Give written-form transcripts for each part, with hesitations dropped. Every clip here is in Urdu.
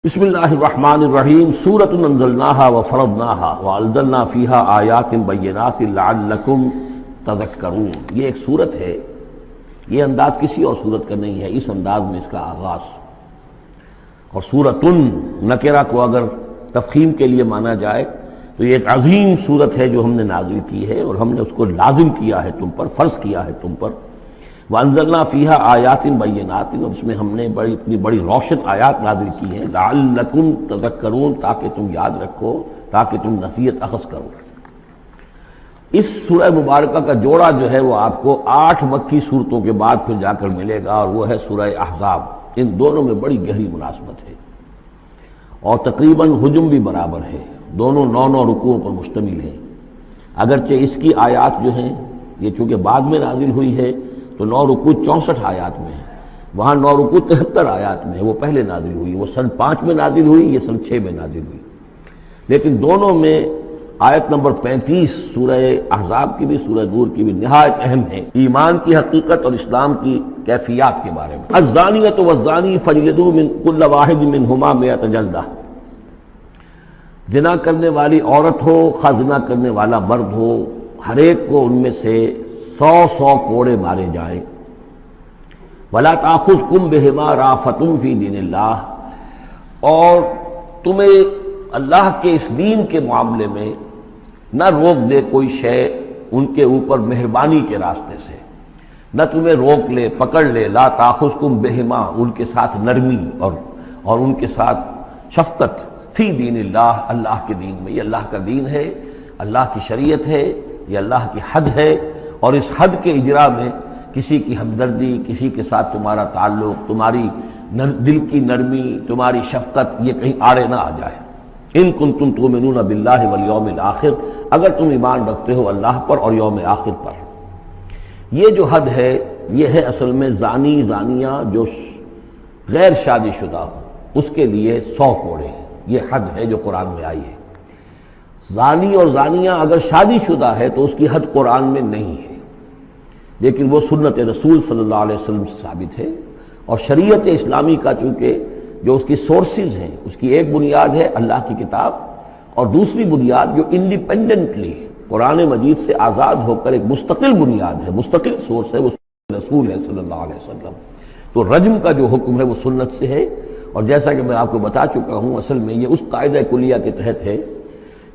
بسم اللہ الرحمن الرحیم سورۃ انزلناها وفرضناها وانزلنا فیها آیات بینات لعلکم تذکرون۔ یہ ایک سورت ہے، یہ انداز کسی اور سورت کا نہیں ہے، اس انداز میں اس کا آغاز۔ اور سورۃ نکرہ کو اگر تفخیم کے لیے مانا جائے تو یہ ایک عظیم سورت ہے جو ہم نے نازل کی ہے، اور ہم نے اس کو لازم کیا ہے تم پر، فرض کیا ہے تم پر۔ وانزلنا فیہا آیات بینات، اور اس میں ہم نے اتنی بڑی روشن آیات نازل کی ہیں، لعلکم تذکرون، تاکہ تم یاد رکھو، تاکہ تم نصیحت اخذ کرو۔ اس سورہ مبارکہ کا جوڑا جو ہے وہ آپ کو 8 مکی صورتوں کے بعد پھر جا کر ملے گا، اور وہ ہے سورہ احزاب۔ ان دونوں میں بڑی گہری مناسبت ہے، اور تقریباً حجم بھی برابر ہے، دونوں 9 رکوعوں پر مشتمل ہیں۔ اگرچہ اس کی آیات جو ہیں یہ چونکہ بعد میں نازل ہوئی ہے تو 9 رکوع 64 آیات میں ہے، وہاں 9 رکوع 73 آیات میں ہے، وہ پہلے نازل ہوئی، وہ سن 5 میں نازل ہوئی، یہ سن 6 میں نازل ہوئی۔ لیکن دونوں میں آیت نمبر 35 سورہ احزاب کی بھی سورہ نور کی بھی نہایت اہم ہے، ایمان کی حقیقت اور اسلام کی کیفیات کے بارے میں۔ الزانیۃ والزانی فاجلدوا من کل واحد منہما 100 جلدہ، زنا کرنے والی عورت ہو، خواہ زنا کرنے والا مرد ہو، ہر ایک کو ان میں سے 100 کوڑے مارے جائیں۔ وَلَا تَأْخُذْكُمْ بِهِمَا رَأْفَةٌ فِي دِينِ اللَّهِ، اور تمہیں اللہ کے اس دین کے معاملے میں نہ روک دے کوئی شے ان کے اوپر مہربانی کے راستے سے، نہ تمہیں روک لے، پکڑ لے۔ لا تَأْخُذْكُمْ بِهِمَا، ان کے ساتھ نرمی اور ان کے ساتھ شفقت، فی دین اللہ، اللہ کے دین میں۔ یہ اللہ کا دین ہے، اللہ کی شریعت ہے، یہ اللہ کی حد ہے، اور اس حد کے اجرا میں کسی کی ہمدردی، کسی کے ساتھ تمہارا تعلق، تمہاری دل کی نرمی، تمہاری شفقت، یہ کہیں آڑے نہ آ جائے۔ ان کنتم تؤمنون باللہ والیوم الآخر، اگر تم ایمان رکھتے ہو اللہ پر اور یوم آخر پر۔ یہ جو حد ہے یہ ہے اصل میں زانی زانیہ جو غیر شادی شدہ ہو اس کے لیے 100 کوڑے ہیں، یہ حد ہے جو قرآن میں آئی ہے۔ زانی اور زانیہ اگر شادی شدہ ہے تو اس کی حد قرآن میں نہیں ہے، لیکن وہ سنت رسول صلی اللہ علیہ وسلم سے ثابت ہے۔ اور شریعت اسلامی کا چونکہ جو اس کی سورسز ہیں، اس کی ایک بنیاد ہے اللہ کی کتاب، اور دوسری بنیاد جو انڈیپینڈنٹلی قرآن مجید سے آزاد ہو کر ایک مستقل بنیاد ہے، مستقل سورس ہے، وہ رسول ہے صلی اللہ علیہ وسلم۔ تو رجم کا جو حکم ہے وہ سنت سے ہے، اور جیسا کہ میں آپ کو بتا چکا ہوں اصل میں یہ اس قاعدہ کلیہ کے تحت ہے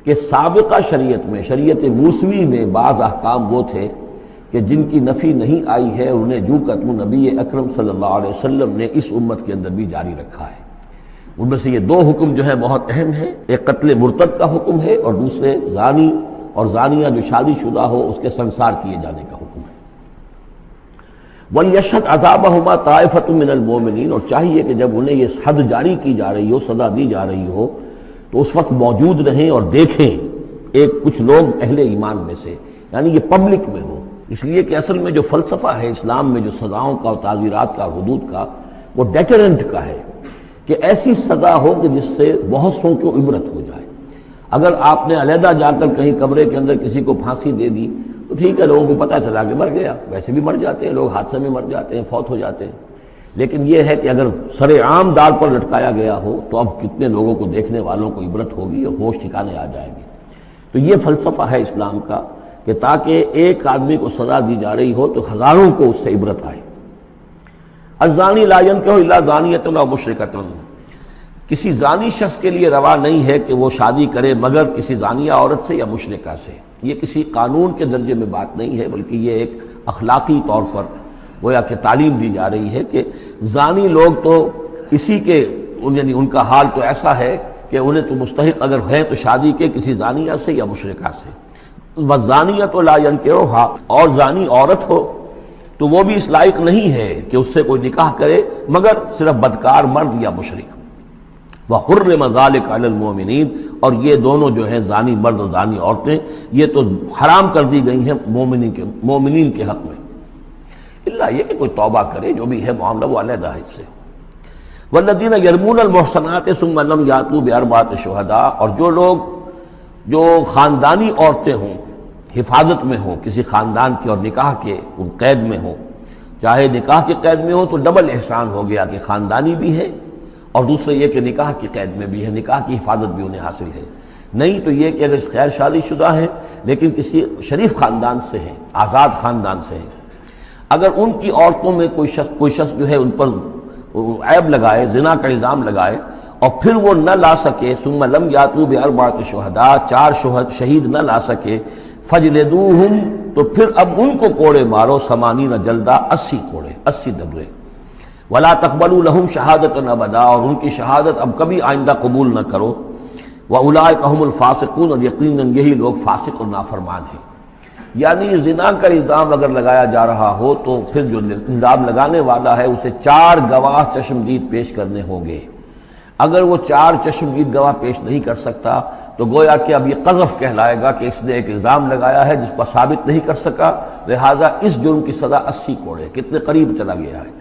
کہ سابقہ شریعت میں، شریعت موسوی میں بعض احکام وہ تھے کہ جن کی نفی نہیں آئی ہے، انہیں جو قتل نبی اکرم صلی اللہ علیہ وسلم نے اس امت کے اندر بھی جاری رکھا ہے۔ ان میں سے یہ 2 حکم جو ہیں بہت اہم ہیں، ایک قتل مرتد کا حکم ہے، اور دوسرے زانی اور زانیہ جو شادی شدہ ہو اس کے سنسار کیے جانے کا حکم ہے۔ وَلْيَشْهَدْ عَذَابَهُمَا طَائِفَةٌ مِّنَ الْمُؤْمِنِينَ، اور چاہیے کہ جب انہیں یہ حد جاری کی جا رہی ہو، سزا دی جا رہی ہو، تو اس وقت موجود رہیں اور دیکھیں کچھ لوگ اہل ایمان میں سے، یعنی یہ پبلک میں ہو۔ اس لیے کہ اصل میں جو فلسفہ ہے اسلام میں جو سزاؤں کا اور تعزیرات کا اور حدود کا، وہ ڈیٹرنٹ کا ہے کہ ایسی سزا ہو کہ جس سے بہت سو کو عبرت ہو جائے۔ اگر آپ نے علیحدہ جا کر کہیں کمرے کے اندر کسی کو پھانسی دے دی تو ٹھیک ہے، لوگوں کو پتہ چلا کہ مر گیا، ویسے بھی مر جاتے ہیں لوگ، حادثے میں مر جاتے ہیں، فوت ہو جاتے ہیں۔ لیکن یہ ہے کہ اگر سر عام دار پر لٹکایا گیا ہو تو اب کتنے لوگوں کو، دیکھنے والوں کو عبرت ہوگی اور ہوش ٹھکانے آ جائیں گے۔ تو یہ فلسفہ ہے اسلام کا کہ تاکہ ایک آدمی کو سزا دی جا رہی ہو تو ہزاروں کو اس سے عبرت آئے۔ الزانی لا ينکح الا زانیۃ او مشرکۃ، کسی زانی شخص کے لیے روا نہیں ہے کہ وہ شادی کرے مگر کسی زانیہ عورت سے یا مشرکہ سے۔ یہ کسی قانون کے درجے میں بات نہیں ہے، بلکہ یہ ایک اخلاقی طور پر گویا کہ تعلیم دی جا رہی ہے کہ زانی لوگ تو اسی کے، یعنی ان کا حال تو ایسا ہے کہ انہیں تو مستحق اگر ہے تو شادی کے کسی زانیہ سے یا مشرکہ سے۔ وَالزَّانِيَةُ لَا يَنكِحُهَا، اور زانی عورت ہو تو وہ بھی اس لائق نہیں ہے کہ اس سے کوئی نکاح کرے مگر صرف بدکار مرد یا مشرک۔ وَحُرِّمَ ذَلِكَ عَلَى الْمُؤْمِنِينَ، اور یہ دونوں جو ہیں زانی مرد اور زانی عورتیں یہ تو حرام کر دی گئی ہیں مومنین کے حق میں، اللہ یہ کہ کوئی توبہ کرے، جو بھی ہے معاملہ وہ علیحدہ ہے اس سے۔ وَالَّذِينَ يَرْمُونَ الْمُحْصَنَاتِ ثُمَّ لَمْ يَأْتُوا بِأَرْبَعَةِ شُهَدَاءَ، اور جو لوگ جو خاندانی عورتیں ہوں، حفاظت میں ہوں کسی خاندان کے اور نکاح کے ان قید میں ہوں، چاہے نکاح کے قید میں ہوں تو ڈبل احسان ہو گیا کہ خاندانی بھی ہے اور دوسرے یہ کہ نکاح کی قید میں بھی ہے، نکاح کی حفاظت بھی انہیں حاصل ہے۔ نہیں تو یہ کہ اگر غیر شادی شدہ ہیں لیکن کسی شریف خاندان سے ہیں، آزاد خاندان سے ہیں، اگر ان کی عورتوں میں کوئی شخص جو ہے ان پر عیب لگائے، زنا کا الزام لگائے، اور پھر وہ نہ لا سکے، ثم لم یاتوا باربعۃ شہداء، 4 شہید نہ لا سکے، فجلدوہم، تو پھر اب ان کو کوڑے مارو، 80 جلدہ، 80 کوڑے، 80 دبرے، ولا تقبلوا لهم شہادۃ ابدا، اور ان کی شہادت اب کبھی آئندہ قبول نہ کرو، واولئک هم الفاسقون، اور یقیناً یہی لوگ فاسق اور نافرمان ہیں۔ یعنی زنا کا الزام اگر لگایا جا رہا ہو تو پھر جو الزام لگانے والا ہے اسے 4 گواہ چشمدید پیش کرنے ہوں گے۔ اگر وہ 4 چشمدید گواہ پیش نہیں کر سکتا تو گویا کہ اب یہ قذف کہلائے گا کہ اس نے ایک الزام لگایا ہے جس کو ثابت نہیں کر سکا، لہذا اس جرم کی سزا 80 کوڑے، کتنے قریب چلا گیا ہے۔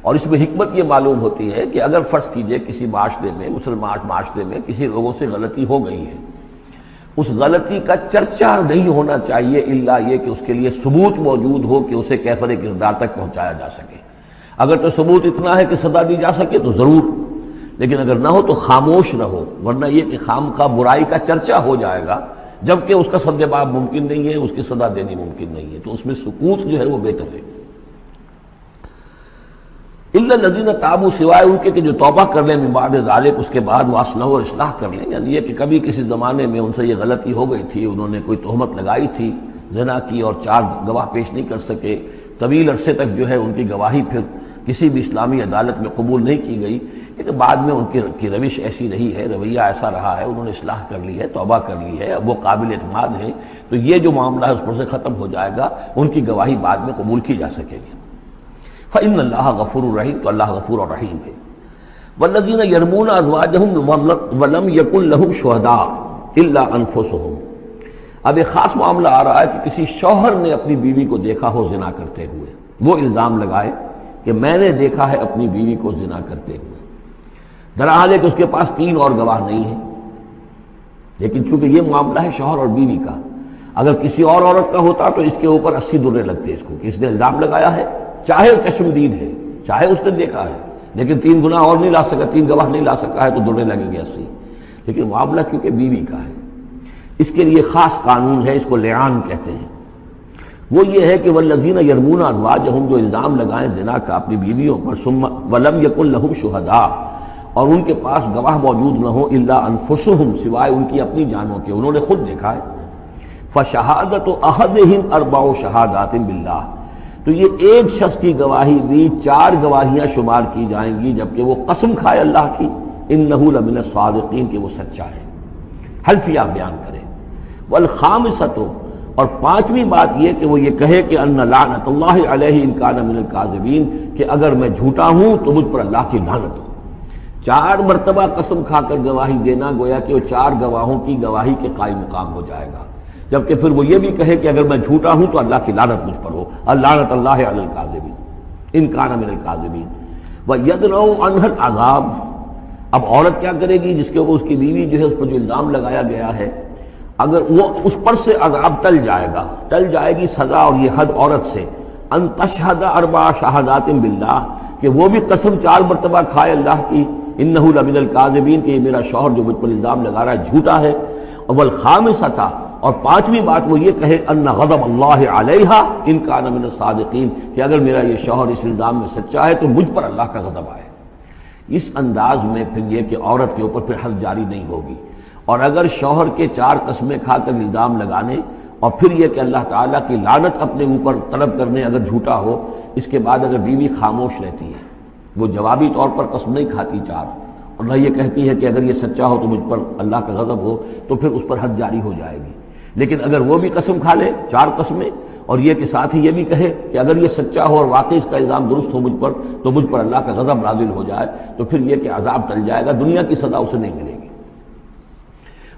اور اس میں حکمت یہ معلوم ہوتی ہے کہ اگر فرض کیجئے کسی معاشرے میں، مسلمان معاشرے میں کسی لوگوں سے غلطی ہو گئی ہے، اس غلطی کا چرچا نہیں ہونا چاہیے الا یہ کہ اس کے لیے ثبوت موجود ہو کہ اسے کیفر کردار تک پہنچایا جا سکے۔ اگر تو ثبوت اتنا ہے کہ سزا دی جا سکے تو ضرور، لیکن اگر نہ ہو تو خاموش رہو، ورنہ یہ کہ خام خواہ برائی کا چرچا ہو جائے گا جبکہ اس کا سد باب ممکن نہیں ہے، اس کی سزا دینی ممکن نہیں ہے، تو اس میں سکوت جو ہے وہ بہتر ہے۔ الا الذین تابوا، سوائے ان کے کہ جو توبہ کر لیں من بعد ذلک، اس کے بعد واصلحوا، اور اصلاح کر لیں، یعنی یہ کہ کبھی کسی زمانے میں ان سے یہ غلطی ہو گئی تھی، انہوں نے کوئی تہمت لگائی تھی زنا کی اور 4 گواہ پیش نہیں کر سکے، طویل عرصے تک جو ہے ان کی گواہی پھر کسی بھی اسلامی عدالت میں قبول نہیں کی گئی، لیکن بعد میں ان کی روش ایسی رہی ہے، رویہ ایسا رہا ہے، انہوں نے اصلاح کر لی ہے، توبہ کر لی ہے، اب وہ قابل اعتماد ہیں، تو یہ جو معاملہ ہے اس پر سے ختم ہو جائے گا، ان کی گواہی بعد میں قبول کی جا سکے گی۔ فإن اللہ غفور الرحیم، تو اللہ غفور اور رحیم ہے۔ والذین یرمون ازواجہم ولم یکن لہم شہداء الا انفسہم، اب ایک خاص معاملہ آ رہا ہے کہ کسی شوہر نے اپنی بیوی کو دیکھا ہو زنا کرتے ہوئے، وہ الزام لگائے کہ میں نے دیکھا ہے اپنی بیوی کو زنا کرتے ہوئے، درحال ہے کہ اس کے پاس 3 اور گواہ نہیں ہیں، لیکن چونکہ یہ معاملہ ہے شوہر اور بیوی کا، اگر کسی اور عورت کا ہوتا تو اس کے اوپر 80 درے لگتے اس کو کہ اس نے الزام لگایا ہے، چاہے چشمدید ہے، چاہے اس نے دیکھا ہے، لیکن 3 گناہ اور نہیں لا سکا، 3 گواہ نہیں لا سکا ہے تو درے لگیں گے 80۔ لیکن معاملہ کیونکہ بیوی کا ہے، اس کے لیے خاص قانون ہے، اس کو لعان کہتے ہیں۔ وہ یہ ہے کہ والذین یرمون ازواجہم، جو الزام لگائیں زنا کا اپنی بیویوں پر، ثم ولم یکن لہم شہداء، اور ان کے پاس گواہ موجود نہ ہو، الا انفسہم، سوائے ان کی اپنی جانوں کے، انہوں نے خود دیکھا ہے، فشہادۃ احدہم 4 شہادات باللہ، تو یہ ایک شخص کی گواہی بھی 4 گواہیاں شمار کی جائیں گی جبکہ وہ قسم کھائے اللہ کی، انہ لمن الصادقین، کہ وہ سچا ہے، حلفیہ بیان کرے۔ والخامسۃ، اور 5ویں بات یہ کہ وہ یہ کہے کہ ان لعنت اللہ علیہ ان کان من الکاذبین، کہ اگر میں جھوٹا ہوں تو مجھ پر اللہ کی لعنت ہو۔ 4 مرتبہ قسم کھا کر گواہی دینا گویا کہ وہ 4 گواہوں کی گواہی کے قائم مقام ہو جائے گا، جبکہ پھر وہ یہ بھی کہے کہ اگر میں جھوٹا ہوں تو اللہ کی لعنت مجھ پر ہو، لعنت اللہ علی الکاذبین ان کان من الکاذبین۔ وَيَدْرَوْ عَنْهَا الْعَذَابَ، اب عورت کیا کرے گی جس کے اوپر اس کی بیوی جو ہے اس پر جو الزام لگایا گیا ہے، اگر وہ اس پر سے عذاب ٹل جائے گا، ٹل جائے گی سزا اور یہ حد عورت سے، ان تشہد 4 شہادات باللہ، کہ وہ بھی قسم 4 مرتبہ کھائے اللہ کی، انہ لمن الکاذبین، کہ یہ میرا شوہر جو مجھ پر الزام لگا رہا ہے جھوٹا ہے۔ والخامسۃ، اور 5ویں بات وہ یہ کہے ان غضب اللہ علیہ ان کان من الصادقین، کہ اگر میرا یہ شوہر اس الزام میں سچا ہے تو مجھ پر اللہ کا غضب آئے۔ اس انداز میں پھر یہ کہ عورت کے اوپر پھر حد جاری نہیں ہوگی، اور اگر شوہر کے 4 قسمیں کھا کر الزام لگانے اور پھر یہ کہ اللہ تعالیٰ کی لعنت اپنے اوپر طلب کرنے اگر جھوٹا ہو، اس کے بعد اگر بیوی خاموش رہتی ہے، وہ جوابی طور پر قسم نہیں کھاتی 4، اور نہ یہ کہتی ہے کہ اگر یہ سچا ہو تو مجھ پر اللہ کا غضب ہو، تو پھر اس پر حد جاری ہو جائے گی۔ لیکن اگر وہ بھی قسم کھا لے 4 قسمیں، اور یہ کہ ساتھ ہی یہ بھی کہے کہ اگر یہ سچا ہو اور واقعی اس کا الزام درست ہو مجھ پر، تو مجھ پر اللہ کا غضب نازل ہو جائے، تو پھر یہ کہ عذاب ٹل جائے گا، دنیا کی سزا اسے نہیں ملے گی۔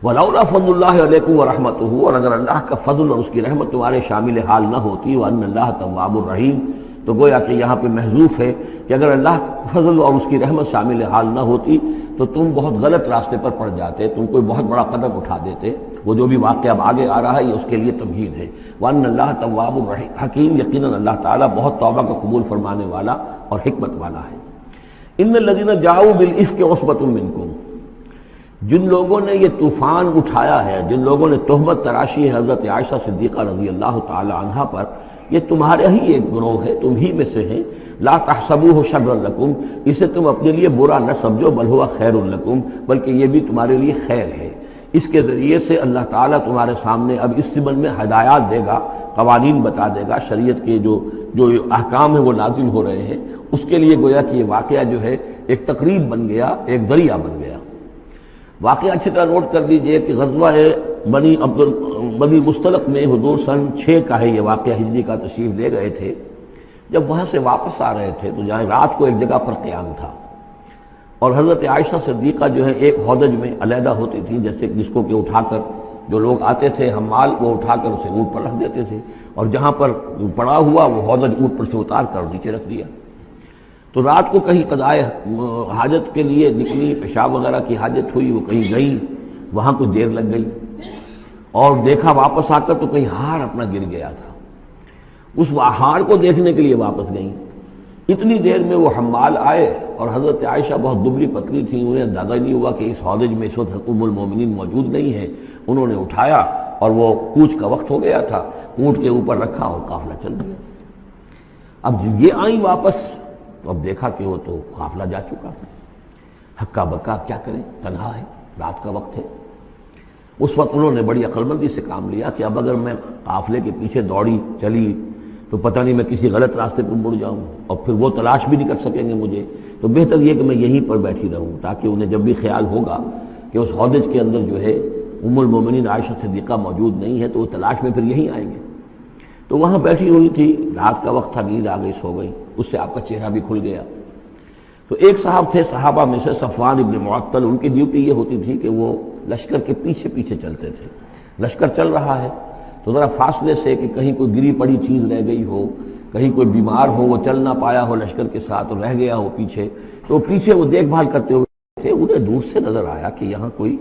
وَلَوْلَا فَضْلُ اللَّهِ عَلَيْكُمْ وَرَحْمَتُهُ، اور اگر اللہ کا فضل اور اس کی رحمت تمہارے شامل حال نہ ہوتی، وَأَنَّ اللَّهَ تَوَّابٌ رَحِيمٌ، تو گویا کہ یہاں پہ محذوف ہے کہ اگر اللہ کا فضل اور اس کی رحمت شامل حال نہ ہوتی تو تم بہت غلط راستے پر پڑ جاتے، تم کوئی بہت بڑا قدم اٹھا دیتے۔ وہ جو بھی واقعہ اب آگے آ رہا ہے یہ اس کے لیے تمہید ہے۔ وَأَنَّ اللَّهَ تَوَّابٌ حَكِيمٌ، یقیناً اللہ تعالیٰ بہت توبہ کو قبول فرمانے والا اور حکمت والا ہے۔ ان الذین جاؤوا بالافک عصبۃ منکم، جن لوگوں نے یہ طوفان اٹھایا ہے، جن لوگوں نے تہمت تراشی ہے حضرت عائشہ صدیقہ رضی اللہ تعالی عنہا پر، یہ تمہارے ہی ایک گروہ ہے، تم ہی میں سے ہیں۔ لا تحسبوہ شرا لکم، اسے تم اپنے لیے برا نہ سمجھو، بل ہوا خیر لکم، بلکہ یہ بھی تمہارے لیے خیر ہے۔ اس کے ذریعے سے اللہ تعالیٰ تمہارے سامنے اب اس زمن میں ہدایات دے گا، قوانین بتا دے گا، شریعت کے جو احکام ہیں وہ نازل ہو رہے ہیں، اس کے لیے گویا کہ یہ واقعہ جو ہے ایک تقریب بن گیا، ایک ذریعہ بن گیا۔ واقعہ اچھی طرح نوٹ کر لیجئے کہ غزوہ بنی مستلق میں حضور سن 6 کا ہے یہ واقعہ، ہجری کا، تشریف لے گئے تھے۔ جب وہاں سے واپس آ رہے تھے تو جہاں رات کو ایک جگہ پر قیام تھا، اور حضرت عائشہ صدیقہ جو ہے ایک ہودج میں علیحدہ ہوتی تھیں، جیسے جس کو کہ اٹھا کر جو لوگ آتے تھے حمال، وہ اٹھا کر اسے اونٹ پر رکھ دیتے تھے، اور جہاں پر پڑا ہوا وہ ہودج اونٹ پر سے اتار کر نیچے رکھ دیا۔ تو رات کو کہیں قضائے حاجت کے لیے نکلی، پیشاب وغیرہ کی حاجت ہوئی، وہ کہیں گئی، وہاں کچھ دیر لگ گئی، اور دیکھا واپس آ کر تو کہیں ہار اپنا گر گیا تھا۔ اس ہار کو دیکھنے کے لیے واپس گئیں، اتنی دیر میں وہ حمال آئے، اور حضرت عائشہ بہت دبلی پتلی تھیں، انہیں اندازہ نہیں ہوا کہ اس ہودج میں اس وقت ام المومنین موجود نہیں ہے۔ انہوں نے اٹھایا، اور وہ کوچ کا وقت ہو گیا تھا، اونٹ کے اوپر رکھا اور قافلہ چل دیا۔ اب جب یہ آئیں واپس تو اب دیکھا کہ وہ تو قافلہ جا چکا، ہکا بکا کیا کریں، تنہا ہے، رات کا وقت ہے۔ اس وقت انہوں نے بڑی عقل مندی سے کام لیا کہ اب اگر میں قافلے کے پیچھے دوڑی چلی تو پتہ نہیں میں کسی غلط راستے پر مڑ جاؤں، اور پھر وہ تلاش بھی نہیں کر سکیں گے مجھے، تو بہتر یہ کہ میں یہیں پر بیٹھی رہوں، تاکہ انہیں جب بھی خیال ہوگا کہ اس ہودج کے اندر جو ہے ام المومنین عائشہ صدیقہ موجود نہیں ہے تو وہ تلاش میں پھر یہیں آئیں گے۔ تو وہاں بیٹھی ہوئی تھی، رات کا وقت تھا، نیند آ گئی، سو گئی، اس سے آپ کا چہرہ بھی کھل گیا۔ تو ایک صاحب تھے صحابہ میں سے صفوان ابن معطل، ان کی ڈیوٹی یہ ہوتی تھی کہ وہ لشکر کے پیچھے پیچھے چلتے تھے۔ لشکر چل رہا ہے تو ذرا فاصلے سے کہ کہیں کوئی گری پڑی چیز رہ گئی ہو، کہیں کوئی بیمار ہو، وہ چل نہ پایا ہو لشکر کے ساتھ اور رہ گیا ہو پیچھے، تو پیچھے وہ دیکھ بھال کرتے ہوئے تھے۔ انہیں دور سے نظر آیا کہ یہاں کوئی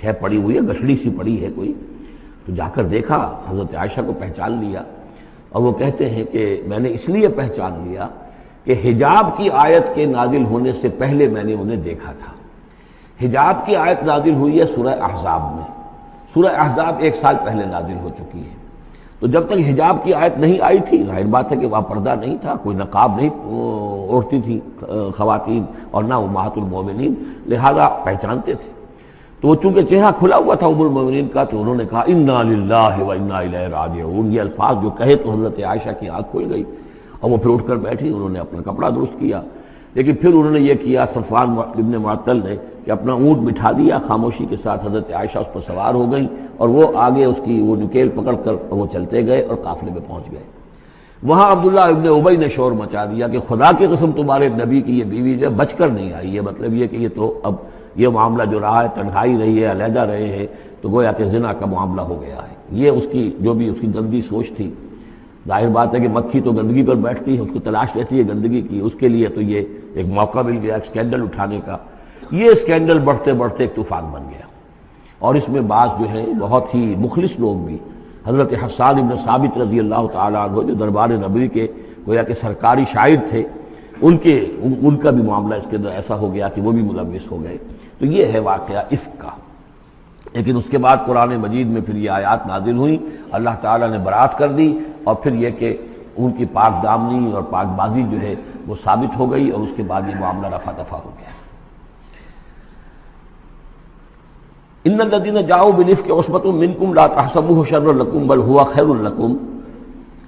شے پڑی ہوئی ہے، گٹھڑی سی پڑی ہے کوئی، تو جا کر دیکھا، حضرت عائشہ کو پہچان لیا، اور وہ کہتے ہیں کہ میں نے اس لیے پہچان لیا کہ حجاب کی آیت کے نازل ہونے سے پہلے میں نے انہیں دیکھا تھا۔ حجاب کی آیت نازل ہوئی ہے سورہ احزاب میں، سورہ احزاب 1 سال پہلے نازل ہو چکی ہے، تو جب تک حجاب کی آیت نہیں آئی تھی، ظاہر بات ہے کہ وہاں پردہ نہیں تھا، کوئی نقاب نہیں اوڑھتی تھی خواتین، اور نہ امہات المومنین، لہذا پہچانتے تھے۔ تو وہ چونکہ چہرہ کھلا ہوا تھا ام المومنین کا، تو انہوں نے کہا انا للہ و انا الیہ راجعون، یہ الفاظ جو کہے تو حضرت عائشہ کی آنکھ کھل گئی، اور وہ پھر اٹھ کر بیٹھی، انہوں نے اپنا کپڑا درست کیا، لیکن پھر انہوں نے یہ کیا صفوان ابن معطل نے کہ اپنا اونٹ بٹھا دیا خاموشی کے ساتھ، حضرت عائشہ اس پر سوار ہو گئی، اور وہ آگے اس کی وہ نکیل پکڑ کر وہ چلتے گئے اور قافلے میں پہنچ گئے۔ وہاں عبداللہ ابن ابی نے شور مچا دیا کہ خدا کی قسم تمہارے نبی کی یہ بیوی جو بچ کر نہیں آئی ہے، مطلب یہ کہ یہ تو اب یہ معاملہ جو رہا ہے، تنہائی رہی ہے، علیحدہ رہے ہیں، تو گویا کہ زنا کا معاملہ ہو گیا ہے۔ یہ اس کی جو بھی اس کی گندی سوچ تھی، ظاہر بات ہے کہ مکھی تو گندگی پر بیٹھتی ہے، اس کو تلاش رہتی ہے گندگی کی، اس کے لیے تو یہ ایک موقع مل گیا اسکینڈل اٹھانے کا۔ یہ اسکینڈل بڑھتے بڑھتے ایک طوفان بن گیا، اور اس میں بعض جو ہے بہت ہی مخلص لوگ بھی، حضرت حسان ابن ثابت رضی اللہ تعالیٰ عنہ جو دربار نبوی کے گویا کہ سرکاری شاعر تھے، ان کا بھی معاملہ اس کے اندر ایسا ہو گیا کہ وہ بھی ملوث ہو گئے۔ تو یہ ہے واقعہ افک کا۔ لیکن اس کے بعد قرآن مجید میں پھر یہ آیات نازل ہوئیں، اللہ تعالیٰ نے برات کر دی، اور پھر یہ کہ ان کی پاک دامنی اور پاک بازی جو ہے وہ ثابت ہو گئی، اور اس کے بعد یہ معاملہ رفع دفع ہو گیا۔ ان الذین جاؤوا بالافک عصبۃ منکم لا تحسبوہ شرا لکم بل ہوا خیر لکم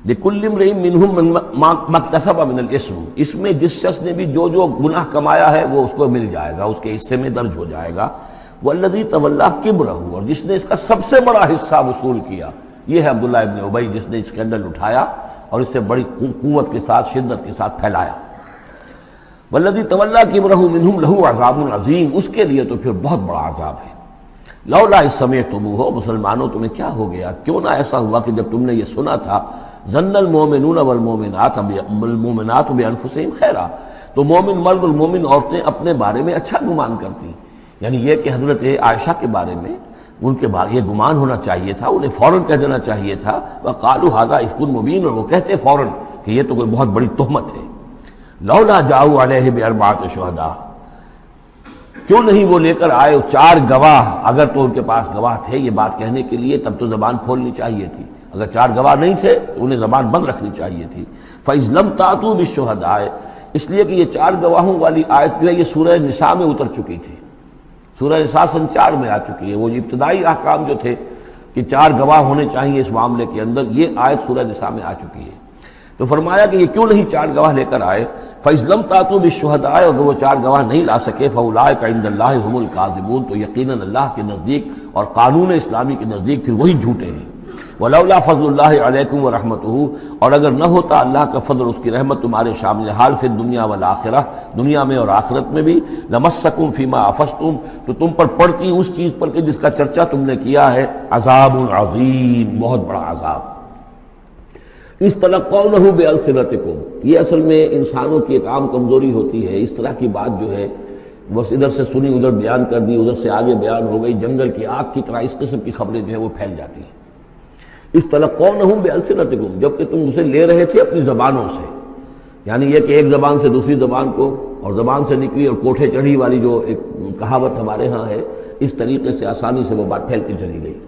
لکل امرئ منہم ما اکتسب من الاثم، اس میں جس شخص نے بھی جو گناہ کمایا ہے وہ اس کو مل جائے گا، اس کے حصے میں درج ہو جائے گا۔ والذی تولی کبرہ، اور جس نے اس کا سب سے بڑا حصہ وصول کیا، یہ ہے عبداللہ ابن ابی، جس نے اسکینڈل اٹھایا اور اس سے بڑی قوت کے ساتھ، شدت کے ساتھ پھیلایا۔ والذی تولی کبرہ منہم لہ عذاب عظیم، اس کے لیے تو پھر بہت بڑا عذاب ہے۔ لولا اذ سمعتموہ، مسلمانوں تمہیں کیا ہو گیا، کیوں نہ ایسا ہوا کہ جب تم نے یہ سنا تھا، ظن المؤمنون والمؤمنات بانفسہم خیرا، تو مومن مرد اور مومن عورتیں اپنے بارے میں اچھا گمان کرتی، یعنی یہ کہ حضرت عائشہ کے بارے میں ان کے بارے یہ گمان ہونا چاہیے تھا، انہیں فوراً کہہ دینا چاہیے تھا، وقالوا ھذا افک مبین، اور وہ کہتے فوراً کہ یہ تو کوئی بہت بڑی تہمت ہے۔ لولا جاؤ علیہ باربعۃ شہداء، کیوں نہیں وہ لے کر آئے 4 گواہ، اگر تو ان کے پاس گواہ تھے یہ بات کہنے کے لیے تب تو زبان کھولنی چاہیے تھی، اگر 4 گواہ نہیں تھے تو انہیں زبان بند رکھنی چاہیے تھی۔ فَإِذْ لَمْ تَأْتُوا بِالشُّهَدَاءِ، اس لیے کہ یہ 4 گواہوں والی آیت جو ہے یہ سورہ نساء میں اتر چکی تھی، سورہ نساء سن 4 میں آ چکی ہے۔ وہ جو ابتدائی احکام جو تھے کہ 4 گواہ ہونے چاہیے اس معاملے کے اندر، یہ آیت سورہ نساء میں آ چکی ہے۔ تو فرمایا کہ یہ کیوں نہیں 4 گواہ لے کر آئے؟ فَإِذْ لَمْ تَأْتُوا بِالشُّهَدَاءِ، اگر وہ 4 گواہ نہیں لا سکے فَأُولَٰئِكَ عِندَ اللَّهِ هُمُ الْكَاذِبُونَ، تو یقیناً اللہ کے نزدیک اور قانون اسلامی کے نزدیک پھر وہی جھوٹے ہیں۔ وَلَوْلَا فَضْلُ اللَّهِ عَلَيْكُمْ وَرَحْمَتُهُ، اور اگر نہ ہوتا اللہ کا فضل اس کی رحمت تمہارے شامل حال فی الدنیا والآخرہ، دنیا میں اور آخرت میں بھی، لَمَسَّكُمْ فِيمَا أَفَضْتُمْ، تو تم پر پڑتی اس چیز پر کہ جس کا چرچا تم نے کیا ہے، عذاب عظیم، بہت بڑا عذاب۔ اس تلقونہ بألسنتکم، یہ اصل میں انسانوں کی ایک عام کمزوری ہوتی ہے، اس طرح کی بات جو ہے بس ادھر سے سنی ادھر بیان کر دی، ادھر سے آگے بیان ہو گئی، جنگل کی آگ کی طرح اس قسم کی خبریں جو ہے وہ پھیل جاتی ہیں۔ اس تلقونہ بألسنتکم، جبکہ تم اسے لے رہے تھے اپنی زبانوں سے، یعنی یہ کہ ایک زبان سے دوسری زبان کو، اور زبان سے نکلی اور کوٹھے چڑھی والی جو ایک کہاوت ہمارے ہاں ہے، اس طریقے سے آسانی سے وہ بات پھیلتی چلی گئی۔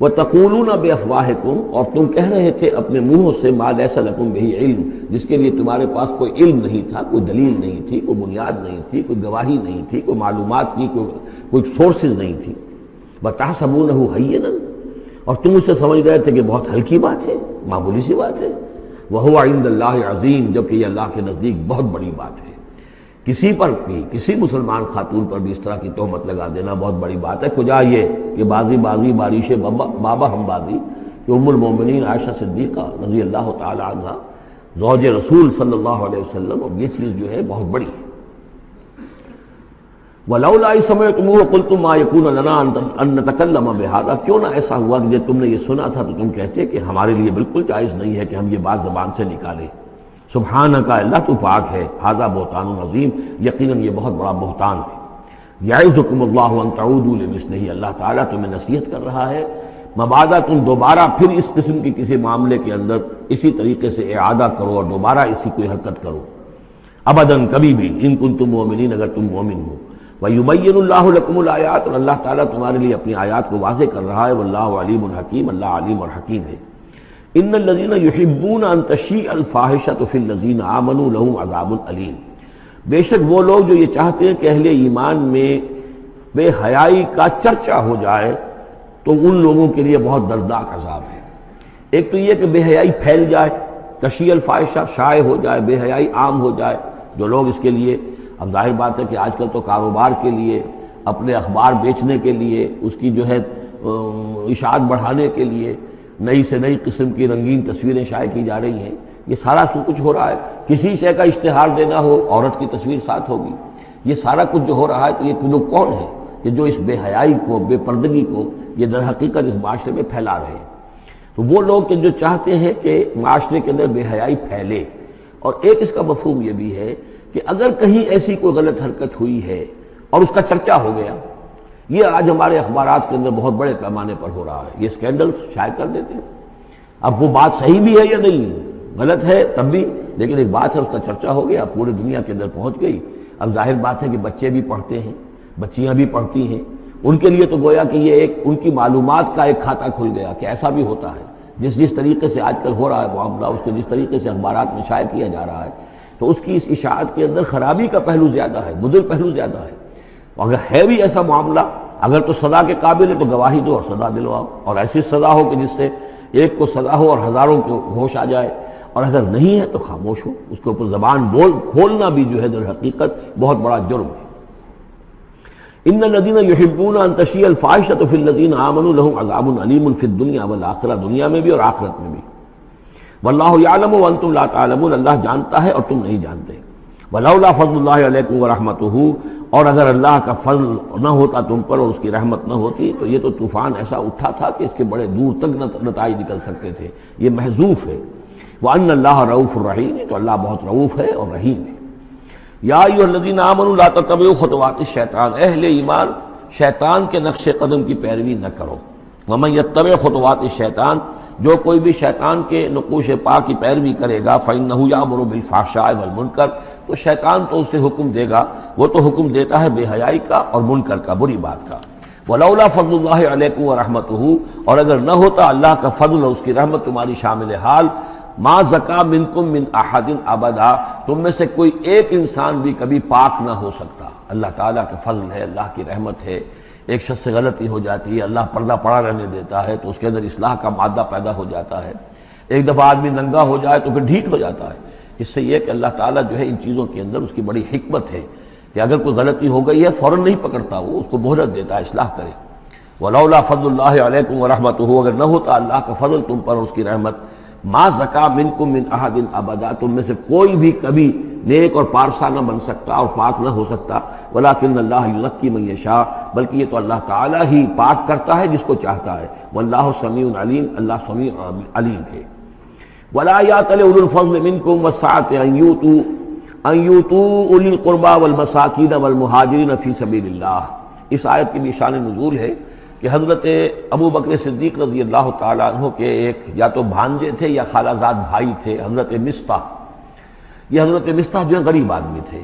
وَتَقُولُونَ بِأَفْوَاهِكُمْ، اور تم کہہ رہے تھے اپنے منہوں سے مَا لَيْسَ لَكُمْ بِهِ علم، جس کے لیے تمہارے پاس کوئی علم نہیں تھا، کوئی دلیل نہیں تھی، کوئی بنیاد نہیں تھی، کوئی گواہی نہیں تھی، کوئی معلومات کی کوئی سورسز نہیں تھی۔ وَتَحْسَبُونَهُ هَيِّنًا، اور تم اسے سمجھ رہے تھے کہ بہت ہلکی بات ہے، معمولی سی بات ہے۔ وَهُوَ عِندَ اللَّهِ عَظِيمٌ، جبکہ یہ اللہ کے نزدیک بہت بڑی بات ہے۔ کسی پر بھی، کسی مسلمان خاتون پر بھی اس طرح کی تہمت لگا دینا بہت بڑی بات ہے۔ کجا یہ کہ بازی بارش بابا ہم بازی، کہ ام المومنین عائشہ صدیقہ رضی اللہ تعالی عنہ زوج رسول صلی اللہ علیہ وسلم، اور یہ چیز جو ہے بہت بڑی ہے۔ وَلَوْلَا إِذْ سَمِعْتُمُوهُ قُلْتُم مَّا يَكُونُ لَنَا أَن نَّتَكَلَّمَ بِهَٰذَا، کیوں نہ ایسا ہوا کہ جب تم نے یہ سنا تھا تو تم کہتے کہ ہمارے لیے بالکل جائز نہیں ہے کہ ہم یہ بات زبان سے نکالیں۔ سبحانک، اللہ تو پاک ہے، ھذا بہتان عظیم، یقیناً یہ بہت بڑا بہتان ہے۔ یعظکم اللہ ان تعودوا لمثلہ، اللہ تعالیٰ تمہیں نصیحت کر رہا ہے مبادا تم دوبارہ پھر اس قسم کی کسی معاملے کے اندر اسی طریقے سے اعادہ کرو اور دوبارہ اسی کوئی حرکت کرو، ابداً کبھی بھی، ان کنتم مؤمنین، اگر تم مومن ہو۔ وَيُبَيِّنُ اللَّهُ لَكُمُ الْآيَاتِ، اور اللہ تعالیٰ تمہارے لیے اپنی آیات کو واضح کر رہا ہے۔ واللہ علیم حکیم، اللہ علیم اور حکیم ہے۔ ان الذین یحبون ان تشیع الفاحشۃ فی الذین آمنوا لہم عذاب علیم، بے شک وہ لوگ جو یہ چاہتے ہیں کہ اہل ایمان میں بے حیائی کا چرچا ہو جائے تو ان لوگوں کے لیے بہت دردناک عذاب ہے۔ ایک تو یہ کہ بے حیائی پھیل جائے، تشیع الفاحشہ شائع ہو جائے، بے حیائی عام ہو جائے، جو لوگ اس کے لیے، اب ظاہر بات ہے کہ آج کل تو کاروبار کے لیے، اپنے اخبار بیچنے کے لیے، اس کی جو ہے اشاعت بڑھانے کے لیے نئی سے نئی قسم کی رنگین تصویریں شائع کی جا رہی ہیں، یہ سارا کچھ ہو رہا ہے۔ کسی شے کا اشتہار دینا ہو، عورت کی تصویر ساتھ ہوگی، یہ سارا کچھ جو ہو رہا ہے، تو یہ لوگ کون ہیں کہ جو اس بے حیائی کو، بے پردگی کو یہ در حقیقت اس معاشرے میں پھیلا رہے ہیں؟ تو وہ لوگ کہ جو چاہتے ہیں کہ معاشرے کے اندر بے حیائی پھیلے، اور ایک اس کا مفہوم یہ بھی ہے کہ اگر کہیں ایسی کوئی غلط حرکت ہوئی ہے اور اس کا چرچا ہو گیا، یہ آج ہمارے اخبارات کے اندر بہت بڑے پیمانے پر ہو رہا ہے، یہ اسکینڈلز شائع کر دیتے ہیں۔ اب وہ بات صحیح بھی ہے یا نہیں، غلط ہے تب بھی، لیکن ایک بات ہے اس کا چرچا ہو گیا، پورے دنیا کے اندر پہنچ گئی۔ اب ظاہر بات ہے کہ بچے بھی پڑھتے ہیں، بچیاں بھی پڑھتی ہیں، ان کے لیے تو گویا کہ یہ ایک ان کی معلومات کا ایک کھاتہ کھل گیا کہ ایسا بھی ہوتا ہے۔ جس طریقے سے آج کل ہو رہا ہے معاملہ، اس کو جس طریقے سے اخبارات میں شائع کیا جا رہا ہے، تو اس کی اس اشاعت کے اندر خرابی کا پہلو زیادہ ہے، مضر پہلو زیادہ ہے۔ اگر ہے بھی ایسا معاملہ، اگر تو سزا کے قابل ہے تو گواہی دو اور سزا دلواؤ، اور ایسی سزا ہو کہ جس سے ایک کو سزا ہو اور ہزاروں کو ہوش آ جائے، اور اگر نہیں ہے تو خاموش ہو، اس کے اوپر زبان کھولنا بھی جو ہے در حقیقت بہت بڑا جرم ہے۔ ان الذین یحبون ان تشیع الفاحشۃ فی الذین آمنوا لہم عذاب علیم فی الدنیا والآخرہ، دنیا میں بھی اور آخرت میں بھی۔ واللہ یعلم وانتم لا تعلمون، اللہ جانتا ہے اور تم نہیں جانتے۔ ولولا فضل اللہ علیکم ورحمتہ، اور اگر اللہ کا فضل نہ ہوتا تم پر اور اس کی رحمت نہ ہوتی تو یہ تو طوفان ایسا اٹھا تھا کہ اس کے بڑے دور تک نتائج نکل سکتے تھے، یہ محذوف ہے۔ وَأَنَّ اللَّهَ رَؤُوفٌ رَحِيمٌ، تو اللہ بہت رؤوف ہے اور رحیم ہے۔ یا ایھا الذین آمنوا لا تتبعوا خطوات الشیطان، اہل ایمان شیطان کے نقش قدم کی پیروی نہ کرو۔ ومن یتبع خطوات الشیطان، جو کوئی بھی شیطان کے نقوش پا کی پیروی کرے گا فَإِنَّهُ يَأْمُرُ بِالْفَحْشَاءِ وَالْمُنکَرِ، تو شیطان تو اسے حکم دے گا، وہ تو حکم دیتا ہے بے حیائی کا اور منکر کا، بری بات کا۔ وَلَوْلَا فَضْلُ اللَّهِ عَلَيْكُمْ وَرَحْمَتُهُ، اور اگر نہ ہوتا اللہ کا فضل اور اس کی رحمت تمہاری شامل حال، ما زکا منکم من احد ابدا، تم میں سے کوئی ایک انسان بھی کبھی پاک نہ ہو سکتا۔ اللہ تعالیٰ کا فضل ہے، اللہ کی رحمت ہے، ایک شخص سے غلطی ہو جاتی ہے، اللہ پردہ پڑا رہنے دیتا ہے تو اس کے اندر اصلاح کا مادہ پیدا ہو جاتا ہے۔ ایک دفعہ آدمی ننگا ہو جائے تو پھر ڈھیٹ ہو جاتا ہے۔ اس سے یہ کہ اللہ تعالیٰ جو ہے ان چیزوں کے اندر اس کی بڑی حکمت ہے کہ اگر کوئی غلطی ہو گئی ہے فوراً نہیں پکڑتا، وہ اس کو مہلت دیتا ہے، اصلاح کرے۔ وَلَوْلَا فَضْلُ اللَّهِ عَلَيْكُمْ وَرَحْمَتُهُ، اگر نہ ہوتا اللہ کا فضل تم پر اور اس کی رحمت، ما زکا منکم من احد ابدا، تم میں سے کوئی بھی کبھی نیک اور پارسا نہ بن سکتا اور پاک نہ ہو سکتا، ولیکن اللہ یزکی من یشاء، بلکہ یہ تو اللہ تعالیٰ ہی پاک کرتا ہے جس کو چاہتا ہے، واللہ سمیع علیم، اللہ سمیع علیم ہے۔ ولا یأتل اولو الفضل منکم والسعة ان یؤتوا اولی القربى والمساکین والمہاجرین فی سبیل اللہ۔ اس آیت کی بھی شان نزول ہے کہ حضرت ابو بکر صدیق رضی اللہ تعالیٰ عنہ کے ایک یا تو بھانجے تھے یا خالہ زاد بھائی تھے، حضرت مصطح۔ یہ حضرت مصطح جو ہے غریب آدمی تھے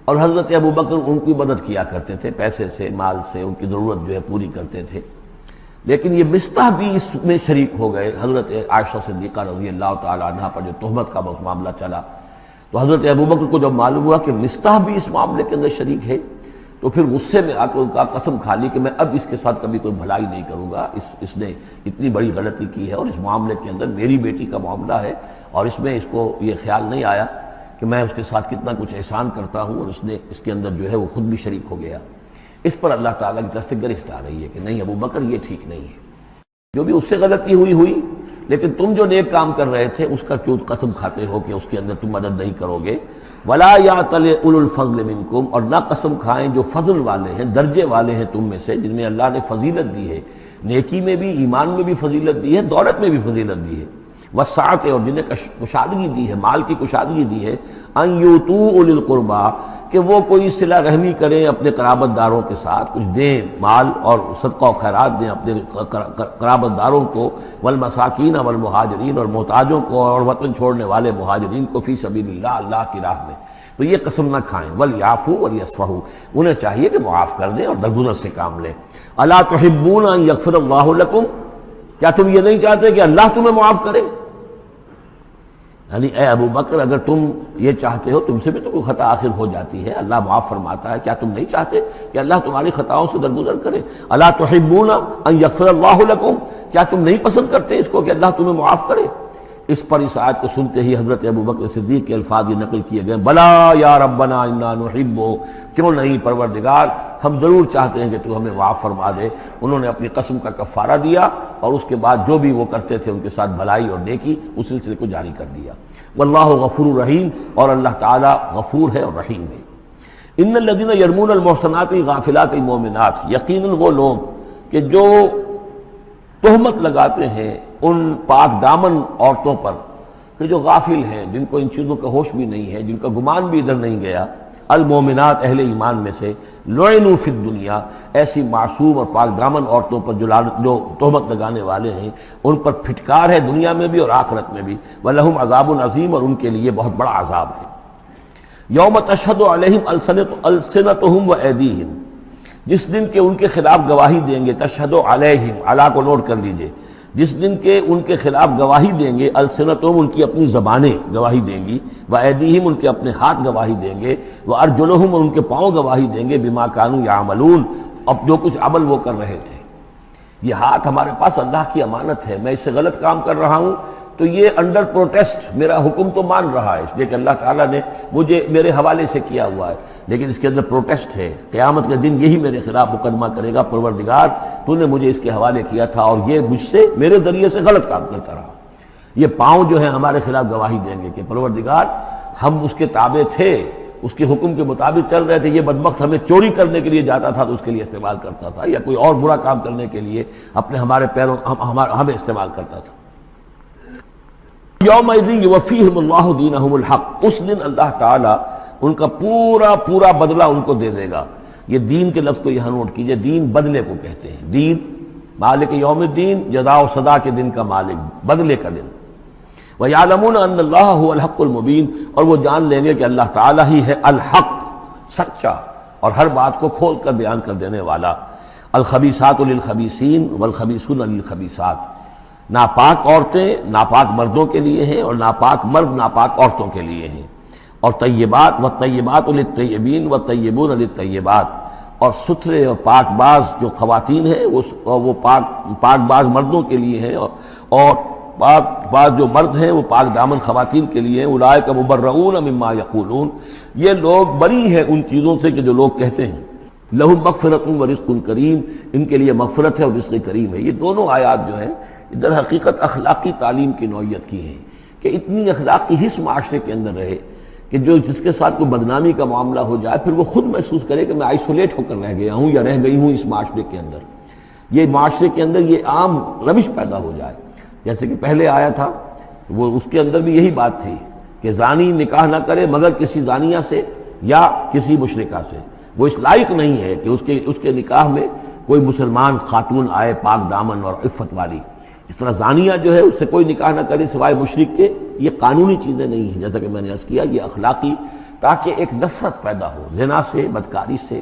اور حضرت ابو بکر ان کی مدد کیا کرتے تھے، پیسے سے، مال سے ان کی ضرورت جو ہے پوری کرتے تھے۔ لیکن یہ مصطح بھی اس میں شریک ہو گئے۔ حضرت عائشہ صدیقہ رضی اللہ تعالیٰ عنہ پر جو تہمت کا معاملہ چلا تو حضرت ابو بکر کو جب معلوم ہوا کہ مصطح بھی اس معاملے کے اندر شریک ہے تو پھر غصے میں آ کر ان کا قسم کھا لی کہ میں اب اس کے ساتھ کبھی کوئی بھلائی نہیں کروں گا، اس نے اتنی بڑی غلطی کی ہے اور اس معاملے کے اندر میری بیٹی کا معاملہ ہے اور اس میں اس کو یہ خیال نہیں آیا کہ میں اس کے ساتھ کتنا کچھ احسان کرتا ہوں، اور اس نے اس کے اندر جو ہے وہ خود بھی شریک ہو گیا۔ اس پر اللہ تعالیٰ کی طرف سے گرفت آ رہی ہے کہ نہیں ابو بکر یہ ٹھیک نہیں ہے، جو بھی اس سے غلطی ہوئی، لیکن تم جو نیک کام کر رہے تھے اس کا کیوں قسم کھاتے ہو کہ اس کے اندر تم مدد نہیں کرو گے۔ ولا یأتل اولو الفضل منکم، اور نہ قسم کھائیں جو فضل والے ہیں، درجے والے ہیں تم میں سے، جن میں اللہ نے فضیلت دی ہے، نیکی میں بھی، ایمان میں بھی فضیلت دی ہے، دولت میں بھی فضیلت دی ہے، وسعت، اور جنہیں کشادگی دی ہے، مال کی کشادگی دی ہے، ان یؤتوا اولی القربی، کہ وہ کوئی صلہ رحمی کریں اپنے قرابت داروں کے ساتھ، کچھ دیں، مال اور صدقہ و خیرات دیں اپنے قرابت داروں کو، والمساکین والمہاجرین، اور محتاجوں کو اور وطن چھوڑنے والے مہاجرین کو، فی سبیل اللہ، اللہ کی راہ میں۔ تو یہ قسم نہ کھائیں، ولیعفوا ولیصفحوا، انہیں چاہیے کہ معاف کر دیں اور درگزر سے کام لیں۔ الا تحبون ان یغفر اللہ لکم، کیا تم یہ نہیں چاہتے کہ اللہ تمہیں معاف کرے؟ یعنی اے ابو بکر اگر تم یہ چاہتے ہو، تم سے بھی تو کوئی خطا آخر ہو جاتی ہے، اللہ معاف فرماتا ہے، کیا تم نہیں چاہتے کہ اللہ تمہاری خطاؤں سے درگزر کرے؟ الا تحبون ان یغفر اللہ لکم، کیا تم نہیں پسند کرتے اس کو کہ اللہ تمہیں معاف کرے؟ اس پر اس آیت کو سنتے ہی حضرت ابو بکر صدیق کے الفاظ یہ نقل کیے گئے، بلا یا ربنا انا نحب، کیوں نہیں پروردگار، ہم ضرور چاہتے ہیں کہ تو ہمیں معاف فرما دے۔ انہوں نے اپنی قسم کا کفارہ دیا اور اس کے بعد جو بھی وہ کرتے تھے ان کے ساتھ بھلائی اور نیکی، اس سلسلے کو جاری کر دیا۔ واللہ غفور رحیم، اور اللہ تعالیٰ غفور ہے اور رحیم ہے۔ ان الذین یرمون المحصنات الغافلات المؤمنات، یقیناً وہ لوگ کہ جو تہمت لگاتے ہیں ان پاک دامن عورتوں پر کہ جو غافل ہیں، جن کو ان چیزوں کا ہوش بھی نہیں ہے، جن کا گمان بھی ادھر نہیں گیا، المومنات اہل ایمان میں سے، لعنوا فی الدنیا، ایسی معصوم اور پاک دامن عورتوں پر جو تہمت لگانے والے ہیں ان پر پھٹکار ہے دنیا میں بھی اور آخرت میں بھی، ولہم عذاب عظیم، اور ان کے لیے بہت بڑا عذاب ہے۔ یوم تشہد علیہم السنتہم وایدیہم، جس دن کے ان کے خلاف گواہی دیں گے، تشہد علیہم، علی کو نوٹ کر لیجئے، جس دن کے ان کے خلاف گواہی دیں گے، السنتہم ان کی اپنی زبانیں گواہی دیں گی، وایدیہم ان کے اپنے ہاتھ گواہی دیں گے، وارجلہم ان کے پاؤں گواہی دیں گے، بما کانوا یعملون، اب جو کچھ عمل وہ کر رہے تھے۔ یہ ہاتھ ہمارے پاس اللہ کی امانت ہے، میں اس سے غلط کام کر رہا ہوں تو یہ انڈر پروٹیسٹ میرا حکم تو مان رہا ہے، اس لیے کہ اللہ تعالیٰ نے مجھے میرے حوالے سے کیا ہوا ہے، لیکن اس کے اندر پروٹیسٹ ہے، قیامت کے دن یہی میرے خلاف مقدمہ کرے گا، پروردگار تو نے مجھے اس کے حوالے کیا تھا اور یہ مجھ سے میرے ذریعے سے غلط کام کرتا رہا۔ یہ پاؤں جو ہیں ہمارے خلاف گواہی دیں گے کہ پروردگار ہم اس کے تابع تھے، اس کے حکم کے مطابق چل رہے تھے، یہ بدبخت ہمیں چوری کرنے کے لیے جاتا تھا تو اس کے لیے استعمال کرتا تھا، یا کوئی اور برا کام کرنے کے لیے ہمارے پیروں ہمیں استعمال کرتا تھا۔ یومئذ یوفیہم اللہ دینہم الحق، اس دن اللہ تعالیٰ ان کا پورا بدلہ ان کو دے دے گا۔ یہ دین کے لفظ کو یہاں نوٹ کیجئے، دین بدلے کو کہتے ہیں، دین مالک یوم الدین، جزا و سزا کے دن کا مالک، بدلے کا دن۔ وَيَعْلَمُونَ أَنَّ اللَّهَ هُوَ الْحَقُّ الْمُبِينُ، اور وہ جان لیں گے کہ اللہ تعالیٰ ہی ہے الحق، سچا اور ہر بات کو کھول کر بیان کر دینے والا۔ الخبیثات للخبیثین والخبیثون للخبیثات، ناپاک عورتیں ناپاک مردوں کے لیے ہیں اور ناپاک مرد ناپاک عورتوں کے لیے ہیں، اور طیبات والطیبات للطیبین والطیبون للطیبات، اور ستھرے اور پاک باز جو خواتین ہیں وہ پاک باز مردوں کے لیے ہیں، اور پاک باز جو مرد ہیں وہ پاک دامن خواتین کے لیے ہیں۔ اولئک مبرؤون مما یقولون، یہ لوگ بری ہیں ان چیزوں سے کہ جو لوگ کہتے ہیں۔ لہم مغفرۃ ورزق کریم، ان کے لیے مغفرت ہے اور رزق کریم ہے۔ یہ دونوں آیات جو ہیں در حقیقت اخلاقی تعلیم کی نوعیت کی ہیں کہ اتنی اخلاقی حس معاشرے کے اندر رہے کہ جس کے ساتھ کوئی بدنامی کا معاملہ ہو جائے پھر وہ خود محسوس کرے کہ میں آئسولیٹ ہو کر رہ گیا ہوں یا رہ گئی ہوں اس معاشرے کے اندر، یہ معاشرے کے اندر یہ عام روش پیدا ہو جائے۔ جیسے کہ پہلے آیا تھا وہ اس کے اندر بھی یہی بات تھی کہ زانی نکاح نہ کرے مگر کسی زانیہ سے یا کسی مشرکہ سے، وہ اس لائق نہیں ہے کہ اس کے نکاح میں کوئی مسلمان خاتون آئے پاک دامن اور عفت والی۔ اس طرح زانیہ جو ہے اس سے کوئی نکاح نہ کرے سوائے مشرک کے، یہ قانونی چیزیں نہیں ہیں جیسا کہ میں نے عرض کیا، یہ اخلاقی، تاکہ ایک نفرت پیدا ہو زنا سے، بدکاری سے۔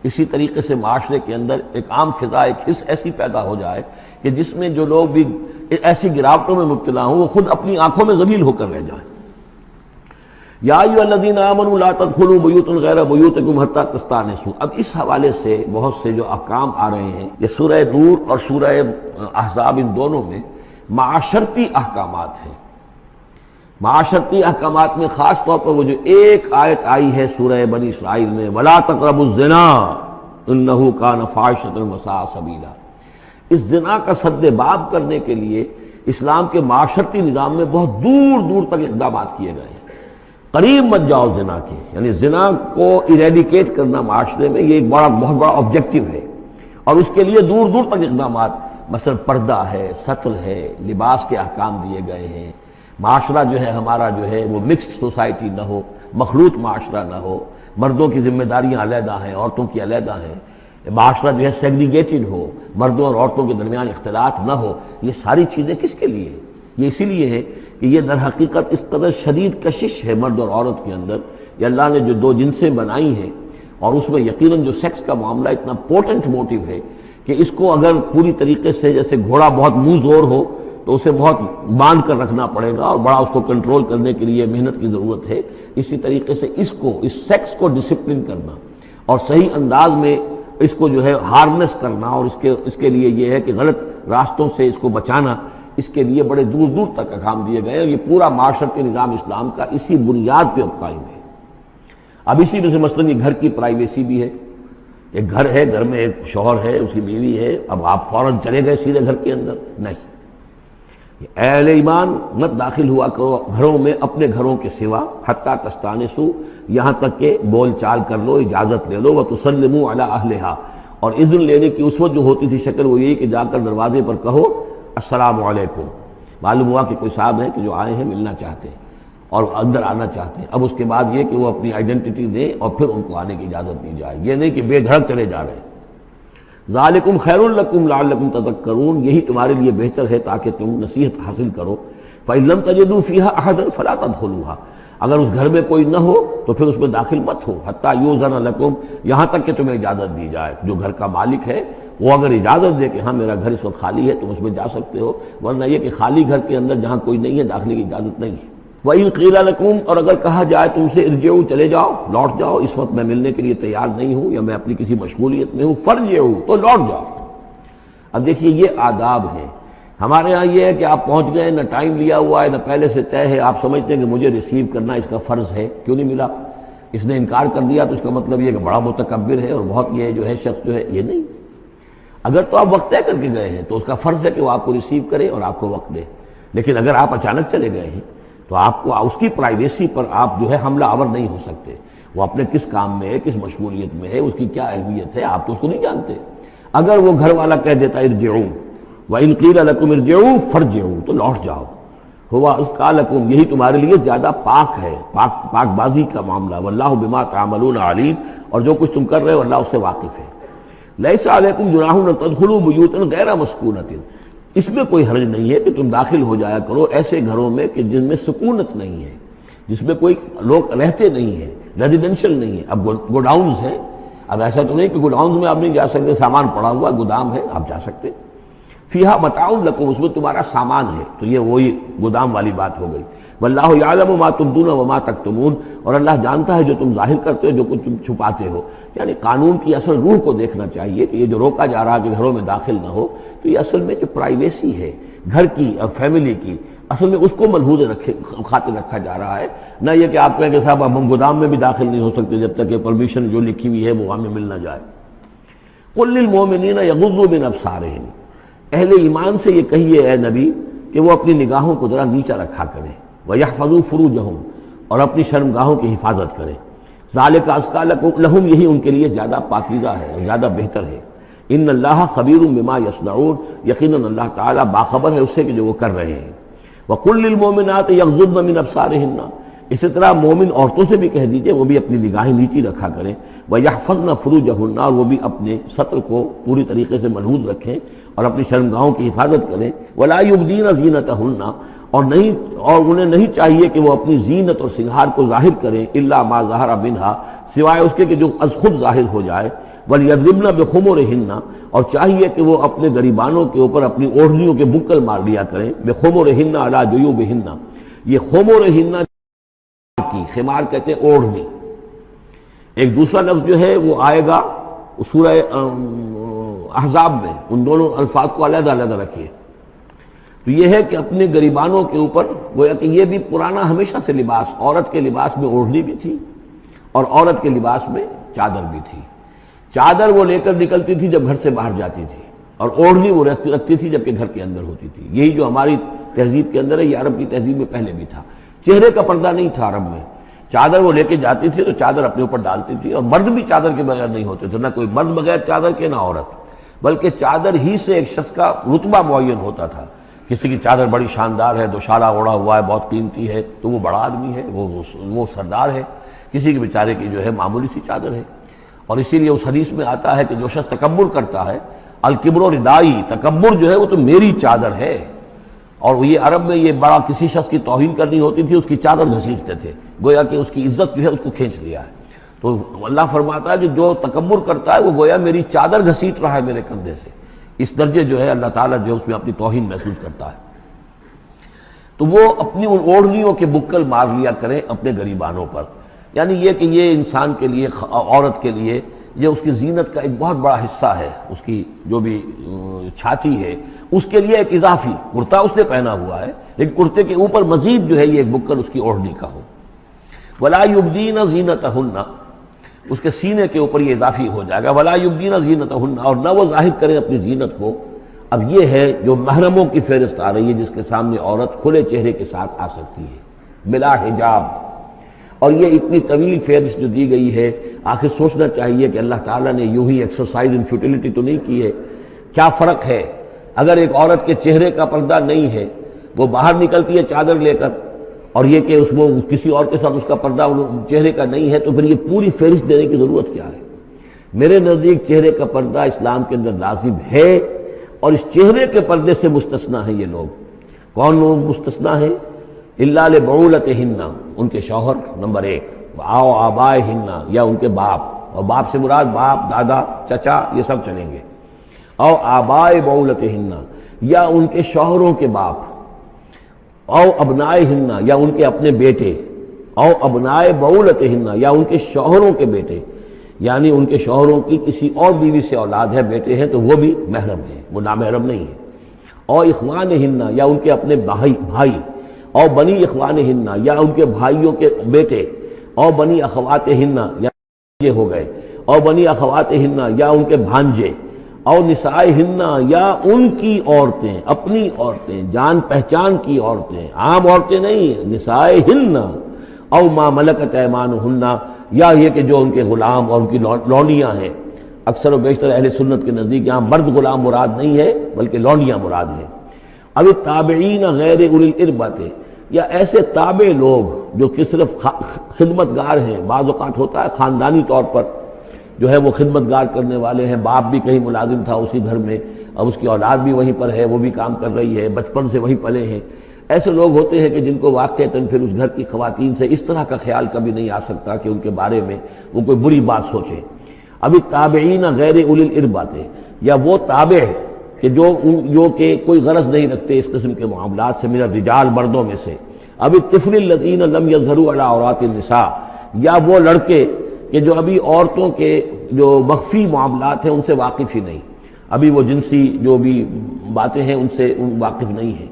اسی طریقے سے معاشرے کے اندر ایک عام فضا، ایک حس ایسی پیدا ہو جائے کہ جس میں جو لوگ بھی ایسی گراوٹوں میں مبتلا ہوں وہ خود اپنی آنکھوں میں ذلیل ہو کر رہ جائیں۔ یا ایھا الذین آمنوا لا تدخلوا بیوتا غیر بیوتکم حتی تستأنسوا، اب اس حوالے سے بہت سے جو احکام آ رہے ہیں، یہ سورہ نور اور سورہ احزاب ان دونوں میں معاشرتی احکامات ہیں۔ معاشرتی احکامات میں خاص طور پر وہ جو ایک آیت آئی ہے سورہ بنی اسرائیل میں، وَلَا تَقْرَبُوا الزِّنَا إِنَّهُ كَانَ فَاحِشَةً وَسَاءَ سَبِيلًا، اس زنا کا سد باب کرنے کے لیے اسلام کے معاشرتی نظام میں بہت دور دور تک اقدامات کیے گئے ہیں۔ قریب مت جاؤ زنا کے، یعنی زنا کو ایریڈیکیٹ کرنا معاشرے میں یہ ایک بہت بڑا آبجیکٹو ہے، اور اس کے لیے دور دور تک اقدامات، مثلا پردہ ہے، سطر ہے، لباس کے احکام دیے گئے ہیں۔ معاشرہ جو ہے ہمارا جو ہے وہ مکسڈ سوسائٹی نہ ہو، مخلوط معاشرہ نہ ہو، مردوں کی ذمہ داریاں علیحدہ ہیں، عورتوں کی علیحدہ ہیں، معاشرہ جو ہے سیگریگیٹڈ ہو، مردوں اور عورتوں کے درمیان اختلاط نہ ہو۔ یہ ساری چیزیں کس کے لیے؟ یہ اسی لیے ہے کہ یہ در حقیقت اس قدر شدید کشش ہے مرد اور عورت کے اندر، یہ اللہ نے جو دو جنسیں بنائی ہیں، اور اس میں یقیناً جو سیکس کا معاملہ اتنا پورٹنٹ موٹیو ہے کہ اس کو اگر پوری طریقے سے، جیسے گھوڑا بہت منہ زور ہو تو اسے بہت باندھ کر رکھنا پڑے گا اور بڑا اس کو کنٹرول کرنے کے لیے محنت کی ضرورت ہے، اسی طریقے سے اس سیکس کو ڈسپلن کرنا اور صحیح انداز میں اس کو جو ہے ہارنس کرنا، اور اس کے لیے یہ ہے کہ غلط راستوں سے اس کو بچانا، اس کے لیے بڑے دور دور تک احکام دیے گئے ہیں۔ یہ پورا معاشرتی نظام اسلام کا اسی بنیاد پہ اب قائم ہے۔ اب اسی میں سے مثلاً یہ گھر کی پرائیویسی بھی ہے، ایک گھر ہے، گھر میں ایک شوہر ہے، اس کی بیوی ہے، اب آپ فوراً چلے گئے سیدھے گھر کے اندر؟ نہیں، اے اہل ایمان مت داخل ہوا کرو گھروں میں اپنے گھروں کے سوا، حتیٰ تستانسوا، یہاں تک کہ بول چال کر لو، اجازت لے لو، وتسلموا علی اہلہا، اور اذن لینے کی اس وقت جو ہوتی تھی شکل وہ یہی کہ جا کر دروازے پر کہو السلام علیکم، معلوم ہوا کہ کوئی صاحب ہیں کہ جو آئے ہیں، ملنا چاہتے ہیں اور اندر آنا چاہتے ہیں۔ اب اس کے بعد یہ کہ وہ اپنی آئیڈینٹی دیں اور پھر ان کو آنے کی اجازت دی جائے، یہ نہیں کہ بے دھڑک چلے جا رہے ہیں۔ ذالکم خیر لکم لعلکم تذکرون، یہی تمہارے لیے بہتر ہے تاکہ تم نصیحت حاصل کرو۔ فإن لم تجدوا فیہا احدا فلا تدخلوها، اگر اس گھر میں کوئی نہ ہو تو پھر اس میں داخل مت ہو، حتیٰ یؤذن لکم، یہاں تک کہ تمہیں اجازت دی جائے۔ جو گھر کا مالک ہے وہ اگر اجازت دے کہ ہاں میرا گھر اس وقت خالی ہے تم اس میں جا سکتے ہو، ورنہ یہ کہ خالی گھر کے اندر جہاں کوئی نہیں ہے داخلے کی اجازت نہیں ہے۔ وَإِن قِيلَ لَكُمْ، اور اگر کہا جائے تم سے ارجعوا، چلے جاؤ، لوٹ جاؤ، اس وقت میں ملنے کے لیے تیار نہیں ہوں یا میں اپنی کسی مشغولیت میں ہوں، فارجعوا، تو لوٹ جاؤ۔ اب دیکھیے یہ آداب ہیں۔ ہمارے ہاں یہ ہے کہ آپ پہنچ گئے، نہ ٹائم لیا ہوا ہے، نہ پہلے سے طے ہے، آپ سمجھتے ہیں کہ مجھے ریسیو کرنا اس کا فرض ہے، کیوں نہیں ملا؟ اس نے انکار کر دیا تو اس کا مطلب یہ کہ بڑا متکبر ہے اور بہت یہ جو ہے شخص جو ہے، یہ نہیں۔ اگر تو آپ وقت طے کر کے گئے ہیں تو اس کا فرض ہے کہ وہ آپ کو ریسیو کرے اور آپ کو وقت دے، لیکن اگر آپ اچانک چلے گئے ہیں تو آپ کو اس کی پرائیویسی پر آپ جو ہے حملہ آور نہیں ہو سکتے۔ وہ اپنے کس کام میں ہے، کس مشغولیت میں ہے، اس کی کیا اہمیت ہے، آپ تو اس کو نہیں جانتے۔ اگر وہ گھر والا کہہ دیتا ارجعوا، وَإِن قِيلَ لَكُمْ ارْجِعُوا فَارْجِعُوا، تو لوٹ جاؤ، ہوا اذکیٰ لکم، یہی تمہارے لیے زیادہ پاک ہے، پاک بازی کا معاملہ، واللہ بما تعملون علیم، اور جو کچھ تم کر رہے ہو اللہ اس سے واقف ہے۔ لیس علیکم جناح ان تدخلوا بیوتا غیر مسکونۃ، اس میں کوئی حرج نہیں ہے کہ تم داخل ہو جایا کرو ایسے گھروں میں کہ جن میں سکونت نہیں ہے، جس میں کوئی لوگ رہتے نہیں ہیں، ریزیڈینشل نہیں ہے۔ اب گوڈاؤنز ہیں، اب ایسا تو نہیں کہ گوڈاؤنز میں آپ نہیں جا سکتے، سامان پڑا ہوا گودام ہے آپ جا سکتے، فیہا متاع لکم، اس میں تمہارا سامان ہے، تو یہ وہی گودام والی بات ہو گئی۔ واللہ یعلم ما تبدون وما تکتمون، اور اللہ جانتا ہے جو تم ظاہر کرتے ہو جو کچھ تم چھپاتے ہو۔ یعنی قانون کی اصل روح کو دیکھنا چاہیے کہ یہ جو روکا جا رہا ہے کہ گھروں میں داخل نہ ہو، تو یہ اصل میں جو پرائیویسی ہے گھر کی اور فیملی کی، اصل میں اس کو ملحوظ خاطر رکھا جا رہا ہے، نہ یہ کہ آپ کہیں کہ صاحب اب ہم گودام میں بھی داخل نہیں ہو سکتے جب تک کہ پرمیشن جو لکھی ہوئی ہے وہ ہمیں مل نہ جائے۔ قل للمؤمنین یغضوا من ابصارہم، اہل ایمان سے یہ کہیے اے نبی کہ وہ اپنی نگاہوں کو ذرا نیچا رکھا کریں، وَيَحْفَظُوا فُرُوجَهُمْ، اور اپنی شرمگاہوں کی حفاظت کریں، ذَلِكَ أَزْكَىٰ لَهُمْ، یہی ان کے لیے زیادہ پاکیزہ ہے اور زیادہ بہتر ہے۔ ان اللہ خبیر بما یصنعون، یقیناً اللہ تعالیٰ باخبر ہے اس سے کہ جو وہ کر رہے ہیں۔ وَقُلْ لِلْمُؤْمِنَاتِ يَغْضُضْنَ مِنْ أَبْصَارِهِنَّ، اسی طرح مومن عورتوں سے بھی کہہ دیجئے وہ بھی اپنی نگاہیں نیچی رکھا کریں، وَيَحْفَظْنَ فُرُوجَهُنَّ، اور وہ بھی اپنے سطر کو پوری طریقے سے ملحوظ رکھیں اور اپنی شرمگاہوں کی حفاظت کریں۔ وَلَا يُبْدِينَ زِينَتَهُنَّ، اور انہیں نہیں چاہیے کہ وہ اپنی زینت اور سنگھار کو ظاہر کریں، الا ما ظہر منہا، سوائے اس کے کہ جو از خود ظاہر ہو جائے۔ وَلْيَضْرِبْنَ بِخُمُرِهِنَّ، اور چاہیے کہ وہ اپنے گریبانوں کے اوپر اپنی اوڑھنیوں کے بکل مار لیا کریں، بِخُمُرِهِنَّ عَلَى جُيُوبِهِنَّ، یہ خمرہن کی، خمار کہتے ہیں اوڑھنی۔ ایک دوسرا لفظ جو ہے وہ آئے گا سورہ احزاب میں، ان دونوں الفاظ کو علیحدہ علیحدہ رکھیے۔ تو یہ ہے کہ اپنے گریبانوں کے اوپر، گویا کہ یہ بھی پرانا ہمیشہ سے لباس، عورت کے لباس میں اوڑھنی بھی تھی اور عورت کے لباس میں چادر بھی تھی۔ چادر وہ لے کر نکلتی تھی جب گھر سے باہر جاتی تھی، اور اوڑھنی وہ رکھتی تھی جبکہ گھر کے اندر ہوتی تھی۔ یہی جو ہماری تہذیب کے اندر ہے، یہ عرب کی تہذیب میں پہلے بھی تھا۔ چہرے کا پردہ نہیں تھا عرب میں، چادر وہ لے کے جاتی تھی تو چادر اپنے اوپر ڈالتی تھی، اور مرد بھی چادر کے بغیر نہیں ہوتے تھے، نہ کوئی مرد بغیر چادر کے نہ عورت، بلکہ چادر ہی سے ایک شخص کا رتبہ معین ہوتا تھا۔ کسی کی چادر بڑی شاندار ہے، دوشالہ اوڑھا ہوا ہے، بہت قیمتی ہے، تو وہ بڑا آدمی ہے، وہ سردار ہے۔ کسی کے بیچارے کی جو ہے معمولی سی چادر ہے۔ اور اسی لیے اس حدیث میں آتا ہے کہ جو شخص تکبر کرتا ہے، الکبر ردائی، تکبر جو ہے وہ تو میری چادر ہے۔ اور یہ عرب میں یہ بڑا کسی شخص کی توہین کرنی ہوتی تھی، اس کی چادر گھسیٹتے تھے، گویا کہ اس کی عزت جو ہے اس کو کھینچ لیا ہے۔ تو اللہ فرماتا ہے کہ جو تکبر کرتا ہے وہ گویا میری چادر گھسیٹ رہا ہے میرے کندھے سے، اس درجے جو ہے اللہ تعالیٰ جو ہے اس میں اپنی توہین محسوس کرتا ہے۔ تو وہ اپنی ان اوڑھنیوں کے بکل مار لیا کریں اپنے گریبانوں پر، یعنی یہ کہ یہ انسان کے لیے، عورت کے لیے، یہ اس کی زینت کا ایک بہت بڑا حصہ ہے۔ اس کی جو بھی چھاتی ہے اس کے لیے ایک اضافی کرتا اس نے پہنا ہوا ہے، لیکن کرتے کے اوپر مزید جو ہے یہ ایک بکل اس کی اوڑھنی کا ہو۔ وَلَا يُبْدِينَ زِينَتَهُنَّ، اس کے سینے کے اوپر یہ اضافی ہو جائے گا، وَلَا يُبْدِينَ زِينَتَهُنَّ، اور نہ وہ ظاہر کریں اپنی زینت کو۔ اب یہ ہے جو محرموں کی فہرست آ رہی ہے، جس کے سامنے عورت کھلے چہرے کے ساتھ آ سکتی ہے بلا حجاب۔ اور یہ اتنی طویل فہرست جو دی گئی ہے، آخر سوچنا چاہیے کہ اللہ تعالیٰ نے یوں ہی ایکسرسائز ان فیوٹیلٹی تو نہیں کی ہے۔ کیا فرق ہے اگر ایک عورت کے چہرے کا پردہ نہیں ہے، وہ باہر نکلتی ہے چادر لے کر، اور یہ کہ اس میں کسی اور کے ساتھ اس کا پردہ چہرے کا نہیں ہے، تو پھر یہ پوری فہرست دینے کی ضرورت کیا ہے؟ میرے نزدیک چہرے کا پردہ اسلام کے اندر لازم ہے، اور اس چہرے کے پردے سے مستثنا ہیں یہ لوگ۔ کون لوگ مستثنا ہیں؟ الا لبعولتہن، ان کے شوہر نمبر ایک، او آبائہن، یا ان کے باپ، اور باپ سے مراد باپ، دادا، چچا، یہ سب چلیں گے۔ او آبائے بعولتہن، یا ان کے شوہروں کے باپ، او ابنائہن، یا ان کے اپنے بیٹے، او ابنائے بعولتہن، یا ان کے شوہروں کے بیٹے، یعنی ان کے شوہروں کی کسی اور بیوی سے اولاد ہے، بیٹے ہیں، تو وہ بھی محرم ہیں، وہ نامحرم نہیں ہے۔ او اخوانہن، یا ان کے اپنے بھائی، او بنی اخوانہن، یا ان کے بھائیوں کے بیٹے، او بنی اخواتہن، یا یہ ہو گئے، او بنی اخواتہن، یا ان کے بھانجے، او نسائہن، یا ان کی عورتیں، اپنی عورتیں، جان پہچان کی عورتیں، عام عورتیں نہیں، نسائہن، او ما ملکت ایمانہن، یا یہ کہ جو ان کے غلام اور ان کی لونڈیاں ہیں۔ اکثر و بیشتر اہل سنت کے نزدیک یہاں مرد غلام مراد نہیں ہے بلکہ لونڈیاں مراد ہیں۔ اب تابعین غیر اولی الاربۃ، یا ایسے تابع لوگ جو کہ صرف خدمت گار ہیں، بعض اوقات ہوتا ہے خاندانی طور پر جو ہے وہ خدمت گار کرنے والے ہیں، باپ بھی کہیں ملازم تھا اسی گھر میں، اب اس کی اولاد بھی وہیں پر ہے، وہ بھی کام کر رہی ہے، بچپن سے وہیں پلے ہیں۔ ایسے لوگ ہوتے ہیں کہ جن کو واقعتاً پھر اس گھر کی خواتین سے اس طرح کا خیال کبھی نہیں آ سکتا کہ ان کے بارے میں وہ کوئی بری بات سوچیں۔ ابھی تابعین غیر اولی الاربات، یا وہ تابع کہ جو کہ کوئی غرض نہیں رکھتے اس قسم کے معاملات سے، من الرجال مردوں میں سے، ابھی الطفل الذین لم یظہروا علی عورات النساء، یا وہ لڑکے کہ جو ابھی عورتوں کے جو مخفی معاملات ہیں ان سے واقف ہی نہیں، ابھی وہ جنسی جو بھی باتیں ہیں ان سے واقف نہیں ہیں۔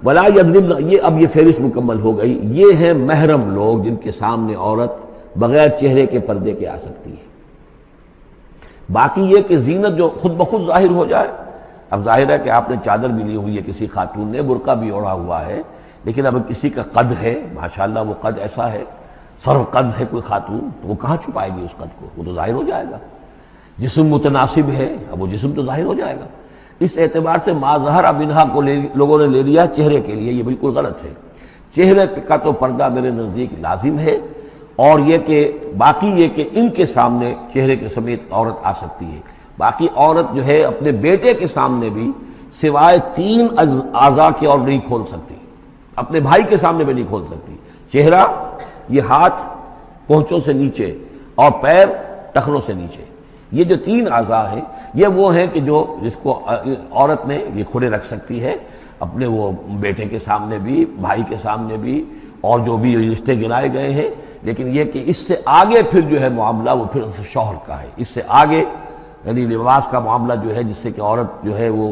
ولا یضربن، یہ اب یہ فہرست مکمل ہو گئی، یہ ہیں محرم لوگ جن کے سامنے عورت بغیر چہرے کے پردے کے آ سکتی ہے۔ باقی یہ کہ زینت جو خود بخود ظاہر ہو جائے، اب ظاہر ہے کہ آپ نے چادر بھی لی ہوئی ہے، کسی خاتون نے برقع بھی اوڑھا ہوا ہے، لیکن اب کسی کا قد ہے، ماشاءاللہ وہ قد ایسا ہے، سر قد ہے کوئی خاتون، تو وہ کہاں چھپائے گی اس قد کو؟ وہ تو ظاہر ہو جائے گا۔ جسم متناسب ہے، اب وہ جسم تو ظاہر ہو جائے گا۔ اس اعتبار سے ما ظہر منہا کو لوگوں نے لے لیا چہرے کے لیے، یہ بالکل غلط ہے۔ چہرے کا تو پردہ میرے نزدیک لازم ہے، اور یہ کہ باقی یہ کہ ان کے سامنے چہرے کے سمیت عورت آ سکتی ہے۔ باقی عورت جو ہے اپنے بیٹے کے سامنے بھی سوائے 3 اعضاء کے اور نہیں کھول سکتی، اپنے بھائی کے سامنے بھی نہیں کھول سکتی۔ چہرہ، یہ ہاتھ پونچھوں سے نیچے، اور پیر ٹخنوں سے نیچے، یہ جو 3 اعضاء ہیں یہ وہ ہیں کہ جس کو عورت نے یہ کھلے رکھ سکتی ہے، اپنے وہ بیٹے کے سامنے بھی، بھائی کے سامنے بھی، اور جو بھی رشتے گرائے گئے ہیں۔ لیکن یہ کہ اس سے آگے پھر جو ہے معاملہ وہ پھر شوہر کا ہے، اس سے آگے یعنی لباس کا معاملہ جو ہے جس سے کہ عورت جو ہے وہ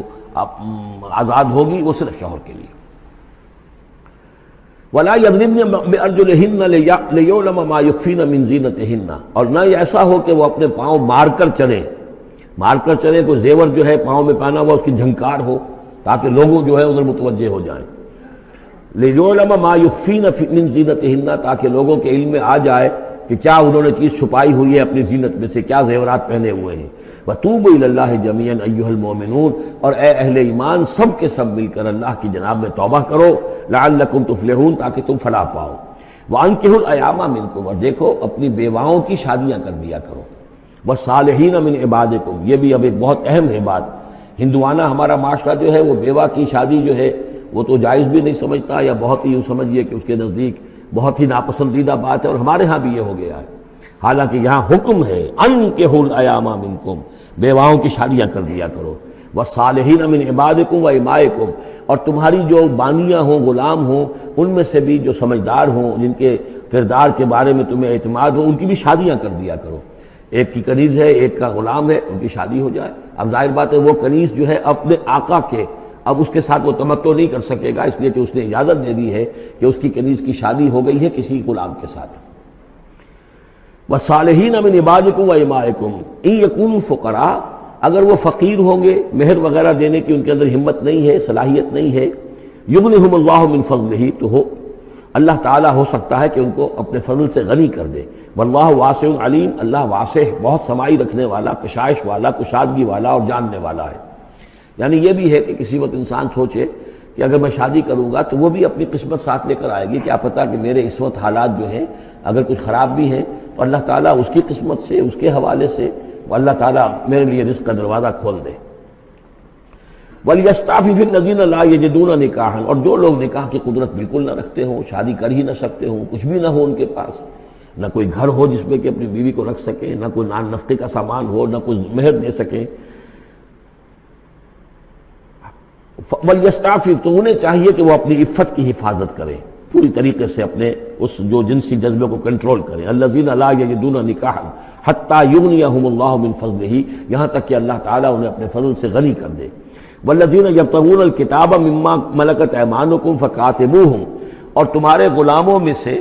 آزاد ہوگی، وہ صرف شوہر کے لیے۔ وَلَا يَضْرِبْنَ بِأَرْجُلِهِنَّ لِيُعْلَمَ مَا يُخْفِينَ مِنْ زِينَتِهِنَّ، اور نہ یہ ایسا ہو کہ وہ اپنے پاؤں مار کر چلیں، کوئی زیور جو ہے پاؤں میں پہنا ہوا اس کی جھنکار ہو تاکہ لوگوں جو ہے ادھر متوجہ ہو جائیں۔ لِيُعْلَمَ مَا يُخْفِينَ مِنْ زِينَتِهِنَّ، تاکہ لوگوں کے علم میں آ جائے کہ کیا انہوں نے چیز چھپائی ہوئی ہے اپنی زینت میں سے، کیا زیورات پہنے ہوئے ہیں۔ وَتُوبُوا إِلَى اللَّهِ جَمِيعًا أَيُّهَا الْمُؤْمِنُونَ، اور اے اہل ایمان سب کے سب مل کر اللہ کی جناب میں توبہ کرو، لَعَلَّكُمْ تُفْلِحُونَ، تاکہ تم فلاح پاؤ۔ وَأَنكِحُوا الْأَيَامَ مِنكُمْ، اور دیکھو اپنی بیواؤں کی شادیاں کر دیا کرو۔ وَالصَّالِحِينَ مِنْ عِبَادِكُمْ، یہ بھی اب ایک بہت اہم ہے بات۔ ہندوانہ ہمارا معاشرہ جو ہے وہ بیوہ کی شادی جو ہے وہ تو جائز بھی نہیں سمجھتا، یا بہت ہی یوں سمجھیے کہ اس کے نزدیک بہت ہی ناپسندیدہ بات ہے، اور ہمارے ہاں بھی یہ ہو گیا ہے۔ حالانکہ یہاں حکم ہے انکحوا الایام منکم، بیواؤں کی شادیاں کر دیا کرو۔ والصالحین من عبادکم و امائکم، اور تمہاری جو بانیاں ہوں، غلام ہوں، ان میں سے بھی جو سمجھدار ہوں، جن کے کردار کے بارے میں تمہیں اعتماد ہو، ان کی بھی شادیاں کر دیا کرو۔ ایک کی کنیز ہے، ایک کا غلام ہے، ان کی شادی ہو جائے۔ اب ظاہر بات ہے وہ کنیز جو ہے اپنے آقا کے، اب اس کے ساتھ وہ تمتع نہیں کر سکے گا، اس لیے کہ اس نے اجازت دے دی ہے کہ اس کی کنیز کی شادی ہو گئی ہے کسی غلام کے ساتھ۔ وَالصَّالِحِينَ مِنْ عِبَادِكُمْ وَإِمَائِكُمْ إِنْ يَكُونُوا فُقَرَاءَ، اگر وہ فقیر ہوں گے، مہر وغیرہ دینے کی ان کے اندر ہمت نہیں ہے، صلاحیت نہیں ہے، يُغْنِهُمُ اللَّهُ مِنْ فَضْلِهِ، تو اللہ تعالیٰ ہو سکتا ہے کہ ان کو اپنے فضل سے غنی کر دے۔ وَاللَّهُ وَاسِعٌ عَلِيمٌ، اللہ واسع، بہت سمائی رکھنے والا، کشائش والا، کشادگی والا اور جاننے والا ہے۔ یعنی یہ بھی ہے کہ کسی وقت انسان سوچے کہ اگر میں شادی کروں گا تو وہ بھی اپنی قسمت ساتھ لے کر آئے گی، کیا پتہ کہ میرے اس وقت حالات جو ہیں اگر کچھ خراب بھی ہیں تو اللہ تعالیٰ اس کی قسمت سے، اس کے حوالے سے وہ اللہ تعالیٰ میرے لیے رزق کا دروازہ کھول دے۔ وَلْيَسْتَعْفِفِ الَّذِينَ لَا يَجِدُونَ نِكَاحًا، اور جو لوگ نکاح کی قدرت بالکل نہ رکھتے ہوں، شادی کر ہی نہ سکتے ہوں، کچھ بھی نہ ہو ان کے پاس، نہ کوئی گھر ہو جس میں کہ اپنی بیوی کو رکھ سکیں، نہ کوئی نان نفقے کا سامان ہو، نہ کوئی مہر دے سکیں، وَلْيَسْتَعْفِفْ، تو انہیں چاہیے کہ وہ اپنی عفت کی حفاظت کریں، پوری طریقے سے اپنے اس جو جنسی جذبے کو کنٹرول کریں۔ الَّذِينَ لَا يَجِدُونَ نِكَاحًا حَتَّى يُغْنِيَهُمُ اللَّهُ مِنْ فَضْلِهِ، یہاں تک کہ اللہ تعالیٰ انہیں اپنے فضل سے غنی کر دے۔ وَالَّذِينَ يَبْتَغُونَ الْكِتَابَ مِمَّا مَلَكَتْ أَيْمَانُكُمْ فَكَاتِبُوهُمْ، اور تمہارے غلاموں میں سے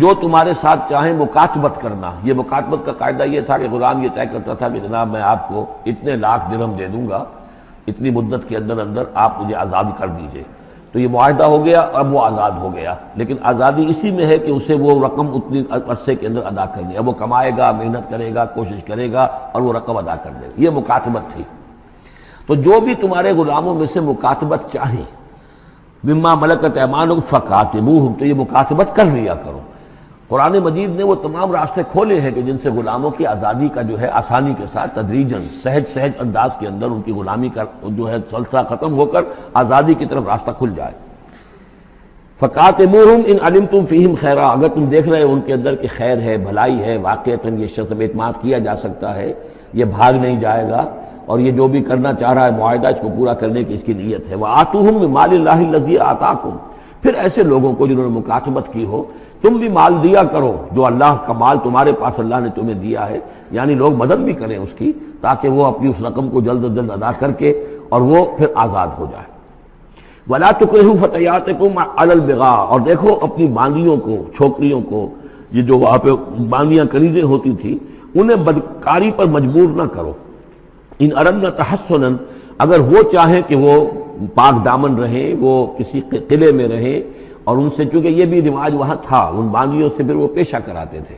جو تمہارے ساتھ چاہیں مکاتبت کرنا۔ یہ مکاتبت کا قاعدہ یہ تھا کہ غلام یہ طے کرتا تھا کہ جناب میں آپ کو اتنے لاکھ درہم دے دوں گا، اتنی مدت کے اندر اندر آپ مجھے آزاد کر دیجئے، تو یہ معاہدہ ہو گیا، اب وہ آزاد ہو گیا۔ لیکن آزادی اسی میں ہے کہ اسے وہ رقم اتنی عرصے کے اندر ادا کرنی ہے، اب وہ کمائے گا، محنت کرے گا، کوشش کرے گا اور وہ رقم ادا کر دے گا، یہ مکاتبت تھی۔ تو جو بھی تمہارے غلاموں میں سے مکاتبت چاہیں، مما ملکت ایمانکم فکاتبوہم، تو یہ مکاتبت کر لیا کرو۔ قرآن مجید نے وہ تمام راستے کھولے ہیں کہ جن سے غلاموں کی آزادی کا جو ہے آسانی کے ساتھ تدریجاً سہج انداز کے اندر ان کی غلامی کا جو ہے سلسلہ ختم ہو کر آزادی کی طرف راستہ کھل جائے۔ فَقَاتِلُوهُمْ إِنْ عَلِمْتُمْ فِيهِمْ خَيْرًا، اگر تم دیکھ رہے ہو ان کے اندر کہ خیر ہے، بھلائی ہے، واقعتاً یہ شخص اعتماد کیا جا سکتا ہے، یہ بھاگ نہیں جائے گا اور یہ جو بھی کرنا چاہ رہا ہے معاہدہ اس کو پورا کرنے کی اس کی نیت ہے۔ وَآتُوهُمْ مِنْ مَالِ اللَّهِ الَّذِي آتَاكُمْ، پھر ایسے لوگوں کو جنہوں نے مکاتبت کی ہو تم بھی مال دیا کرو، جو اللہ کا مال تمہارے پاس اللہ نے تمہیں دیا ہے، یعنی لوگ مدد بھی کریں اس کی تاکہ وہ اپنی اس رقم کو جلد از جلد ادا کر کے اور وہ پھر آزاد ہو جائے۔ وَلَا تُكْرِهُوا فَتَيَاتِكُمْ عَلَى الْبِغَاءِ، اور دیکھو اپنی باندیوں کو، چھوکریوں کو، یہ جو وہاں پہ باندیاں کنیزیں ہوتی تھی انہیں بدکاری پر مجبور نہ کرو۔ ان اردنا تحسنا، اگر وہ چاہیں کہ وہ پاک دامن رہیں، وہ کسی قلعے میں رہیں، اور ان سے چونکہ یہ بھی رواج وہاں تھا، ان باندیوں سے پھر وہ پیشہ کراتے تھے۔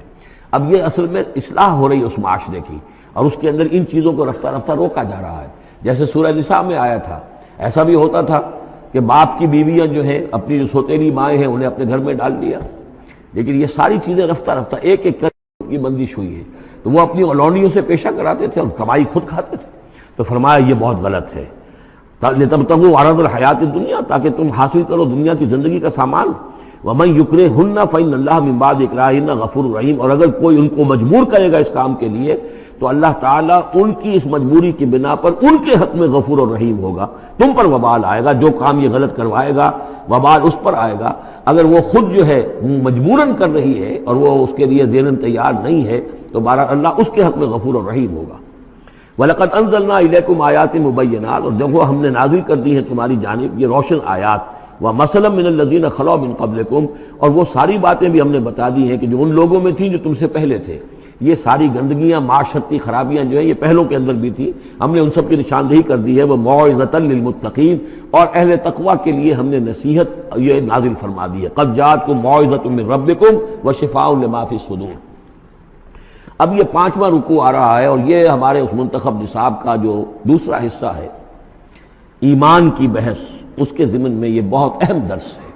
اب یہ اصل میں اصلاح ہو رہی ہے اس معاشرے کی، اور اس کے اندر ان چیزوں کو رفتہ رفتہ روکا جا رہا ہے۔ جیسے سورہ نساء میں آیا تھا، ایسا بھی ہوتا تھا کہ باپ کی بیویاں جو ہیں اپنی جو سوتیلی مائیں ہیں انہیں اپنے گھر میں ڈال دیا، لیکن یہ ساری چیزیں رفتہ رفتہ ایک ایک کر کی بندش ہوئی ہے، تو وہ اپنی اولونیوں سے پیشہ کراتے تھے اور کمائی خود کھاتے تھے۔ تو فرمایا یہ بہت غلط ہے، لِتَبْتَغُوا عَرَضَ الْحَيَاةِ الدُّنْيَا، تاکہ تم حاصل کرو دنیا کی زندگی کا سامان۔ وَمَنْ يُكْرِهُنَّ فَإِنَّ اللَّهَ مِن بَعْدِ إِكْرَاهِهِنَّ غَفُورٌ رَحِيمٌ، اور اگر کوئی ان کو مجبور کرے گا اس کام کے لیے تو اللہ تعالیٰ ان کی اس مجبوری کی بنا پر ان کے حق میں غفور اور رحیم ہوگا۔ تم پر وبال آئے گا، جو کام یہ غلط کروائے گا وبال اس پر آئے گا۔ اگر وہ خود جو ہے مجبوراً کر رہی ہے اور وہ اس کے لیے ذہناً تیار نہیں ہے تو بہرحال اللہ اس کے حق میں غفور اور رحیم ہوگا۔ وَلَقَدْ أَنزَلْنَا إِلَيْكُمْ آيَاتٍ مُبَيِّنَاتٍ، اور دیکھو ہم نے نازل کر دی ہیں تمہاری جانب یہ روشن آیات، وَمَثَلًا مِّنَ الَّذِينَ خَلَوْا مِن قَبْلِكُمْ، اور وہ ساری باتیں بھی ہم نے بتا دی ہیں کہ جو ان لوگوں میں تھیں جو تم سے پہلے تھے۔ یہ ساری گندگیاں، معاشرتی خرابیاں جو ہیں یہ پہلوں کے اندر بھی تھی، ہم نے ان سب کی نشاندہی کر دی ہے۔ وہ موعظۃ للمتقین، اور اہل تقویٰ کے لیے ہم نے نصیحت یہ نازل فرما دی ہے۔ قد جاءتکم موعظۃ من ربکم وشفاء لما فی الصدور۔ اب یہ 5واں رکوع آ رہا ہے، اور یہ ہمارے اس منتخب نصاب کا جو دوسرا حصہ ہے ایمان کی بحث، اس کے ضمن میں یہ بہت اہم درس ہے۔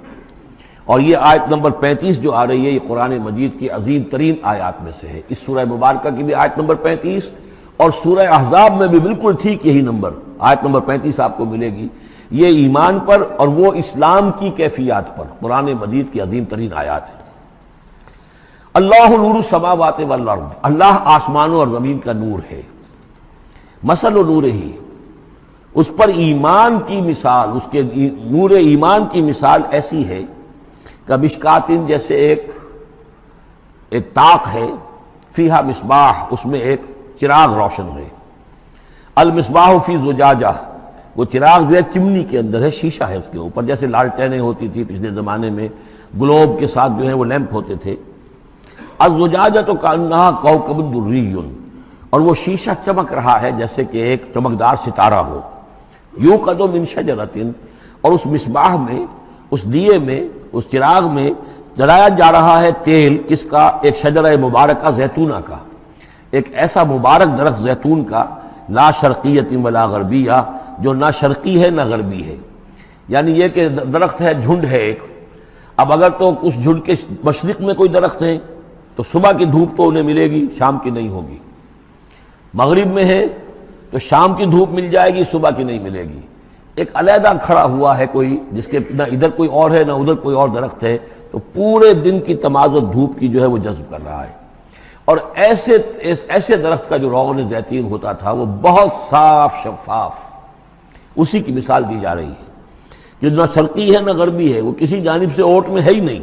اور یہ آیت نمبر 35 جو آ رہی ہے یہ قرآن مجید کی عظیم ترین آیات میں سے ہے۔ اس سورہ مبارکہ کی بھی آیت نمبر 35 اور سورہ احزاب میں بھی بالکل ٹھیک یہی نمبر آیت نمبر 35 آپ کو ملے گی۔ یہ ایمان پر اور وہ اسلام کی کیفیات پر قرآن مجید کی عظیم ترین آیات ہے۔ اللہ نور السماوات والارض، اللہ آسمانوں اور زمین کا نور ہے۔ مثل نورہ، اس پر ایمان کی مثال، اس کے نور ایمان کی مثال ایسی ہے کمشکاتن، جیسے ایک طاق ہے، فیہا مصباح، اس میں ایک چراغ روشن ہے۔ المصباح فی زجاجہ، وہ چراغ جو ہے چمنی کے اندر ہے، شیشہ ہے اس کے اوپر، جیسے لالٹینیں ہوتی تھی پچھلے زمانے میں، گلوب کے ساتھ جو ہے وہ لیمپ ہوتے تھے۔ الزجاجہ تو کانہا کوکب دری، اور وہ شیشہ چمک رہا ہے جیسے کہ ایک چمکدار ستارہ ہو۔ یوقد من شجرۃ، اور اس مصباح میں، اس دیے میں، اس چراغ میں جلایا جا رہا ہے تیل، کس کا؟ ایک شجرہ مبارکہ زیتونہ کا، ایک ایسا مبارک درخت زیتون کا، لا شرقیۃ ولا غربیہ، جو نہ شرقی ہے نہ غربی ہے، یعنی یہ کہ درخت ہے، جھنڈ ہے ایک۔ اب اگر تو اس جھنڈ کے مشرق میں کوئی درخت ہے تو صبح کی دھوپ تو انہیں ملے گی، شام کی نہیں ہوگی۔ مغرب میں ہے تو شام کی دھوپ مل جائے گی، صبح کی نہیں ملے گی۔ ایک علیحدہ کھڑا ہوا ہے کوئی، جس کے نہ ادھر کوئی اور ہے نہ ادھر کوئی اور درخت ہے، تو پورے دن کی تمازت دھوپ کی جو ہے وہ جذب کر رہا ہے۔ اور ایسے درخت کا جو روغن زیتون ہوتا تھا وہ بہت صاف شفاف، اسی کی مثال دی جا رہی ہے کہ نہ شرقی ہے نہ غربی ہے، وہ کسی جانب سے اوٹ میں ہے ہی نہیں۔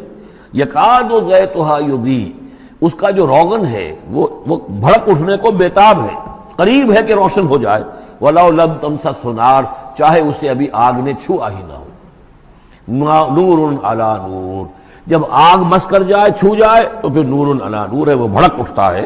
یکاد زیتھا یضیء، اس کا جو روغن ہے وہ بھڑک اٹھنے کو بیتاب ہے، قریب ہے کہ روشن ہو جائے۔ وَلَوْ لَمْ تَمْسَسْهُ نَارٌ، چاہے اسے ابھی آگ نے چھوا ہی نہ ہو۔ نور علی نور، جب آگ مس کر جائے، چھو جائے تو پھر نور علی نور ہے، وہ بھڑک اٹھتا ہے۔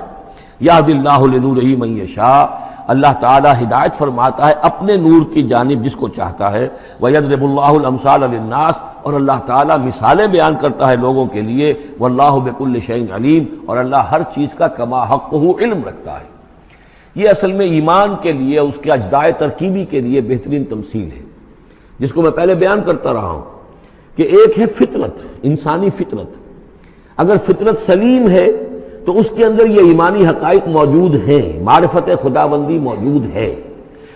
یہدی اللہ لنورہ من یشاء، اللہ تعالی ہدایت فرماتا ہے اپنے نور کی جانب جس کو چاہتا ہے۔ وَيَضْرِبُ اللَّهُ الْأَمْثَالَ لِلنَّاسِ، اور اللہ تعالی مثالیں بیان کرتا ہے لوگوں کے لیے۔ وَاللَّهُ بِكُلِّ شَيْءٍ عَلِيمٌ، اور اللہ ہر چیز کا کما حقہ علم رکھتا ہے۔ یہ اصل میں ایمان کے لیے، اس کے اجزائے ترکیبی کے لیے بہترین تمثیل ہے، جس کو میں پہلے بیان کرتا رہا ہوں کہ ایک ہے فطرت، انسانی فطرت۔ اگر فطرت سلیم ہے تو اس کے اندر یہ ایمانی حقائق موجود ہیں، معرفت خداوندی موجود ہے۔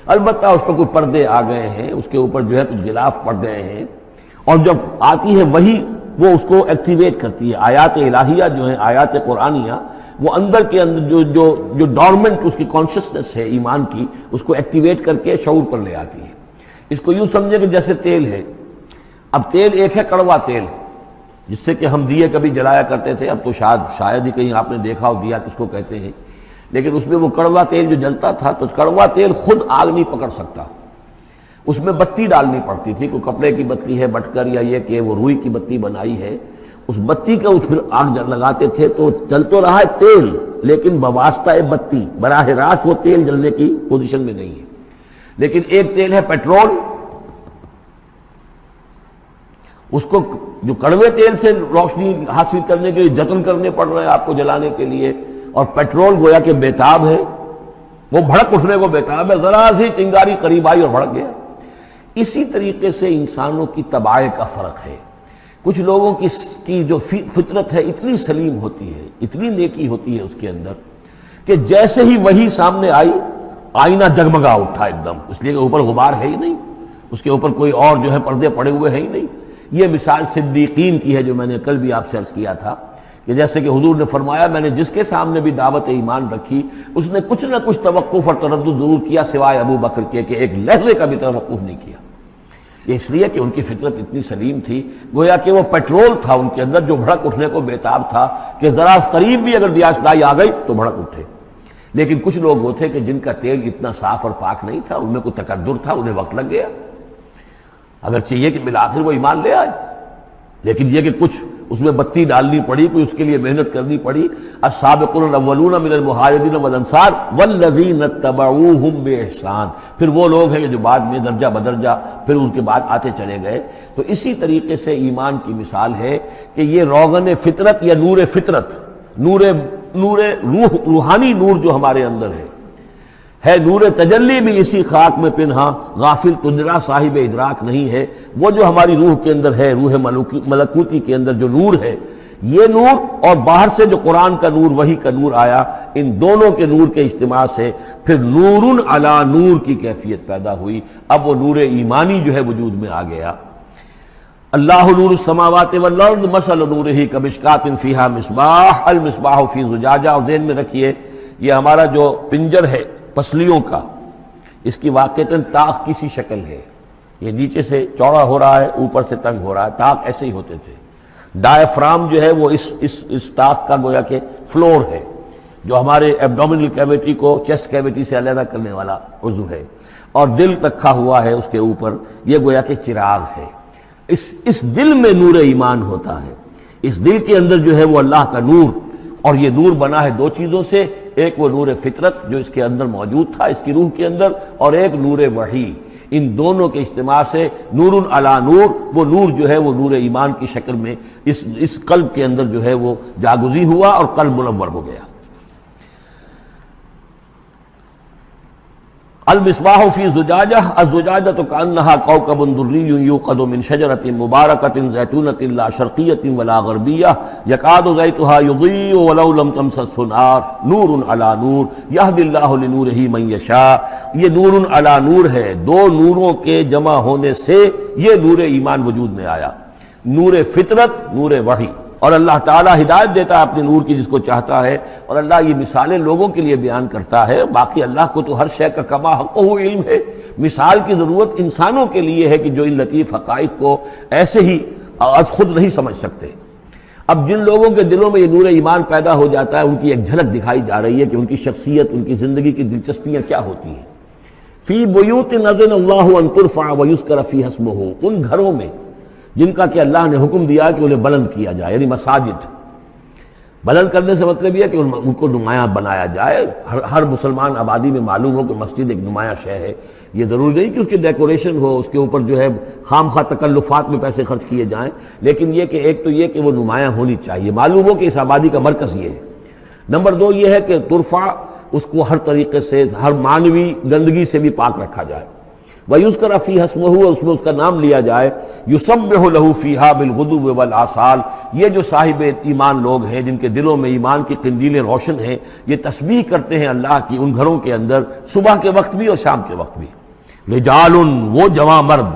البتہ اس پر کچھ پردے آ گئے ہیں، اس کے اوپر جو ہے کچھ غلاف پڑ گئے ہیں، اور جب آتی ہے وہی وہ اس کو ایکٹیویٹ کرتی ہے۔ آیات الہیہ جو ہیں، آیات قرآنیہ، وہ اندر کے اندر جو ڈورمنٹ اس کی کانشسنس ہے ایمان کی، اس کو ایکٹیویٹ کر کے شعور پر لے آتی ہے۔ اس کو یوں سمجھے کہ جیسے تیل ہے، اب تیل ایک ہے کڑوا تیل، جس سے کہ ہم دیے کبھی جلایا کرتے تھے، اب تو شاید ہی کہیں آپ نے دیکھا ہو دیا کس کو کہتے ہیں، لیکن اس میں وہ کڑوا تیل جو جلتا تھا، تو کڑوا تیل خود آگ نہیں پکڑ سکتا، اس میں بتی ڈالنی پڑتی تھی، کوئی کپڑے کی بتی ہے بٹکر، یا یہ کہ وہ روئی کی بتی بنائی ہے، اس بتی کا پھر آگ لگاتے تھے تو جل تو رہا ہے تیل، لیکن بواسطہ بتی، براہ راست وہ تیل جلنے کی پوزیشن میں نہیں ہے۔ لیکن ایک تیل ہے پیٹرول، اس کو جو کڑوے تیل سے روشنی حاصل کرنے کے لیے جتن کرنے پڑ رہے ہیں آپ کو جلانے کے لیے، اور پیٹرول گویا کہ بیتاب ہے، وہ بھڑک اٹھنے کو بیتاب ہے، ذرا سی چنگاری قریب آئی اور بھڑک گیا۔ اسی طریقے سے انسانوں کی طباع کا فرق ہے۔ کچھ لوگوں کی جو فطرت ہے اتنی سلیم ہوتی ہے، اتنی نیکی ہوتی ہے اس کے اندر، کہ جیسے ہی وہی سامنے آئی آئینہ جگمگا اٹھا ایک دم، اس لیے کہ اوپر غبار ہے ہی نہیں، اس کے اوپر کوئی اور جو ہے پردے پڑے ہوئے ہیں ہی نہیں۔ یہ مثال صدیقین کی ہے جو میں نے کل بھی آپ سے عرض کیا تھا، کہ جیسے کہ حضور نے فرمایا میں نے جس کے سامنے بھی دعوت ایمان رکھی، اس نے کچھ نہ کچھ توقف اور تردد ضرور کیا، سوائے ابو بکر کے کہ ایک لحظے کا بھی توقف نہیں کیا۔ یہ اس لیے کہ ان کی فطرت اتنی سلیم تھی، گویا کہ وہ پیٹرول تھا ان کے اندر جو بھڑک اٹھنے کو بیتاب تھا، کہ ذرا قریب بھی اگر دیاسدائی آ گئی تو بھڑک اٹھے۔ لیکن کچھ لوگ وہ تھے کہ جن کا تیل اتنا صاف اور پاک نہیں تھا، ان میں کوئی تکدر تھا، انہیں وقت لگ گیا، اگرچہ یہ کہ بالآخر وہ ایمان لے آئے، لیکن یہ کہ کچھ اس میں بتی ڈالنی پڑی، کوئی اس کے لیے محنت کرنی پڑی۔ السابقون الاولون من المہاجرین والانصار والذین اتبعوہم باحسان، پھر وہ لوگ ہیں جو بعد میں درجہ بدرجہ پھر ان کے بعد آتے چلے گئے۔ تو اسی طریقے سے ایمان کی مثال ہے کہ یہ روغن فطرت یا نور فطرت، نور روح، روحانی نور جو ہمارے اندر ہے نور تجلی بھی اسی خاک میں پنہاں، غافل تندرا صاحب ادراک نہیں ہے۔ وہ جو ہماری روح کے اندر ہے، روح ملکوتی کے اندر جو نور ہے، یہ نور اور باہر سے جو قرآن کا نور، وحی کا نور آیا، ان دونوں کے نور کے اجتماع سے پھر نور علی نور کی کیفیت پیدا ہوئی۔ اب وہ نور ایمانی جو ہے وجود میں آ گیا۔ اللہ نور السماوات والارض مثل نورہ کمشکاۃ فیہا مصباح المصباح فی زجاجہ۔ اور ذہن میں رکھیے یہ ہمارا جو پنجر ہے پسلیوں کا، اس کی واقعتاً طاق کی سی شکل ہے، یہ نیچے سے چوڑا ہو رہا ہے، اوپر سے تنگ ہو رہا ہے، طاق ایسے ہی ہوتے تھے۔ ڈائفرام جو ہے وہ اس طاق کا گویا کہ فلور ہے، جو ہمارے ایبڈومینل کیویٹی کو چیسٹ کیویٹی سے علیحدہ کرنے والا عضو ہے، اور دل رکھا ہوا ہے اس کے اوپر، یہ گویا کہ چراغ ہے۔ اس دل میں نور ایمان ہوتا ہے، اس دل کے اندر جو ہے وہ اللہ کا نور، اور یہ نور بنا ہے دو چیزوں سے، ایک وہ نور فطرت جو اس کے اندر موجود تھا، اس کی روح کے اندر، اور ایک نور وحی۔ ان دونوں کے اجتماع سے نور علی نور، وہ نور جو ہے وہ نور ایمان کی شکل میں اس قلب کے اندر جو ہے وہ جاگزی ہوا اور قلب منور ہو گیا۔ المصباح فی زجاجہ، الزجاجۃ کأنہا کوکب دری یوقد من شجرۃ مبارکۃ زیتونۃ لا شرقیۃ ولا غربیہ یکاد زیتها یضیء ولو لم تمسسہ نار نور علی نور یہدی اللہ لنورہ من یشاء۔ یہ نور علی نور ہے، دو نوروں کے جمع ہونے سے یہ نور ایمان وجود میں آیا، نور فطرت، نور وحی۔ اور اللہ تعالیٰ ہدایت دیتا ہے اپنے نور کی جس کو چاہتا ہے، اور اللہ یہ مثالیں لوگوں کے لیے بیان کرتا ہے۔ باقی اللہ کو تو ہر شے کا کما حقہ علم ہے، مثال کی ضرورت انسانوں کے لیے ہے کہ جو ان لطیف حقائق کو ایسے ہی خود نہیں سمجھ سکتے۔ اب جن لوگوں کے دلوں میں یہ نور ایمان پیدا ہو جاتا ہے، ان کی ایک جھلک دکھائی جا رہی ہے کہ ان کی شخصیت، ان کی زندگی کی دلچسپیاں کیا ہوتی ہیں۔ فی بیوت اذن اللہ ان ترفع ویذکر فیہا اسمہ، ان گھروں میں جن کا کہ اللہ نے حکم دیا کہ انہیں بلند کیا جائے، یعنی مساجد۔ بلند کرنے سے مطلب یہ ہے کہ ان کو نمایاں بنایا جائے۔ ہر مسلمان آبادی میں معلوم ہو کہ مسجد ایک نمایاں شے ہے، یہ ضروری نہیں کہ اس کی ڈیکوریشن ہو، اس کے اوپر جو ہے خام خواہ تکلفات میں پیسے خرچ کیے جائیں، لیکن یہ کہ ایک تو یہ کہ وہ نمایاں ہونی چاہیے، معلوم ہو کہ اس آبادی کا مرکز یہ ہے۔ نمبر دو یہ ہے کہ ترفع، اس کو ہر طریقے سے، ہر معنوی گندگی سے بھی پاک رکھا جائے۔ وَيُذْكَرَ فِيهَا اسْمُهُ، اور اس میں اس کا نام لیا جائے، يُسَبِّحُ لَهُ فِيهَا بِالْغُدُوِّ وَالْآصَالِ، یہ جو صاحب ایمان لوگ ہیں جن کے دلوں میں ایمان کی قندیلیں روشن ہیں، یہ تسبیح کرتے ہیں اللہ کی ان گھروں کے اندر صبح کے وقت بھی اور شام کے وقت بھی۔ رجال، وہ جواں مرد،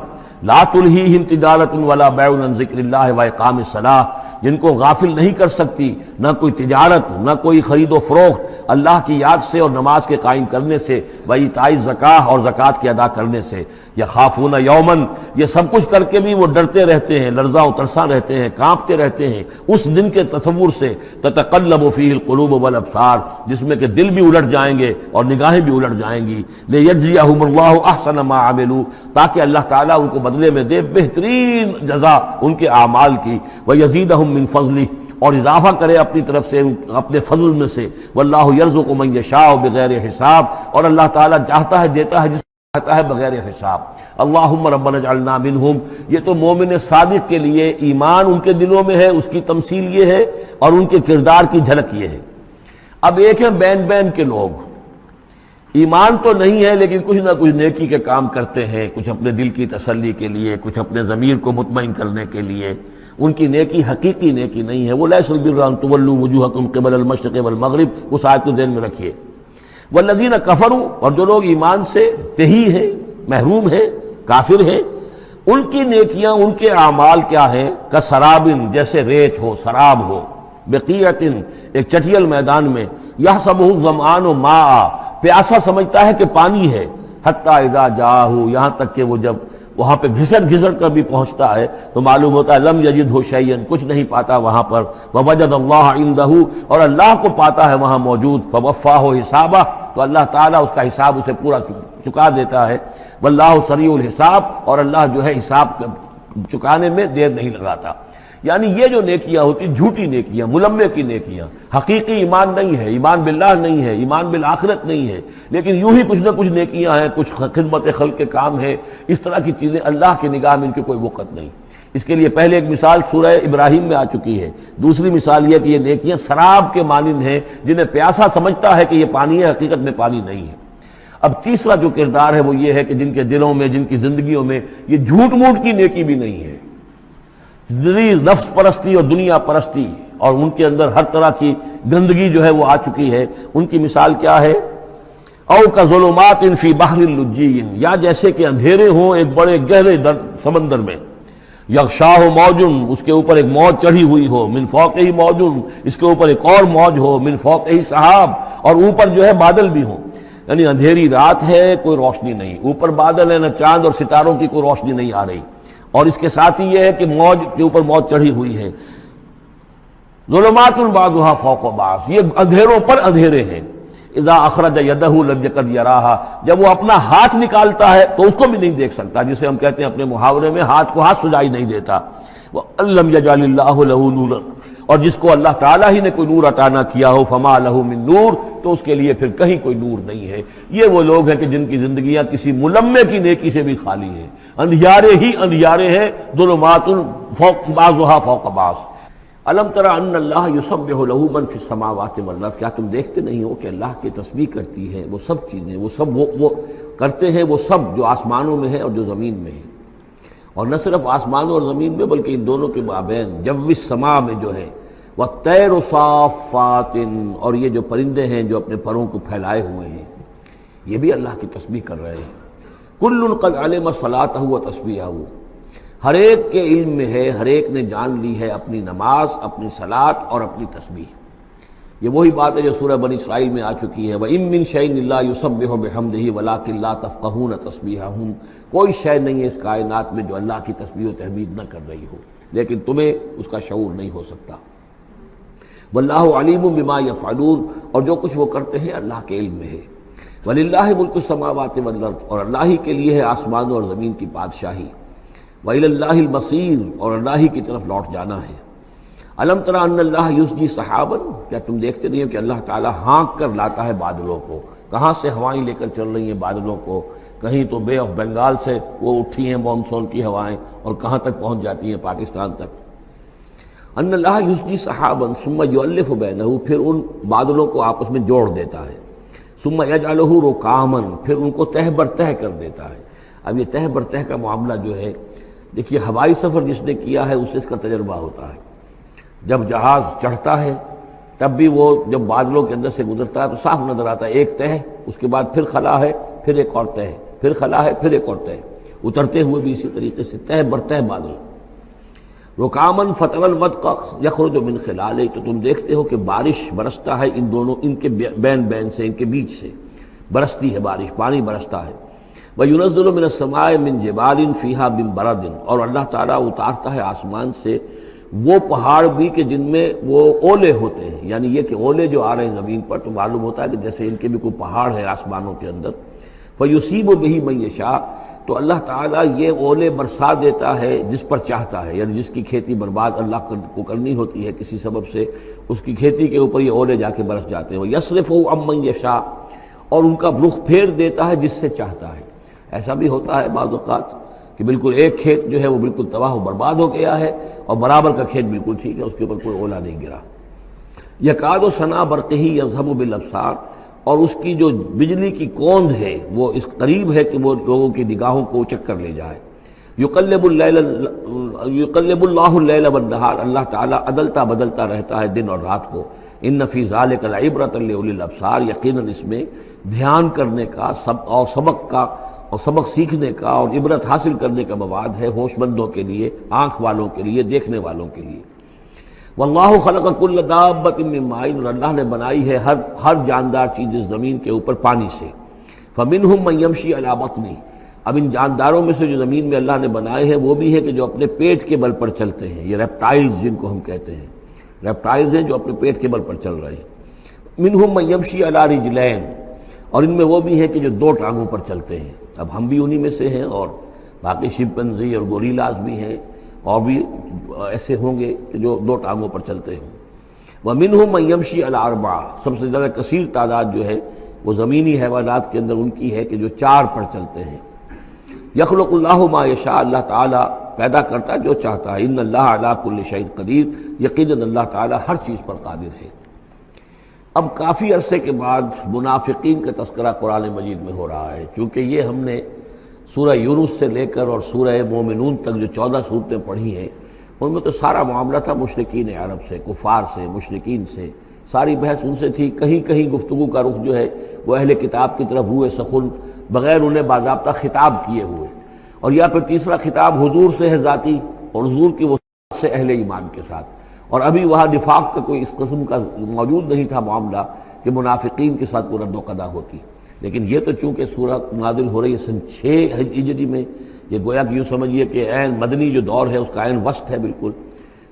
لا تلہیہم تجارۃ ولا بیع عن ذکر اللہ واقام الصلاۃ، جن کو غافل نہیں کر سکتی نہ کوئی تجارت نہ کوئی خرید و فروخت اللہ کی یاد سے اور نماز کے قائم کرنے سے، وایتاء الزکاۃ اور زکوٰۃ کے ادا کرنے سے۔ یخافون یومن، یہ سب کچھ کر کے بھی وہ ڈرتے رہتے ہیں، لرزاں و ترساں رہتے ہیں، کانپتے رہتے ہیں اس دن کے تصور سے، تتقلب فیہ القلوب والابصار، جس میں کہ دل بھی الٹ جائیں گے اور نگاہیں بھی الٹ جائیں گی۔ لیجزیہم اللہ احسن ما عملوا، تاکہ اللہ تعالیٰ ان کو بدلے میں دے بہترین جزا ان کے اعمال کی، ویزیدہم من فضلہ، اور اضافہ کرے اپنی طرف سے اپنے فضل میں سے، واللہ یرزق من یشاء بغیر حساب، اور اللہ تعالیٰ چاہتا ہے دیتا ہے جس کو چاہتا ہے بغیر حساب۔ اللہم ربنا اجعلنا منہم، یہ تو مومن صادق کے لیے ایمان ان کے دلوں میں ہے، اس کی تمثیل یہ ہے، اور ان کے کردار کی جھلک یہ ہے۔ اب ایک ہے بین بین کے لوگ، ایمان تو نہیں ہے لیکن کچھ نہ کچھ نیکی کے کام کرتے ہیں، کچھ اپنے دل کی تسلی کے لیے، کچھ اپنے ضمیر کو مطمئن کرنے کے لیے، ان کی نیکی حقیقی نیکی نہیں ہے۔ وہ لیس البر ان تولوا وجوہکم قبل المشرق والمغرب، اس آیت کو ذہن میں رکھیے۔ والذین کفروا، اور جو لوگ ایمان سے تہی ہیں، محروم ہیں، کافر ہیں، ان کی نیکیاں، ان کے اعمال کیا ہیں؟ کسراب، جیسے ریت ہو، سراب ہو، بقیعۃ، ایک چٹیل میدان میں، یحسبہ الظمآن ماء، پیاسا سمجھتا ہے کہ پانی ہے، حتی اذا جاءہ، یہاں تک کہ وہ جب وہاں پہ گھسٹ گھسٹ کر بھی پہنچتا ہے تو معلوم ہوتا ہے لم یجدہ شیئا، کچھ نہیں پاتا وہاں پر، ووجد اللہ عندہ، اور اللہ کو پاتا ہے وہاں موجود، فوفاہ حسابہ، تو اللہ تعالیٰ اس کا حساب اسے پورا چکا دیتا ہے، واللہ سریع الحساب، اور اللہ جو ہے حساب چکانے میں دیر نہیں لگاتا۔ یعنی یہ جو نیکیاں ہوتی جھوٹی نیکیاں، ملمے کی نیکیاں، حقیقی ایمان نہیں ہے، ایمان باللہ نہیں ہے، ایمان بالآخرت نہیں ہے، لیکن یوں ہی کچھ نہ کچھ نیکیاں ہیں، کچھ خدمت خلق کے کام ہے، اس طرح کی چیزیں اللہ کی نگاہ میں ان کی کوئی وقت نہیں۔ اس کے لیے پہلے ایک مثال سورہ ابراہیم میں آ چکی ہے، دوسری مثال یہ کہ یہ نیکیاں سراب کے مانند ہیں، جنہیں پیاسا سمجھتا ہے کہ یہ پانی ہے، حقیقت میں پانی نہیں ہے۔ اب تیسرا جو کردار ہے وہ یہ ہے کہ جن کے دلوں میں، جن کی زندگیوں میں یہ جھوٹ موٹ کی نیکی بھی نہیں ہے، نفس پرستی اور دنیا پرستی، اور ان کے اندر ہر طرح کی گندگی جو ہے وہ آ چکی ہے۔ ان کی مثال کیا ہے؟ او کظلمات فی بحر اللجی، یا جیسے کہ اندھیرے ہوں ایک بڑے گہرے سمندر میں، یغشاہ موج، اس کے اوپر ایک موج چڑھی ہوئی ہو، من فوقہ موج، اس کے اوپر ایک اور موج ہو، من فوقہ سحاب، اور اوپر جو ہے بادل بھی ہوں۔ یعنی اندھیری رات ہے، کوئی روشنی نہیں، اوپر بادل ہے، نہ چاند اور ستاروں کی کوئی روشنی نہیں آ رہی، اور اس کے ساتھ ہی یہ ہے کہ موج کے اوپر موج چڑھی ہوئی ہے۔ ظلمات بعضها فوق بعض، یہ اندھیروں پر اندھیرے ہیں۔ اذا اخرج یدہ لم یکد یراہا، جب وہ اپنا ہاتھ نکالتا ہے تو اس کو بھی نہیں دیکھ سکتا، جسے ہم کہتے ہیں اپنے محاورے میں ہاتھ کو ہاتھ سجائی نہیں دیتا۔ وَأَلَّمْ يَجْعَلِ اللَّهُ لَهُ نُورًا، اور جس کو اللہ تعالیٰ ہی نے کوئی نور عطا نہ کیا ہو، فما لہ من نور، تو اس کے لیے پھر کہیں کوئی نور نہیں ہے۔ یہ وہ لوگ ہیں کہ جن کی زندگیاں کسی ملمے کی نیکی سے بھی خالی ہیں، اندھیارے ہی اندھیارے ہیں، ظلمات فوق بعضها فوق بعض۔ الم تر ان اللہ یسبح له من فی السماوات والارض، کیا تم دیکھتے نہیں ہو کہ اللہ کی تسبیح کرتی ہے وہ سب چیزیں، وہ سب وہ کرتے ہیں، وہ سب جو آسمانوں میں ہے اور جو زمین میں ہے، اور نہ صرف آسمانوں اور زمین میں بلکہ ان دونوں کے مابین جو السماء میں جو ہے، والطیر صافات، اور یہ جو پرندے ہیں جو اپنے پروں کو پھیلائے ہوئے ہیں، یہ بھی اللہ کی تسبیح کر رہے ہیں۔ کل قد علم صلاتہ و تسبیحہ، ہر ایک کے علم میں ہے، ہر ایک نے جان لی ہے اپنی نماز، اپنی صلاۃ اور اپنی تسبیح۔ یہ وہی بات ہے جو سورہ بنی اسرائیل میں آ چکی ہے، وَإِن مِّن شَيْءٍ إِلَّا يُسَبِّحُ بِحَمْدِهِ وَلَٰكِن لَّا تَفْقَهُونَ تَسْبِيحَهُمْ، کوئی شے نہیں ہے اس کائنات میں جو اللہ کی تسبیح و تحمید نہ کر رہی ہو، لیکن تمہیں اس کا شعور نہیں ہو سکتا۔ وَاللَّهُ عَلِيمٌ بِمَا يَفْعَلُونَ، اور جو کچھ وہ کرتے ہیں اللہ کے علم میں ہے۔ وَلِلَّهِ مُلْكُ السَّمَاوَاتِ وَالْأَرْضِ، اور اللہ ہی کے لیے ہے آسمانوں اور زمین کی بادشاہی۔ وَإِلَى اللَّهِ الْمَصِيرُ، اور اللہ ہی کی طرف لوٹ جانا ہے۔ الم تر ان اللہ یسجی سحابا، کیا تم دیکھتے نہیں ہو کہ اللہ تعالیٰ ہانک کر لاتا ہے بادلوں کو، کہاں سے ہوائیں لے کر چل رہی ہیں بادلوں کو، کہیں تو بے آف بنگال سے وہ اٹھی ہیں مانسون کی ہوائیں، اور کہاں تک پہنچ جاتی ہیں پاکستان تک۔ ان اللہ یسجی سحابا ثم یؤلف بینہ، پھر ان بادلوں کو آپس میں جوڑ دیتا ہے، ثم یجعلہ رکاما، پھر ان کو تہ بر تہ کر دیتا ہے۔ اب یہ تہ بر تہ کا معاملہ جو ہے، دیکھیے ہوائی سفر جس نے کیا ہے اسے اس کا تجربہ ہوتا ہے. جب جہاز چڑھتا ہے تب بھی وہ جب بادلوں کے اندر سے گزرتا ہے تو صاف نظر آتا ہے ایک تہ، اس کے بعد پھر خلا ہے، پھر ایک اور تہ، پھر خلا ہے، پھر ایک اور تہ، اترتے ہوئے بھی اسی طریقے سے تہ بر تہ بادل. رکامن فتر الودق یخرج من خلالہ، تو تم دیکھتے ہو کہ بارش برستا ہے ان دونوں، ان کے بین سے، ان کے بیچ سے برستی ہے بارش، پانی برستا ہے. وَيُنَزِّلُ مِنَ السَّمَاءِ مِن جِبَالٍ فِيهَا مِن بَرَدٍ، اور اللہ تعالیٰ اتارتا ہے آسمان سے وہ پہاڑ بھی کہ جن میں وہ اولے ہوتے ہیں، یعنی یہ کہ اولے جو آ رہے ہیں زمین پر تو معلوم ہوتا ہے کہ جیسے ان کے بھی کوئی پہاڑ ہے آسمانوں کے اندر. فَيُصِيبُ بِهِ مَن يَشَاءُ، تو اللہ تعالیٰ یہ اولے برسا دیتا ہے جس پر چاہتا ہے، یعنی جس کی کھیتی برباد اللہ کو کرنی ہوتی ہے کسی سبب سے، اس کی کھیتی کے اوپر یہ اولے جا کے برس جاتے ہیں. وَيَصْرِفُهُ عَن مَن يَشَاءُ، اور ان کا رخ پھیر دیتا ہے جس سے چاہتا ہے. ایسا بھی ہوتا ہے بعض اوقات کہ بالکل ایک کھیت جو ہے وہ بالکل تباہ و برباد ہو گیا ہے اور برابر کا کھیت بالکل ٹھیک ہے، اس کے اوپر کوئی اولا نہیں گرا. یکاد سنا برقہ یذہب بالابصار، اور اس کی جو بجلی کی کوند ہے وہ اس قریب ہے کہ وہ لوگوں کی نگاہوں کو اچک کر لے جائے. یقلب اللہ اللیل والنہار، اللہ تعالیٰ عدلتا بدلتا رہتا ہے دن اور رات کو. ان فی ذلک لعبرۃ لاولی الابصار، یقیناً اس میں دھیان کرنے کا اور سبق کا اور سبق سیکھنے کا اور عبرت حاصل کرنے کا مواد ہے ہوش مندوں کے لیے، آنکھ والوں کے لیے، دیکھنے والوں کے لیے. واللہ خلق کل دابۃ من ماء، اور اللہ نے بنائی ہے ہر جاندار چیز اس زمین کے اوپر پانی سے. فمنہم من یمشی علی بطنہ، اب ان جانداروں میں سے جو زمین میں اللہ نے بنائے ہیں وہ بھی ہے کہ جو اپنے پیٹ کے بل پر چلتے ہیں، یہ ریپٹائلز جن کو ہم کہتے ہیں، ریپٹائلز ہیں جو اپنے پیٹ کے بل پر چل رہے ہیں. منہم من یمشی علی رجلین، اور ان میں وہ بھی ہیں کہ جو دو ٹانگوں پر چلتے ہیں. اب ہم بھی انہی میں سے ہیں، اور باقی شمپنزی اور گوریلاز بھی ہیں، اور بھی ایسے ہوں گے کہ جو دو ٹانگوں پر چلتے ہوں. وَمِنْهُمْ مَنْ يَمْشِي عَلَىٰ أَرْبَعٍ، سب سے زیادہ کثیر تعداد جو ہے وہ زمینی حیوانات کے اندر ان کی ہے کہ جو چار پر چلتے ہیں. يَخْلُقُ اللَّهُ مَا يَشَاءُ، اللہ تعالیٰ پیدا کرتا ہے جو چاہتا ہے. إِنَّ اللَّهَ عَلَىٰ كُلِّ شَيْءٍ قَدِيرٌ، یقیناً اللہ تعالیٰ ہر چیز پر قادر ہے. اب کافی عرصے کے بعد منافقین کا تذکرہ قرآن مجید میں ہو رہا ہے، چونکہ یہ ہم نے سورہ یونس سے لے کر اور سورہ مومنون تک جو 14 صورتیں پڑھی ہیں ان میں تو سارا معاملہ تھا مشرکین عرب سے، کفار سے، مشرکین سے. ساری بحث ان سے تھی. کہیں کہیں گفتگو کا رخ جو ہے وہ اہل کتاب کی طرف ہوئے سخن، بغیر انہیں باضابطہ خطاب کیے ہوئے، اور یا پھر تیسرا خطاب حضور سے ہے ذاتی، اور حضور کی وصیت سے اہل ایمان کے ساتھ. اور ابھی وہاں نفاق کا کوئی اس قسم کا موجود نہیں تھا معاملہ کہ منافقین کے ساتھ کوئی رد و قدا ہوتی. لیکن یہ تو چونکہ سورہ نازل ہو رہی ہے سن 6 ہجری میں، یہ گویا کہ یوں سمجھیے کہ عین مدنی جو دور ہے اس کا عین وسط ہے. بالکل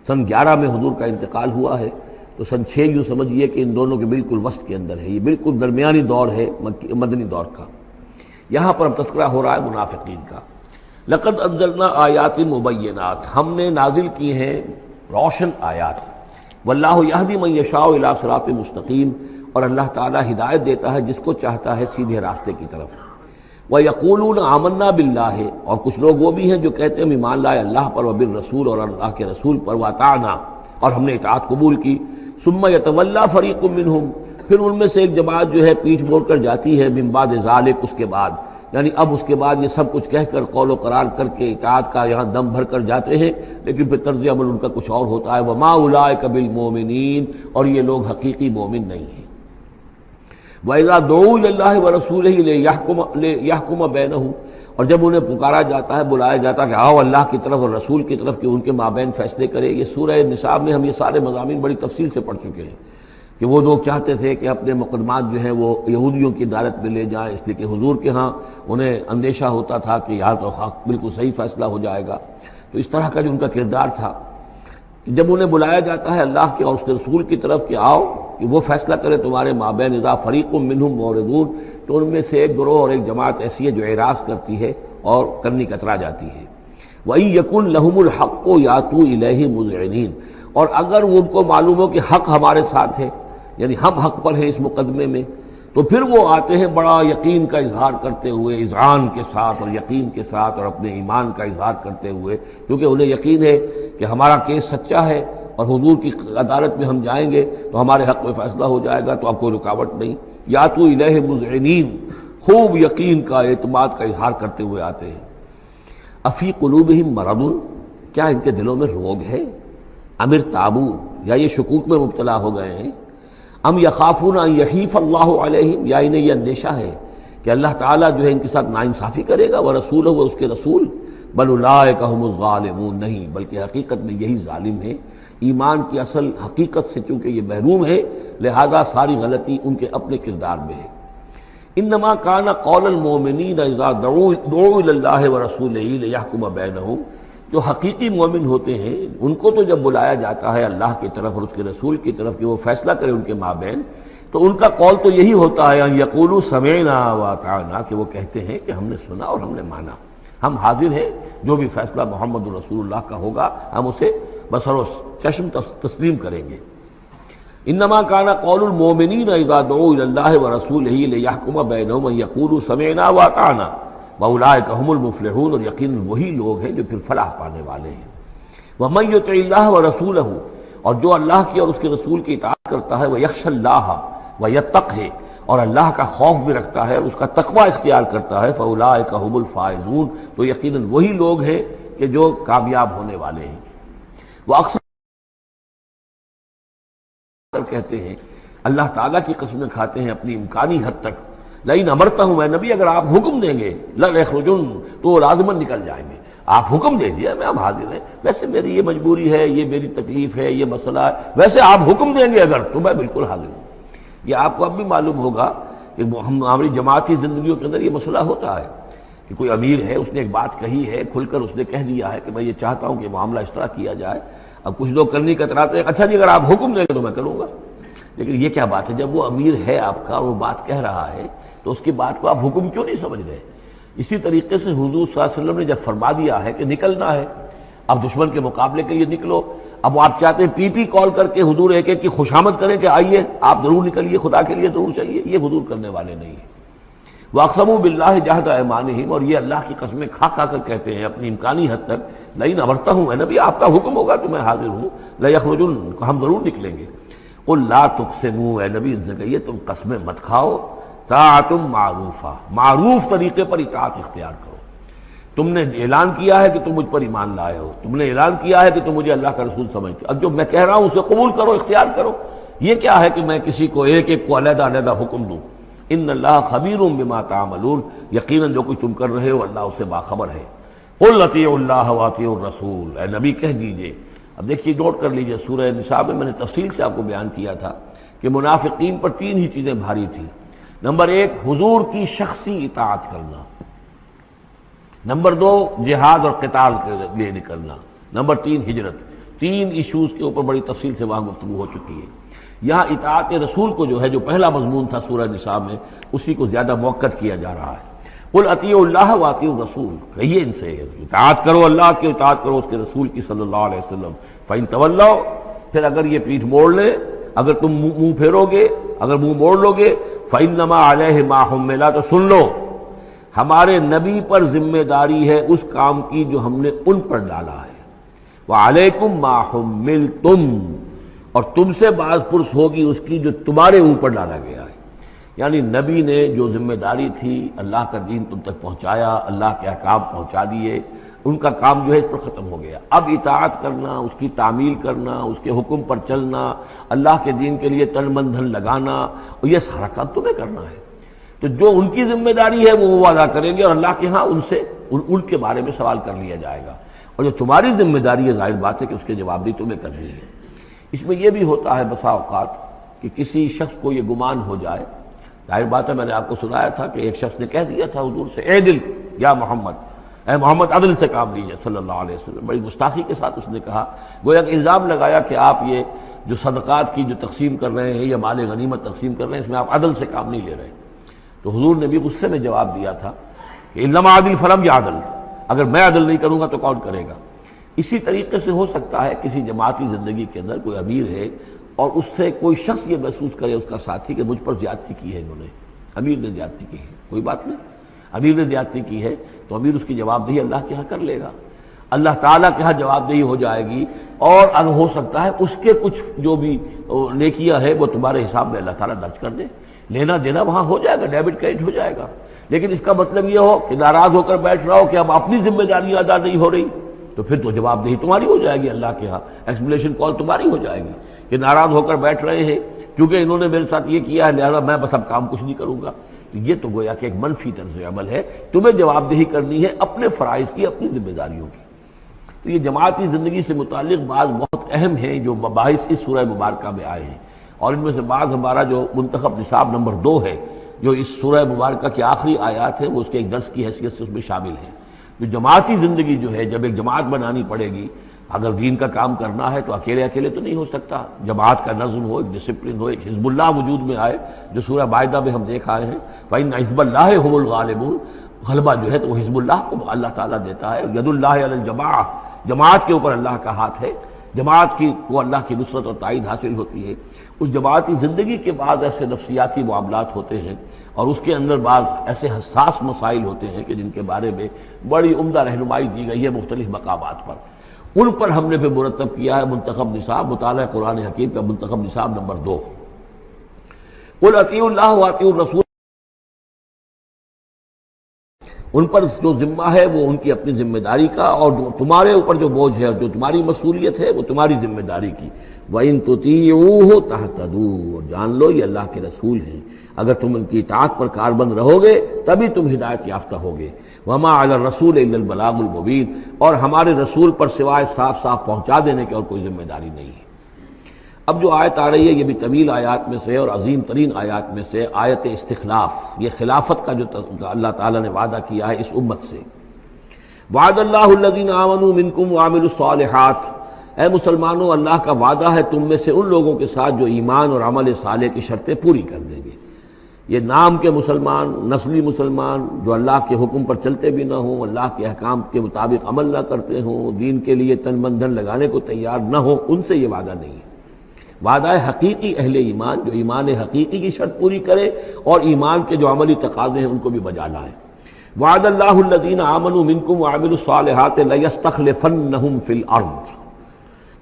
سن 11 میں حضور کا انتقال ہوا ہے، تو سن 6 یوں سمجھیے کہ ان دونوں کے بالکل وسط کے اندر ہے. یہ بالکل درمیانی دور ہے مدنی دور کا. یہاں پر اب تذکرہ ہو رہا ہے منافقین کا. لقد انزلنا آیات مبینات، ہم نے نازل کی ہیں روشن آیات. واللہ یہدی من یشاء الی صراط مستقیم، اور اللہ تعالیٰ ہدایت دیتا ہے جس کو چاہتا ہے سیدھے راستے کی طرف. وَيَقُولُونَ آمَنَّا بِاللَّهِ، اور کچھ لوگ وہ بھی ہیں جو کہتے ہیں ہم ایمان لائے اللہ پر، وبالرسول، اور اللہ کے رسول پر، وَأَطَعْنَا، اور ہم نے اطاعت قبول کی. ثُمَّ يَتَوَلَّىٰ فَرِيقٌ مِّنْهُمْ، پھر ان میں سے ایک جماعت جو ہے پیٹھ موڑ کر جاتی ہے. مِن بَعْدِ ذَلِكَ، اس کے بعد، یعنی اب اس کے بعد یہ سب کچھ کہہ کر قول و قرار کر کے اطاعت کا یہاں دم بھر کر جاتے ہیں، لیکن پھر طرز عمل ان کا کچھ اور ہوتا ہے. وَمَا أُولَٰئِكَ بِالْمُؤْمِنِينَ، اور یہ لوگ حقیقی مومن نہیں ہیں. وَإِذَا دُعُوا إِلَى اللَّهِ وَرَسُولِهِ لِيَحْكُمَ بَيْنَهُمْ، اور جب انہیں پکارا جاتا ہے، بلایا جاتا ہے کہ آؤ اللہ کی طرف اور رسول کی طرف کہ ان کے مابین فیصلے کرے. یہ سورہ نساء میں ہم یہ سارے مضامین بڑی تفصیل سے پڑھ چکے ہیں کہ وہ لوگ چاہتے تھے کہ اپنے مقدمات جو ہیں وہ یہودیوں کی عدالت میں لے جائیں، اس لیے کہ حضور کے ہاں انہیں اندیشہ ہوتا تھا کہ یہاں تو بالکل صحیح فیصلہ ہو جائے گا. تو اس طرح کا جو ان کا کردار تھا کہ جب انہیں بلایا جاتا ہے اللہ کے اور اس کے رسول کی طرف کہ آؤ کہ وہ فیصلہ کرے تمہارے مابین، اذا فریق منہم معرضون، تو ان میں سے ایک گروہ اور ایک جماعت ایسی ہے جو اعراض کرتی ہے اور کرنی کترا جاتی ہے. وَإِن يَكُن لَهُمُ الْحَقُّ يَأْتُوا إِلَيْهِ مُذْعِنِينَ، اور اگر ان کو معلوم ہو کہ حق ہمارے ساتھ ہے، یعنی ہم حق پر ہیں اس مقدمے میں، تو پھر وہ آتے ہیں بڑا یقین کا اظہار کرتے ہوئے، اذعان کے ساتھ اور یقین کے ساتھ اور اپنے ایمان کا اظہار کرتے ہوئے، کیونکہ انہیں یقین ہے کہ ہمارا کیس سچا ہے اور حضور کی عدالت میں ہم جائیں گے تو ہمارے حق میں فیصلہ ہو جائے گا، تو اب کوئی رکاوٹ نہیں. یاتوا الیہ مذعنین، خوب یقین کا اعتماد کا اظہار کرتے ہوئے آتے ہیں۔ افی قلوبہم مرض، کیا ان کے دلوں میں روگ ہے؟ ام ارتابوا، یا یہ شکوک میں مبتلا ہو گئے ہیں؟ ام یخافون ان یحیف اللہ علیہم، یا انہیں یہ اندیشہ ہے کہ اللہ تعالیٰ جو ہے ان کے ساتھ ناانصافی کرے گا، ورسولہ، اور اس کے رسول، بل اولئک هم الظالمون، نہیں بلکہ حقیقت میں یہی ظالم ہیں۔ ایمان کی اصل حقیقت سے چونکہ یہ محروم ہے، لہذا ساری غلطی ان کے اپنے کردار میں ہے۔ انما کان قول المؤمنین اذا دعوا الی اللہ ورسولہ لیحکم بینہم، جو حقیقی مومن ہوتے ہیں ان کو تو جب بلایا جاتا ہے اللہ کی طرف اور اس کے رسول کی طرف کہ وہ فیصلہ کرے ان کے مابین، تو ان کا قول تو یہی ہوتا ہے ان یقولوا سمعنا واطعنا، کہ وہ کہتے ہیں کہ ہم نے سنا اور ہم نے مانا، ہم حاضر ہیں، جو بھی فیصلہ محمد رسول اللہ کا ہوگا ہم اسے بصر و چشم تسلیم کریں گے۔ انما کان قول المؤمنین اذا دعوا الی اللہ ورسولہ لیحکم بینہم ان یقولوا سمعنا واطعنا واولئک هم المفلحون، اور یقیناً وہی لوگ ہیں جو پھر فلاح پانے والے ہیں۔ ومن یطع اللہ ورسولہ، اور جو اللہ کی اور اس کے رسول کی اطاعت کرتا ہے، ویخشى اللہ ویتقہ، اور اللہ کا خوف بھی رکھتا ہے اور اس کا تقوی اختیار کرتا ہے، فاولئک هم الفائزون، تو یقیناً وہی لوگ ہیں کہ جو کامیاب ہونے والے ہیں۔ وہ اکثر کہتے ہیں، اللہ تعالیٰ کی قسمیں کھاتے ہیں اپنی امکانی حد تک، لئن امرتہم، اے نبی اگر آپ حکم دیں گے، لَيَخْرُجُنَّ، تو لازماً نکل جائیں گے۔ آپ حکم دے دیا، میں اب حاضر ہیں، ویسے میری یہ مجبوری ہے، یہ میری تکلیف ہے، یہ مسئلہ ہے، ویسے آپ حکم دیں گے اگر، تو میں بالکل حاضر ہوں۔ یہ آپ کو اب بھی معلوم ہوگا کہ ہماری جماعتی زندگیوں کے اندر یہ مسئلہ ہوتا ہے کہ کوئی امیر ہے، اس نے ایک بات کہی ہے، کھل کر اس نے کہہ دیا ہے کہ میں یہ چاہتا ہوں کہ معاملہ اس طرح کیا جائے۔ اب کچھ لوگ کرنے کا اتراتے ہیں، اچھا جی اگر آپ حکم دیں گے تو میں کروں گا۔ لیکن یہ کیا بات ہے؟ جب وہ امیر ہے آپ کا اور وہ بات کہہ رہا ہے تو اس کی بات کو آپ حکم کیوں نہیں سمجھ رہے؟ اسی طریقے سے حضور صلی اللہ علیہ وسلم نے جب فرما دیا ہے کہ نکلنا ہے، اب دشمن کے مقابلے کے لیے نکلو، اب آپ چاہتے ہیں پی کال کر کے حضور ایک ایک کی خوشامد کریں کہ آئیے آپ ضرور نکلیے، خدا کے لیے ضرور چلیے، یہ حضور کرنے والے نہیں ہیں۔ وَأَقْسَمُوا بِاللَّهِ جَهْدَ أَيْمَانِهِمْ، اور یہ اللہ کی قسمیں کھا کھا کر کہتے ہیں اپنی امکانی حد تک، لئن امرتہم، اے نبی آپ کا حکم ہوگا تو میں حاضر ہوں، لَيَخْرُجُنَّ، ہم ضرور نکلیں گے۔ قُلْ لَا تُقْسِمُوا، اے نبی ان سے کہیے تم قسمیں مت کھاؤ، طاعۃ معروفہ، معروف طریقے پر اطاعت اختیار کرو۔ تم نے اعلان کیا ہے کہ تم مجھ پر ایمان لائے ہو، تم نے اعلان کیا ہے کہ تم مجھے اللہ کا رسول سمجھتے ہو، اب جو میں کہہ رہا ہوں اسے قبول کرو، اختیار کرو۔ یہ کیا ہے کہ میں کسی کو ایک ایک کو علیحدہ علیحدہ حکم دوں؟ ان اللہ خبیر بما تعملون، یقیناً جو کچھ تم کر رہے ہو اللہ اس سے باخبر ہے۔ قل اطیعوا اللہ واطیعوا الرسول، اے نبی کہہ دیجئے۔ اب دیکھیے نوٹ کر لیجئے، سورہ نساء میں نے تفصیل سے آپ کو بیان کیا تھا کہ منافقین پر تین ہی چیزیں بھاری تھیں۔ نمبر ایک، حضور کی شخصی اطاعت کرنا، نمبر دو، جہاد اور قتال کے لیے نکلنا، نمبر تین، ہجرت۔ تین ایشوز کے اوپر بڑی تفصیل سے وہاں گفتگو ہو چکی ہے۔ یہاں اطاعت رسول کو جو ہے، جو پہلا مضمون تھا سورہ نساء میں، اسی کو زیادہ موقت کیا جا رہا ہے۔ قل اطیعوا اللہ واطیعوا الرسول، کہیے ان سے اطاعت کرو، اللہ کی اطاعت کرو، اس کے رسول کی صلی اللہ علیہ وسلم۔ فإن تولوا، پھر اگر یہ پیٹھ موڑ لے، اگر تم منہ پھیرو گے، اگر منہ موڑ لو گے، فإنما علیہ ما حمل، تو سن لو ہمارے نبی پر ذمہ داری ہے اس کام کی جو ہم نے ان پر ڈالا ہے۔ وعلیکم ما حملتم، اور تم سے باز پرس ہوگی اس کی جو تمہارے اوپر ڈالا گیا ہے۔ یعنی نبی نے جو ذمہ داری تھی، اللہ کا دین تم تک پہنچایا، اللہ کے احکام پہنچا دیے، ان کا کام جو ہے اس پر ختم ہو گیا۔ اب اطاعت کرنا، اس کی تعمیل کرنا، اس کے حکم پر چلنا، اللہ کے دین کے لیے تن من دھن لگانا، اور یہ سارا کام تمہیں کرنا ہے۔ تو جو ان کی ذمہ داری ہے وہ ادا کریں گے، اور اللہ کے ہاں ان سے ان کے بارے میں سوال کر لیا جائے گا، اور جو تمہاری ذمہ داری ہے ظاہر بات ہے کہ اس کے جواب بھی تمہیں کرنی ہے۔ اس میں یہ بھی ہوتا ہے بسا اوقات کہ کسی شخص کو یہ گمان ہو جائے، ظاہر بات ہے میں نے آپ کو سنایا تھا کہ ایک شخص نے کہہ دیا تھا حضور سے، اے دل یا محمد، اے محمد عدل سے کام لیجیے صلی اللہ علیہ وسلم۔ بڑی گستاخی کے ساتھ اس نے کہا، گویا کہ الزام لگایا کہ آپ یہ جو صدقات کی جو تقسیم کر رہے ہیں یا مال غنیمت تقسیم کر رہے ہیں، اس میں آپ عدل سے کام نہیں لے رہے۔ تو حضور نے بھی غصے میں جواب دیا تھا کہ انما عدل فلم یا عدل، اگر میں عدل نہیں کروں گا تو کون کرے گا۔ اسی طریقے سے ہو سکتا ہے کسی جماعتی زندگی کے اندر کوئی امیر ہے اور اس سے کوئی شخص یہ محسوس کرے، اس کا ساتھی، کہ مجھ پر زیادتی کی ہے انہوں نے، امیر نے زیادتی کی ہے، کوئی بات نہیں، امیر نے زیادتی کی ہے تو امیر اس کی جواب دہی اللہ کے ہاں کر لے گا، اللہ تعالیٰ کے ہاں جواب دہی ہو جائے گی، اور اگر ہو سکتا ہے اس کے کچھ جو بھی نیکیاں ہے وہ تمہارے حساب میں اللہ تعالیٰ درج کر دے۔ لینا دینا وہاں ہو جائے گا، ڈیبٹ کریڈٹ ہو جائے گا، لیکن اس کا مطلب یہ ہو کہ ناراض ہو کر بیٹھ رہا ہو کہ اب اپنی ذمہ داری ادا نہیں ہو رہی، تو پھر تو جواب دہی تمہاری ہو جائے گی اللہ کے ہاں، ایکسپلیشن کال تمہاری ہو جائے گی کہ ناراض ہو کر بیٹھ رہے ہیں کیونکہ انہوں نے میرے ساتھ یہ کیا ہے لہذا میں بس اب کام کچھ نہیں کروں گا۔ یہ تو گویا کہ ایک منفی طرز عمل ہے، تمہیں جواب دہی کرنی ہے اپنے فرائض کی، اپنی ذمہ داریوں کی۔ تو یہ جماعتی زندگی سے متعلق بعض بہت اہم ہیں جو مباحث اس سورہ مبارکہ میں آئے ہیں، اور ان میں سے بعض ہمارا جو منتخب نصاب نمبر 2 ہے جو اس سورہ مبارکہ کی آخری آیات ہیں وہ اس کے ایک درس کی حیثیت سے اس میں شامل ہے۔ جو جماعتی زندگی جو ہے، جب ایک جماعت بنانی پڑے گی، اگر دین کا کام کرنا ہے تو اکیلے اکیلے تو نہیں ہو سکتا، جماعت کا نظم ہو، ایک ڈسپلن ہو، ایک حزب اللہ وجود میں آئے جو سورہ مائدہ میں ہم دیکھ آئے ہیں، فَإِنَّ حِزْبَ اللَّهِ هُمُ الْغَالِبُونَ، غلبہ جو ہے تو وہ حزب اللہ کو اللہ تعالیٰ دیتا ہے، ید اللہ علی الجماعہ، جماعت کے اوپر اللہ کا ہاتھ ہے، جماعت کی کو اللہ کی نصرت اور تائید حاصل ہوتی ہے۔ اس جماعتی زندگی کے بعد ایسے نفسیاتی معاملات ہوتے ہیں اور اس کے اندر بعض ایسے حساس مسائل ہوتے ہیں کہ جن کے بارے میں بڑی عمدہ رہنمائی دی گئی ہے مختلف مقامات پر، ان پر ہم نے پھر مرتب کیا ہے منتخب نصاب، مطالعہ قرآن حکیم کا منتخب نصاب نمبر 2۔ قُلْ اطیعوا اللہ واطیعوا الرسول، ان پر جو ذمہ ہے وہ ان کی اپنی ذمہ داری کا، اور جو تمہارے اوپر جو بوجھ ہے، جو تمہاری مسئولیت ہے وہ تمہاری ذمہ داری کی۔ وَإِن تُطِيعُوهُ تَهْتَدُوا، اور جان لو یہ اللہ کے رسول ہیں، اگر تم ان کی اطاعت پر کاربند رہو گے تبھی تم ہدایت یافتہ ہوگے۔ وَمَا عَلَى الرَّسُولِ إِلَّا الْبَلَاغُ الْمُبِينُ، اور ہمارے رسول پر سوائے صاف صاف پہنچا دینے کے اور کوئی ذمہ داری نہیں ہے۔ اب جو آیت آ رہی ہے یہ بھی طویل آیات میں سے اور عظیم ترین آیات میں سے آیت استخلاف، یہ خلافت کا جو اللہ تعالیٰ نے وعدہ کیا ہے اس امت سے۔ وعد اللہ الذین آمنوا منکم وعملوا الصالحات، اے مسلمانوں اللہ کا وعدہ ہے تم میں سے ان لوگوں کے ساتھ جو ایمان اور عمل صالح کی شرطیں پوری کر دیں گے۔ یہ نام کے مسلمان، نسلی مسلمان جو اللہ کے حکم پر چلتے بھی نہ ہوں، اللہ کے احکام کے مطابق عمل نہ کرتے ہوں، دین کے لیے تن من دھن لگانے کو تیار نہ ہوں، ان سے یہ وعدہ نہیں ہے۔ وعدہ ہے حقیقی اہل ایمان جو ایمان حقیقی کی شرط پوری کرے اور ایمان کے جو عملی تقاضے ہیں ان کو بھی بجا لائے۔ وعد اللہ الذین آمنوا منکم وعملوا الصالحات لیستخلفنہم فی الارض،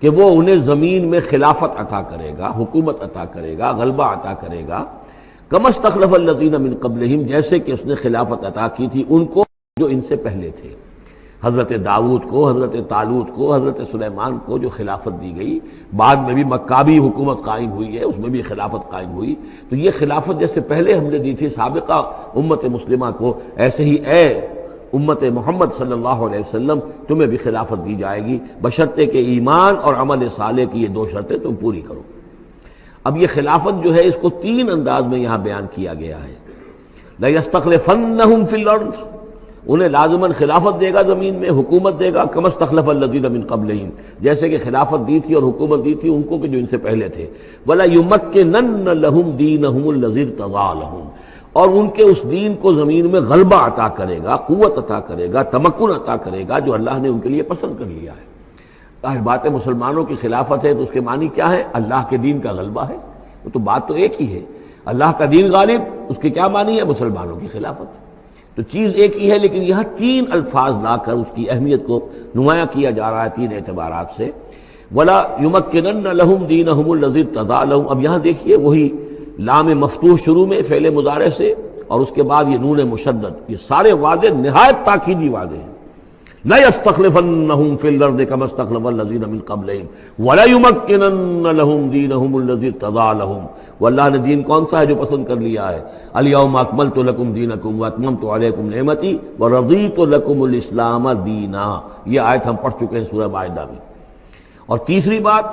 کہ وہ انہیں زمین میں خلافت عطا کرے گا، حکومت عطا کرے گا، غلبہ عطا کرے گا، کما استخلف الذین من قبلہم، جیسے کہ اس نے خلافت عطا کی تھی ان کو جو ان سے پہلے تھے، حضرت داؤد کو، حضرت طالوت کو، حضرت سلیمان کو جو خلافت دی گئی، بعد میں بھی مکابی حکومت قائم ہوئی ہے، اس میں بھی خلافت قائم ہوئی، تو یہ خلافت جیسے پہلے ہم نے دی تھی سابقہ امت مسلمہ کو، ایسے ہی اے امت محمد صلی اللہ علیہ وسلم تمہیں بھی خلافت دی جائے گی، بشرطے کہ ایمان اور عمل صالح کی یہ 2 شرطیں تم پوری کرو۔ اب یہ خلافت جو ہے اس کو 3 انداز میں یہاں بیان کیا گیا ہے۔ لَيَسْتَخْلِفَنَّهُمْ فِي الْأَرْضِ، انہیں لازماً خلافت دے گا زمین میں، حکومت دے گا، کما استخلف الذین من قبلہم، جیسے کہ خلافت دی تھی اور حکومت دی تھی ان کو کہ جو ان سے پہلے تھے۔ وَلَا يُمَكِّنَنَّ لَهُمْ دِينَهُمُ الَّذِي ارْتَضَىٰ لَهُمْ، اور ان کے اس دین کو زمین میں غلبہ عطا کرے گا، قوت عطا کرے گا، تمکن عطا کرے گا جو اللہ نے ان کے لیے پسند کر لیا ہے۔ ظاہر بات ہے مسلمانوں کی خلافت ہے تو اس کے معنی کیا ہے؟ اللہ کے دین کا غلبہ ہے، وہ تو بات تو ایک ہی ہے، اللہ کا دین غالب، اس کے کیا معنی ہے؟ مسلمانوں کی خلافت۔ تو چیز ایک ہی ہے لیکن یہاں 3 الفاظ لا کر اس کی اہمیت کو نمایاں کیا جا رہا ہے 3 اعتبارات سے۔ وَلَا يُمَكِّنَنَّ لَهُمْ دِينَهُمُ الَّذِي ارْتَضَىٰ لَهُمْ، اب یہاں دیکھیے وہی لام مفتوح شروع میں فعل مضارع سے اور اس کے بعد یہ نون مشدد، یہ سارے وعدے نہایت تاکیدی وعدے ہیں۔ لَيَسْتَخْلِفَنَّهُمْ فِي الْأَرْضِ كَمَا اسْتَخْلَفَ الَّذِينَ مِن قَبْلِهِمْ وَلَيُمَكِّنَنَّ لَهُمْ دِينَهُمُ الَّذِي ارْتَضَىٰ لَهُمْ، واللہ نے دین کون سا ہے جو پسند کر لیا ہے؟ الْيَوْمَ أَكْمَلْتُ لَكُمْ دِينَكُمْ وَأَتْمَمْتُ عَلَيْكُمْ نِعْمَتِي وَرَضِيتُ لَكُمُ الْإِسْلَامَ دِينًا، یہ آیت ہم پڑھ چکے ہیں سورہ مائدہ میں۔ اور تیسری بات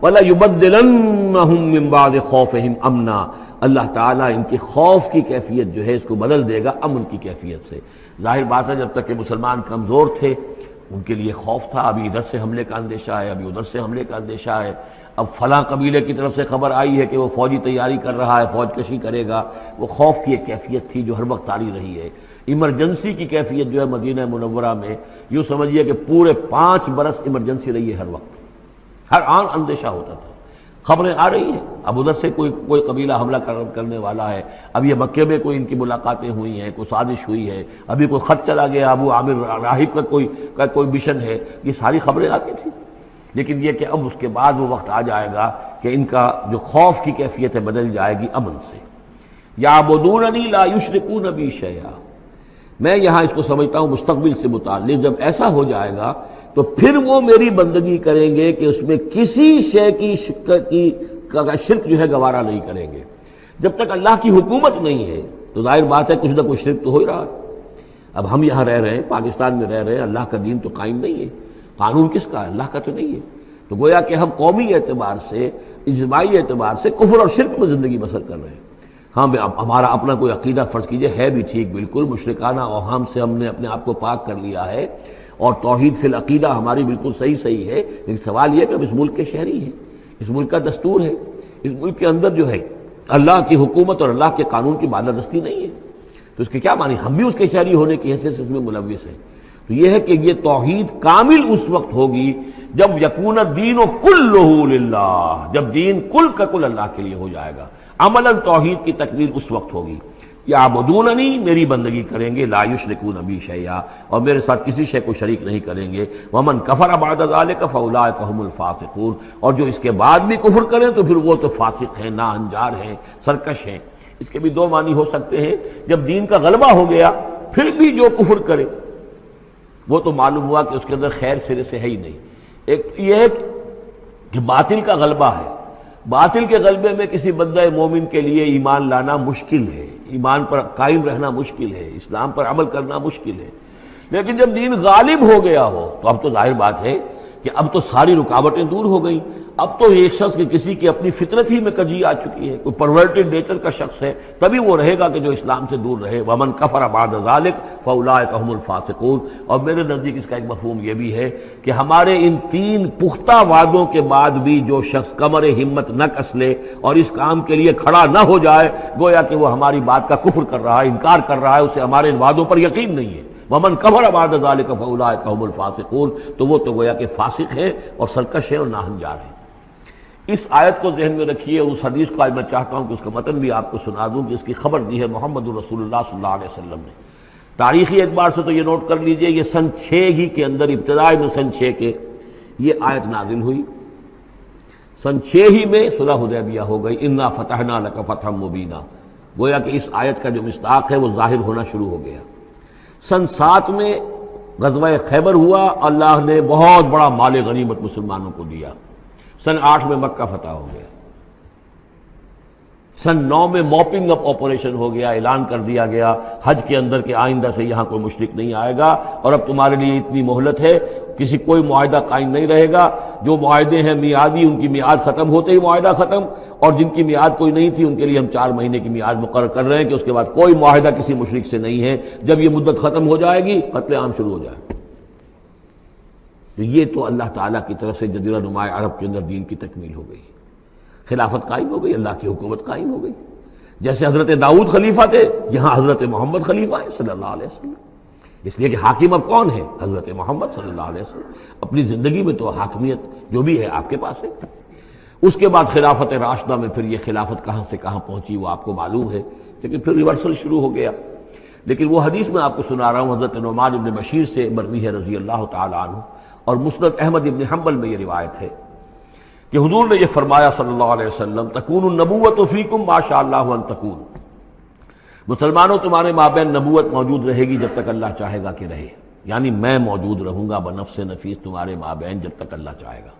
وَلَا يُبَدِّلَنَّهُم مِّن بَعْدِ خَوْفِهِمْ أَمْنًا، اللہ تعالیٰ ان کے خوف کی کیفیت جو ہے اس کو بدل دے گا امن کی کیفیت سے۔ ظاہر بات ہے جب تک کہ مسلمان کمزور تھے ان کے لیے خوف تھا، ابھی ادھر سے حملے کا اندیشہ ہے، ابھی ادھر سے حملے کا اندیشہ ہے، اب فلاں قبیلے کی طرف سے خبر آئی ہے کہ وہ فوجی تیاری کر رہا ہے، فوج کشی کرے گا، وہ خوف کی ایک کیفیت تھی جو ہر وقت طاری رہی ہے۔ ایمرجنسی کی کیفیت جو ہے مدینہ منورہ میں یوں سمجھیے کہ پورے 5 برس ایمرجنسی رہی ہے، ہر وقت ہر آن اندیشہ ہوتا تھا، خبریں آ رہی ہیں، اب ادھر سے کوئی قبیلہ حملہ کرنے والا ہے، اب یہ مکے میں کوئی ان کی ملاقاتیں ہوئی ہیں، کوئی سازش ہوئی ہے، ابھی کوئی خط چلا گیا ابو عامر راہب کا کوئی مشن ہے، یہ ساری خبریں آتی تھیں۔ لیکن یہ کہ اب اس کے بعد وہ وقت آ جائے گا کہ ان کا جو خوف کی کیفیت ہے بدل جائے گی امن سے۔ یعبدوننی لا یشرکون بی شیئا، میں یہاں اس کو سمجھتا ہوں مستقبل سے متعلق، جب ایسا ہو جائے گا تو پھر وہ میری بندگی کریں گے کہ اس میں کسی شے کی شرک جو ہے گوارا نہیں کریں گے۔ جب تک اللہ کی حکومت نہیں ہے تو ظاہر بات ہے کچھ نہ کچھ شرک تو ہو ہی رہا ہے۔ اب ہم یہاں رہ رہے ہیں، پاکستان میں رہ رہے ہیں، اللہ کا دین تو قائم نہیں ہے، قانون کس کا ہے؟ اللہ کا تو نہیں ہے۔ تو گویا کہ ہم قومی اعتبار سے، اجتماعی اعتبار سے کفر اور شرک میں زندگی بسر کر رہے ہیں۔ ہاں ہمارا اپنا کوئی عقیدہ فرض کیجئے ہے بھی ٹھیک، بالکل مشرکانہ اوہام سے ہم نے اپنے آپ کو پاک کر لیا ہے، اور توحید فی العقیدہ ہماری بالکل صحیح ہے، لیکن سوال یہ کہ ہم اس ملک کے شہری ہیں، اس ملک کا دستور ہے، اس ملک کے اندر جو ہے اللہ کی حکومت اور اللہ کے قانون کی بالادستی نہیں ہے، تو اس کے کیا معنی؟ ہم بھی اس کے شہری ہونے کی حیثیت سے اس میں ملوث ہیں۔ تو یہ ہے کہ یہ توحید کامل اس وقت ہوگی جب یکون الدین کلہ للہ، جب دین کل کا کل اللہ کے لیے ہو جائے گا۔ عملاً توحید کی تکمیل اس وقت ہوگی، یعبدوننی، میری بندگی کریں گے، لا یشرکون بی شیئا، اور میرے ساتھ کسی شے کو شریک نہیں کریں گے، ومن کفر بعد ذلک فاولئک هم الفاسقون، اور جو اس کے بعد بھی کفر کریں تو پھر وہ تو فاسق ہیں، ناہنجار ہیں، سرکش ہیں۔ اس کے بھی دو معنی ہو سکتے ہیں، جب دین کا غلبہ ہو گیا پھر بھی جو کفر کرے وہ تو معلوم ہوا کہ اس کے اندر خیر سرے سے ہے ہی نہیں۔ ایک یہ ہے کہ باطل کا غلبہ ہے، باطل کے غلبے میں کسی بندہ مومن کے لیے ایمان لانا مشکل ہے، ایمان پر قائم رہنا مشکل ہے، اسلام پر عمل کرنا مشکل ہے، لیکن جب دین غالب ہو گیا ہو تو اب تو ظاہر بات ہے کہ اب تو ساری رکاوٹیں دور ہو گئیں۔ اب تو ایک شخص کی کسی کی اپنی فطرت ہی میں کجی آ چکی ہے، کوئی پرورٹڈ نیچر کا شخص ہے، تبھی وہ رہے گا کہ جو اسلام سے دور رہے۔ ومن کفر بعد ذلک فاولئک هم الفاسقون، اور میرے نزدیک اس کا ایک مفہوم یہ بھی ہے کہ ہمارے ان تین پختہ وعدوں کے بعد بھی جو شخص کمر ہمت نہ کس لے اور اس کام کے لیے کھڑا نہ ہو جائے، گویا کہ وہ ہماری بات کا کفر کر رہا ہے، انکار کر رہا ہے، اسے ہمارے ان وعدوں پر یقین نہیں ہے۔ ومن کفر بعد ذلک فاولئک هم الفاسقون، تو وہ تو گویا کہ فاسق ہے اور سرکش ہے اور ناہنجار ہے۔ اس آیت کو ذہن میں رکھیے، اس حدیث کو آج میں چاہتا ہوں کہ اس کا متن بھی آپ کو سنا دوں کہ اس کی خبر دی ہے محمد رسول اللہ صلی اللہ علیہ وسلم نے۔ تاریخی اعتبار سے تو یہ نوٹ کر لیجئے، یہ سن 6 ہی کے اندر، ابتدائی میں سن 6 کے یہ آیت نازل ہوئی، سن 6 ہی میں صلح حدیبیہ ہو گئی، انا فتحنا لک فتحا مبینا، گویا کہ اس آیت کا جو مصداق ہے وہ ظاہر ہونا شروع ہو گیا۔ سن 7 میں غزوہ خیبر ہوا، اللہ نے بہت بڑا مال غنیمت مسلمانوں کو دیا۔ سن 8 میں مکہ فتح ہو گیا۔ سن 9 میں موپنگ اپ آپریشن ہو گیا، اعلان کر دیا گیا حج کے اندر کہ آئندہ سے یہاں کوئی مشرک نہیں آئے گا، اور اب تمہارے لیے اتنی مہلت ہے، کسی کوئی معاہدہ قائم نہیں رہے گا، جو معاہدے ہیں میعادی ان کی میعاد ختم ہوتے ہی معاہدہ ختم، اور جن کی میعاد کوئی نہیں تھی ان کے لیے ہم 4 مہینے کی میعاد مقرر کر رہے ہیں کہ اس کے بعد کوئی معاہدہ کسی مشرک سے نہیں ہے، جب یہ مدت ختم ہو جائے گی قتل عام شروع ہو جائے گا۔ یہ تو اللہ تعالیٰ کی طرف سے جزیرہ نما عرب کے اندر دین کی تکمیل ہو گئی، خلافت قائم ہو گئی، اللہ کی حکومت قائم ہو گئی۔ جیسے حضرت داؤد خلیفہ تھے، یہاں حضرت محمد خلیفہ ہیں صلی اللہ علیہ وسلم، اس لیے کہ حاکم اب کون ہے؟ حضرت محمد صلی اللہ علیہ وسلم۔ اپنی زندگی میں تو حاکمیت جو بھی ہے آپ کے پاس ہے۔ اس کے بعد خلافت راشدہ میں پھر یہ خلافت کہاں سے کہاں پہنچی وہ آپ کو معلوم ہے، لیکن پھر ریورسل شروع ہو گیا۔ لیکن وہ حدیث میں آپ کو سنا رہا ہوں، حضرت نعمان بن بشیر سے مروی ہے رضی اللہ تعالیٰ عنہ، اور مسند احمد بن حنبل میں یہ روایت ہے کہ حضور نے یہ فرمایا صلی اللہ علیہ وسلم، تکون النبوۃ فیکم ما شاء اللہ ان تکون، مسلمانوں تمہارے مابین نبوت موجود رہے گی جب تک اللہ چاہے گا کہ رہے، یعنی میں موجود رہوں گا بنفس نفیس تمہارے مابین جب تک اللہ چاہے گا۔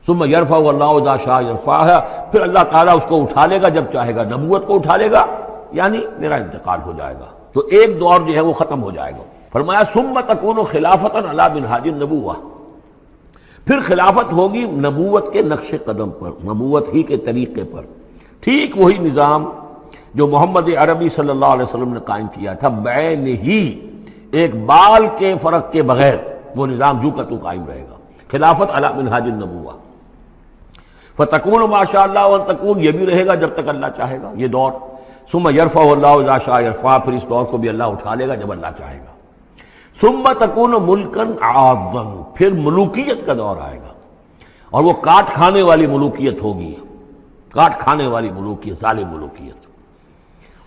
ثم یرفع اللہ اذا شاء یرفعها، پھر اللہ تعالیٰ اس کو اٹھا لے گا جب چاہے گا، نبوت کو اٹھا لے گا، یعنی میرا انتقال ہو جائے گا تو ایک دور جو ہے وہ ختم ہو جائے گا۔ فرمایا ثم تکون خلافۃ علی منہاج النبوۃ، پھر خلافت ہوگی نبوت کے نقش قدم پر، نبوت ہی کے طریقے پر، ٹھیک وہی نظام جو محمد عربی صلی اللہ علیہ وسلم نے قائم کیا تھا، بعین ہی، ایک بال کے فرق کے بغیر وہ نظام جو کا تو قائم رہے گا، خلافت علی منہاج النبوۃ۔ فتکون ما شاء اللہ وان تکون، یہ بھی رہے گا جب تک اللہ چاہے گا یہ دور۔ ثم یرفع اللہ اذا شاء یرفع، پھر اس دور کو بھی اللہ اٹھا لے گا جب اللہ چاہے گا۔ ثم تکون ملکن عاضا، پھر ملوکیت کا دور آئے گا، اور وہ کاٹ کھانے والی ملوکیت ہوگی، کاٹ کھانے والی ملوکیت، ظالم ملوکیت،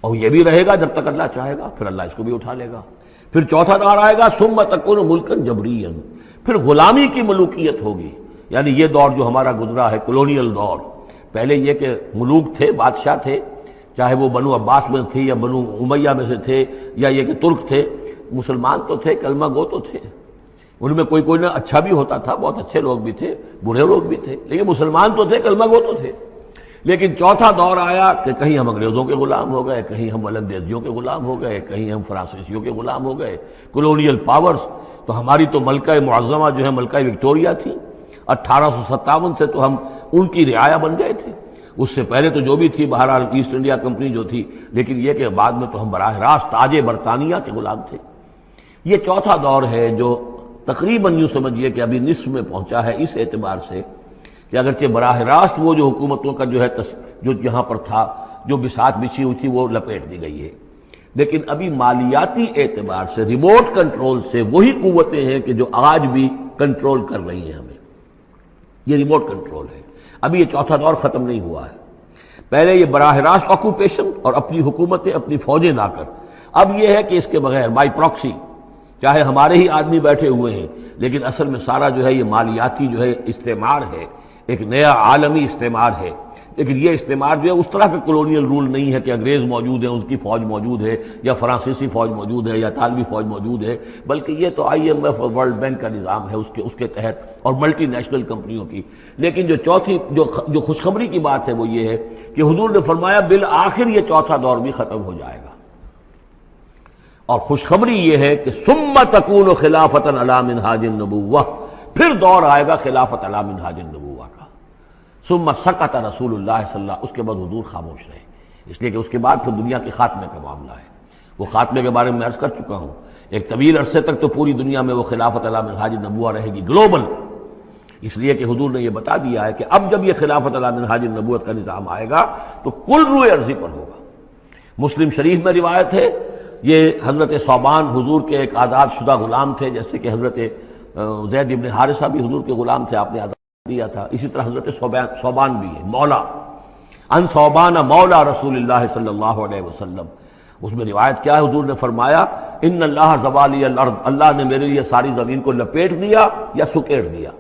اور یہ بھی رہے گا جب تک اللہ چاہے گا، پھر اللہ اس کو بھی اٹھا لے گا۔ پھر چوتھا دور آئے گا، ثم تکون ملکن جبریا، پھر غلامی کی ملوکیت ہوگی، یعنی یہ دور جو ہمارا گزرا ہے کولونیل دور، پہلے یہ کہ ملوک تھے، بادشاہ تھے، چاہے وہ بنو عباس میں تھے یا بنو امیہ میں سے تھے یا یہ کہ ترک تھے، مسلمان تو تھے، کلمہ گو تو تھے، ان میں کوئی نہ اچھا بھی ہوتا تھا، بہت اچھے لوگ بھی تھے، برے لوگ بھی تھے، لیکن مسلمان تو تھے، کلمہ گو تو تھے۔ لیکن چوتھا دور آیا کہ کہیں ہم انگریزوں کے غلام ہو گئے، کہیں ہم ولندیزیوں کے غلام ہو گئے، کہیں ہم فرانسیسیوں کے غلام ہو گئے، کولونیل پاورز۔ تو ہماری تو ملکہ معظمہ جو ہے ملکہ وکٹوریہ تھی، 1857 سے تو ہم ان کی رعایا بن گئے تھے، اس سے پہلے تو جو بھی تھی بہرحال ایسٹ انڈیا کمپنی جو تھی، لیکن یہ کہ بعد میں تو ہم براہ راست تاج برطانیہ کے غلام تھے۔ یہ چوتھا دور ہے جو تقریباً یوں سمجھیے کہ ابھی نصف میں پہنچا ہے، اس اعتبار سے کہ اگرچہ براہ راست وہ جو حکومتوں کا جو ہے جو یہاں پر تھا، جو بساط بچھی ہوئی تھی، وہ لپیٹ دی گئی ہے، لیکن ابھی مالیاتی اعتبار سے ریموٹ کنٹرول سے وہی قوتیں ہیں کہ جو آج بھی کنٹرول کر رہی ہیں ہمیں، یہ ریموٹ کنٹرول ہے۔ ابھی یہ چوتھا دور ختم نہیں ہوا ہے۔ پہلے یہ براہ راست آکوپیشن اور اپنی حکومتیں، اپنی فوجیں لا کر، اب یہ ہے کہ اس کے بغیر بائی پراکسی، چاہے ہمارے ہی آدمی بیٹھے ہوئے ہیں، لیکن اصل میں سارا جو ہے یہ مالیاتی جو ہے استعمار ہے، ایک نیا عالمی استعمار ہے۔ لیکن یہ استعمار جو ہے اس طرح کا کولونیل رول نہیں ہے کہ انگریز موجود ہیں، ان کی فوج موجود ہے، یا فرانسیسی فوج موجود ہے، یا اطالوی فوج موجود ہے، بلکہ یہ تو IMF اور ورلڈ بینک کا نظام ہے اس کے تحت، اور ملٹی نیشنل کمپنیوں کی۔ لیکن جو چوتھی جو خوشخبری کی بات ہے وہ یہ ہے کہ حضور نے فرمایا بالآخر یہ چوتھا دور بھی ختم ہو جائے گا، اور خوشخبری یہ ہے کہ ثم تکون خلافۃ علی منہاج النبوہ، پھر دور آئے گا خلافت علی منہاج النبوہ کا۔ ثم سکت رسول اللہ صلی اللہ، اس کے بعد حضور خاموش رہے، اس لیے کہ اس کے بعد پھر دنیا کے خاتمے کا معاملہ ہے۔ وہ خاتمے کے بارے میں عرض کر چکا ہوں، ایک طویل عرصے تک تو پوری دنیا میں وہ خلافت علی منہاج النبوہ رہے گی، گلوبل، اس لیے کہ حضور نے یہ بتا دیا ہے کہ اب جب یہ خلافت علی منہاج النبوت کا نظام آئے گا تو کل روئے ارضی پر ہوگا۔ مسلم شریف میں روایت ہے، یہ حضرت ثوبان حضور کے ایک آزاد شدہ غلام تھے، جیسے کہ حضرت زید بن حارثہ بھی حضور کے غلام تھے، آپ نے آزاد دیا تھا، اسی طرح حضرت ثوبان بھی ہے، مولا ان ثوبان مولا رسول اللہ صلی اللہ علیہ وسلم۔ اس میں روایت کیا ہے، حضور نے فرمایا ان اللہ زوالی الارض، اللہ نے میرے لیے ساری زمین کو لپیٹ دیا یا سکیڑ دیا،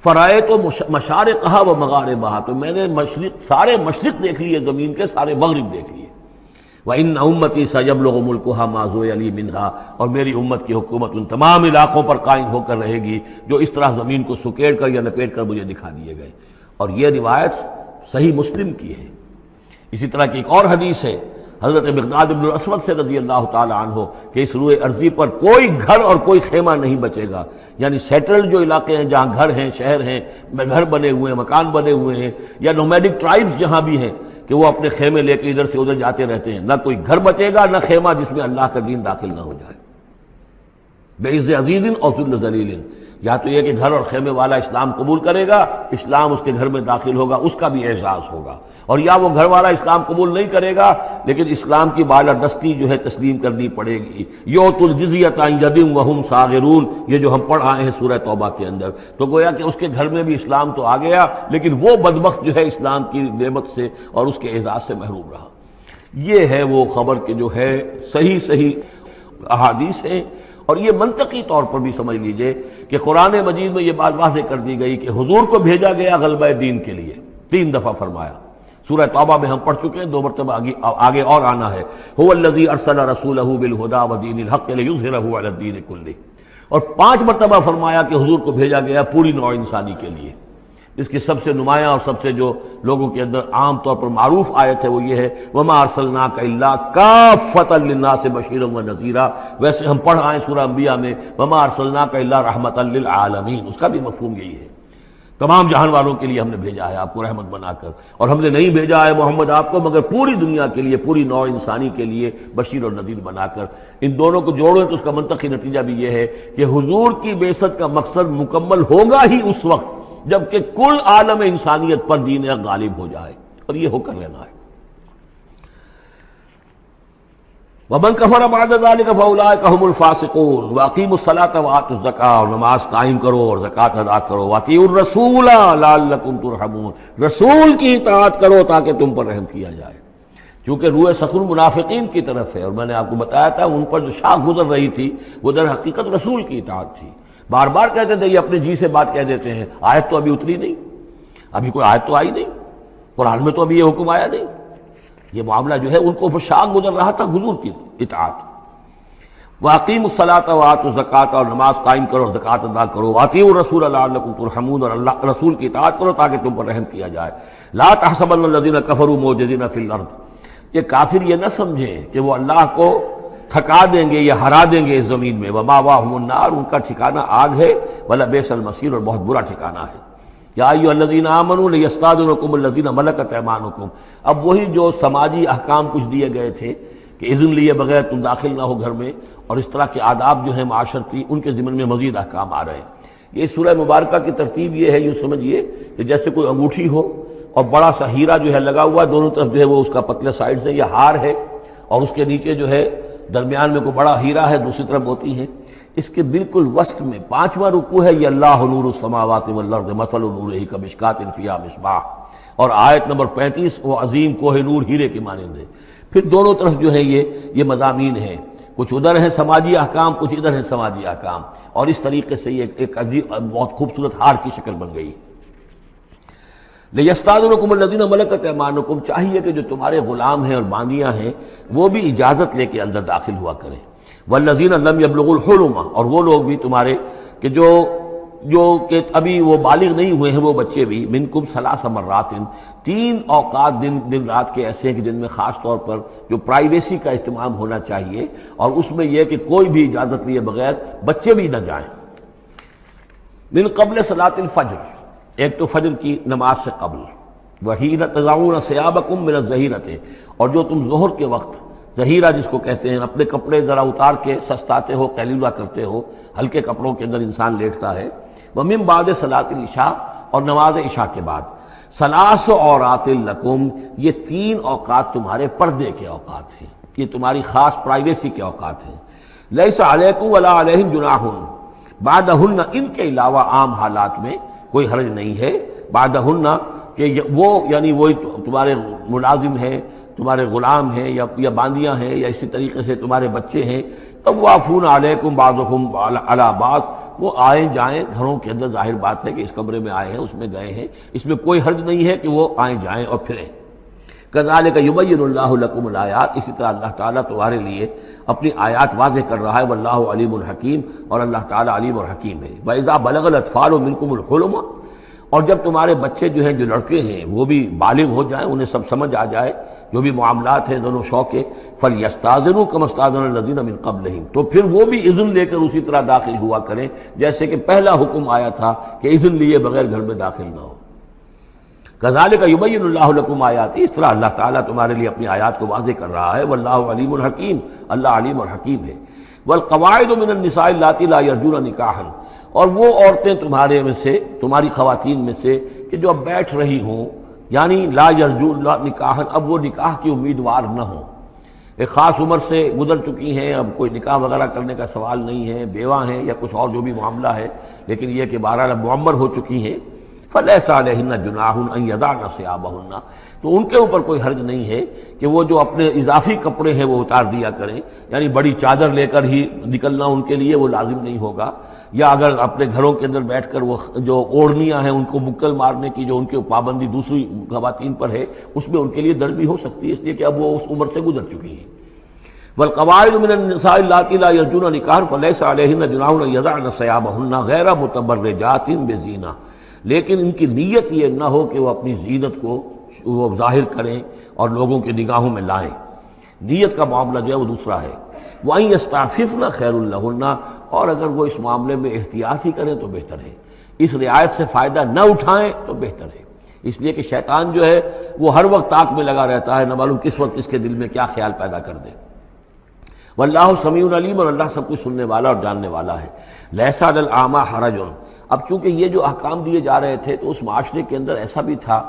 فرائے تو مشارقہا و مغاربہا، تو میں نے سارے مشرق دیکھ لیے زمین کے، سارے مغرب دیکھ لیے، وَإِنَّ أُمَّتِي سَيَبْلُغُ مُلْكُهَا مَا زُوِّيَ لِي مِنْهَا، اور میری امت کی حکومت ان تمام علاقوں پر قائم ہو کر رہے گی جو اس طرح زمین کو سکیڑ کر یا لپیٹ کر مجھے دکھا دیے گئے۔ اور یہ روایت صحیح مسلم کی ہے۔ اسی طرح کی ایک اور حدیث ہے حضرت مقداد بن الاسود سے رضی اللہ تعالی عنہ کہ اس روئے ارضی پر کوئی گھر اور کوئی خیمہ نہیں بچے گا، یعنی سیٹلڈ جو علاقے ہیں جہاں گھر ہیں، شہر ہیں، گھر بنے ہوئے ہیں، مکان بنے ہوئے ہیں، یا نومیڈک ٹرائبز جہاں بھی ہیں کہ وہ اپنے خیمے لے کے ادھر سے ادھر جاتے رہتے ہیں، نہ کوئی گھر بچے گا، نہ خیمہ جس میں اللہ کا دین داخل نہ ہو جائے۔ بعز عزیز اور ذل ذلیل، یا تو یہ کہ گھر اور خیمے والا اسلام قبول کرے گا، اسلام اس کے گھر میں داخل ہوگا، اس کا بھی اعزاز ہوگا، اور یا وہ گھر والا اسلام قبول نہیں کرے گا لیکن اسلام کی بالادستی جو ہے تسلیم کرنی پڑے گی۔ یؤتوا الجزیۃ عن ید وہم صاغرون، یہ جو ہم پڑھ آئے ہیں سورہ توبہ کے اندر، تو گویا کہ اس کے گھر میں بھی اسلام تو آ گیا لیکن وہ بدبخت جو ہے اسلام کی نعمت سے اور اس کے اعزاز سے محروم رہا۔ یہ ہے وہ خبر کہ جو ہے صحیح احادیث ہیں، اور یہ منطقی طور پر بھی سمجھ لیجئے کہ قرآن مجید میں یہ بات واضح کر دی گئی کہ حضور کو بھیجا گیا غلبہ دین کے لیے، 3 دفعہ فرمایا۔ سورہ توبہ میں ہم پڑھ چکے ہیں، 2 مرتبہ آگے اور آنا ہے، هو الذی ارسل رسولہ بالہدی ودین الحق لیظہرہ علی الدین کلہ، اور 5 مرتبہ فرمایا کہ حضور کو بھیجا گیا پوری نوع انسانی کے لیے۔ اس کی سب سے نمایاں اور سب سے جو لوگوں کے اندر عام طور پر معروف آیت ہے وہ یہ ہے وما ارسلناک الا کافۃ للناس بشیرا ونذیرا۔ ویسے ہم پڑھ آئے سورہ انبیاء میں وما ارسلناک الا رحمۃ للعالمین، اس کا بھی مفہوم یہی ہے، تمام جہان والوں کے لیے ہم نے بھیجا ہے آپ کو رحمت بنا کر، اور ہم نے نہیں بھیجا ہے محمد آپ کو مگر پوری دنیا کے لیے، پوری نوع انسانی کے لیے بشیر اور نذیر بنا کر۔ ان دونوں کو جوڑیں تو اس کا منطقی نتیجہ بھی یہ ہے کہ حضور کی بعثت کا مقصد مکمل ہوگا ہی اس وقت جبکہ کل عالم انسانیت پر دین حق غالب ہو جائے، اور یہ ہو کر رہنا ہے۔ وَمَنْ كَفَرَ بَعْدَ ذَلِكَ فَأُولَٰئِكَ هُمُ الْفَاسِقُونَ وَأَقِیمُوا الصَّلَاةَ وَآتُوا الزَّکَاةَ، اور نماز قائم کرو اور زکوٰۃ ادا کرو، وَأَطِیعُوا الرَّسُولَ لَعَلَّکُمْ تُرْحَمُونَ، رسول کی اطاعت کرو تاکہ تم پر رحم کیا جائے۔ چونکہ روح سخن منافقین کی طرف ہے، اور میں نے آپ کو بتایا تھا ان پر جو شاخ گزر رہی تھی وہ در حقیقت رسول کی اطاعت تھی۔ بار بار کہتے تھے یہ اپنے جی سے بات کہہ دیتے ہیں، آیت تو ابھی اتری نہیں، ابھی کوئی آیت تو آئی نہیں، قرآن میں تو ابھی یہ حکم آیا نہیں، یہ معاملہ جو ہے ان کو شاق گزر رہا تھا حضور کی اطاعت. وَأَقِيمُوا الصَّلَاةَ وَآتُوا الزَّكَاةَ، اور نماز قائم کرو اور زکوٰۃ ادا کرو. وَأَطِيعُوا الرَّسُولَ لَعَلَّكُمْ تُرْحَمُونَ، اور اللہ رسول کی اطاعت کرو تاکہ تم پر رحم کیا جائے. لَا تَحْسَبَنَّ الَّذِينَ كَفَرُوا مُعْجِزِينَ فِي الْأَرْضِ، یہ کافر یہ نہ سمجھیں کہ وہ اللہ کو تھکا دیں گے یا ہرا دیں گے اس زمین میں. وَمَأْوَاهُمُ النَّارُ، ان کا ٹھکانہ آگ ہے. وَلَبِئْسَ الْمَصِيرُ، اور بہت برا ٹھکانہ ہے. یا ایھا الذین آمنوا لیستأذنکم الذین ملکت ایمانکم، اب وہی جو سماجی احکام کچھ دیے گئے تھے کہ اذن لیے بغیر تم داخل نہ ہو گھر میں، اور اس طرح کے آداب جو ہیں معاشرتی، ان کے ضمن میں مزید احکام آ رہے ہیں. یہ سورہ مبارکہ کی ترتیب یہ ہے، یوں سمجھیے کہ جیسے کوئی انگوٹھی ہو اور بڑا سا ہیرا جو ہے لگا ہوا، دونوں طرف جو ہے وہ اس کا پتلے سائڈ سے، یہ ہار ہے، اور اس کے نیچے جو ہے درمیان میں کوئی بڑا ہیرا ہے، دوسری طرف موتی ہیں. اس کے بالکل وسط میں 5واں رکوع ہے، یہ اللہ نور السماوات والارض مثل نورہ کمشکاۃ فیہا مصباح، اور آیت نمبر 35 وہ عظیم کوہ نور ہیرے کے مانند ہے. پھر دونوں طرف جو ہے یہ مضامین ہیں، کچھ ادھر ہیں سماجی احکام، کچھ ادھر ہیں سماجی احکام، اور اس طریقے سے یہ ایک عجیب بہت خوبصورت ہار کی شکل بن گئی. لیستأذنکم الذین ملکت ایمانکم، چاہیے کہ جو تمہارے غلام ہیں اور باندیاں ہیں وہ بھی اجازت لے کے اندر داخل ہوا کریں. والذین لم یبلغوا الحلم، اور وہ لوگ بھی تمہارے کہ جو کہ ابھی وہ بالغ نہیں ہوئے ہیں، وہ بچے بھی. منکم ثلاث مرات، 3 اوقات دن رات کے ایسے ہیں کہ جن میں خاص طور پر جو پرائیویسی کا اہتمام ہونا چاہیے، اور اس میں یہ کہ کوئی بھی اجازت لیے بغیر بچے بھی نہ جائیں. من قبل صلاۃ الفجر، ایک تو فجر کی نماز سے قبل. وحین تضعون ثیابکم من الظہیرۃ، اور جو تم ظہر کے وقت، ظہیرہ جس کو کہتے ہیں، اپنے کپڑے ذرا اتار کے سستاتے ہو، قیلولہ کرتے ہو، ہلکے کپڑوں کے اندر انسان لیٹتا ہے. ومن بعد صلاۃ العشاء، اور نماز عشاء کے بعد. ثلاث عورات لکم، یہ 3 اوقات تمہارے پردے کے اوقات ہیں، یہ تمہاری خاص پرائیویسی کے اوقات ہیں. لیس علیکم ولا علیہم جناح بعدہن، ان کے علاوہ عام حالات میں کوئی حرج نہیں ہے. بعدہن کہ وہ یعنی وہی تمہارے ملازم ہیں، تمہارے غلام ہیں یا باندیاں ہیں، یا اسی طریقے سے تمہارے بچے ہیں. طوافون علیکم بعضکم علی بعض، وہ آئیں جائیں گھروں کے اندر. ظاہر بات ہے کہ اس کمرے میں آئے ہیں، اس میں گئے ہیں، اس میں کوئی حرج نہیں ہے کہ وہ آئیں جائیں اور پھریں. کذالک یبین اللہ لکم الآیات، اسی طرح اللہ تعالیٰ تمہارے لیے اپنی آیات واضح کر رہا ہے. واللہ علیم الحکیم، اور اللہ تعالیٰ علیم اور حکیم ہے. وَإِذَا بَلَغَ الْأَطْفَالُ مِنْكُمُ الْحُلُمَ، اور جب تمہارے بچے جو ہیں، جو لڑکے ہیں، وہ بھی بالغ ہو جائیں، انہیں سب سمجھ آ جائے، جو بھی معاملات ہیں دونوں شوق کے. فَلْيَسْتَأْذِنُوا كَمَا اسْتَأْذَنَ الَّذِينَ مِنْ قَبْلِهِمْ، تو پھر وہ بھی اذن لے کر اسی طرح داخل ہوا کریں جیسے کہ پہلا حکم آیا تھا کہ اذن لیے بغیر گھر میں داخل نہ ہو. کذالک یبین اللہ لکم آیات، اس طرح اللہ تعالیٰ تمہارے لیے اپنی آیات کو واضح کر رہا ہے. واللہ علیم الحکیم، اللہ علیم اور حکیم ہے. والقواعد من النساء اللاتي لا يرجون نکاحا، اور وہ عورتیں تمہارے میں سے، تمہاری خواتین میں سے کہ جو اب بیٹھ رہی ہوں، یعنی لا یرجون نکاحا، اب وہ نکاح کی امیدوار نہ ہوں، ایک خاص عمر سے گزر چکی ہیں، اب کوئی نکاح وغیرہ کرنے کا سوال نہیں ہے، بیوہ ہیں یا کچھ اور جو بھی معاملہ ہے، لیکن یہ کہ بہرحال اب معمر ہو چکی ہیں. فَلَيْسَ عَلَيْهِنَّ جُنَاحٌ أَن يَضَعْنَ ثِيَابَهُنَّ، تو ان کے اوپر کوئی حرج نہیں ہے کہ وہ جو اپنے اضافی کپڑے ہیں وہ اتار دیا کریں، یعنی بڑی چادر لے کر ہی نکلنا ان کے لیے وہ لازم نہیں ہوگا. یا اگر اپنے گھروں کے اندر بیٹھ کر وہ جو اوڑھنیاں ہیں ان کو مکل مارنے کی جو ان کی پابندی دوسری خواتین پر ہے، اس میں ان کے لیے درد بھی ہو سکتی ہے، اس لیے کہ اب وہ اس عمر سے گزر چکی ہیں. والقواعد من النساء اللاتي لا يرجون نکاحا فليس عليهن جناح أن يضعن ثيابهن غير متبرجات بزينة، لیکن ان کی نیت یہ نہ ہو کہ وہ اپنی زینت کو وہ ظاہر کریں اور لوگوں کی نگاہوں میں لائیں. نیت کا معاملہ جو ہے وہ دوسرا ہے. وَأَن يَسْتَعْفِفْنَ خَيْرٌ لَهُنَّ، اور اگر وہ اس معاملے میں احتیاط ہی کریں تو بہتر ہے، اس رعایت سے فائدہ نہ اٹھائیں تو بہتر ہے. اس لیے کہ شیطان جو ہے وہ ہر وقت طاق میں لگا رہتا ہے، نہ معلوم کس وقت اس کے دل میں کیا خیال پیدا کر دے. واللہ سمیع علیم، اور اللہ سب کچھ سننے والا اور جاننے والا ہے. لیس علی الاعمی حرج، اب چونکہ یہ جو احکام دیے جا رہے تھے تو اس معاشرے کے اندر ایسا بھی تھا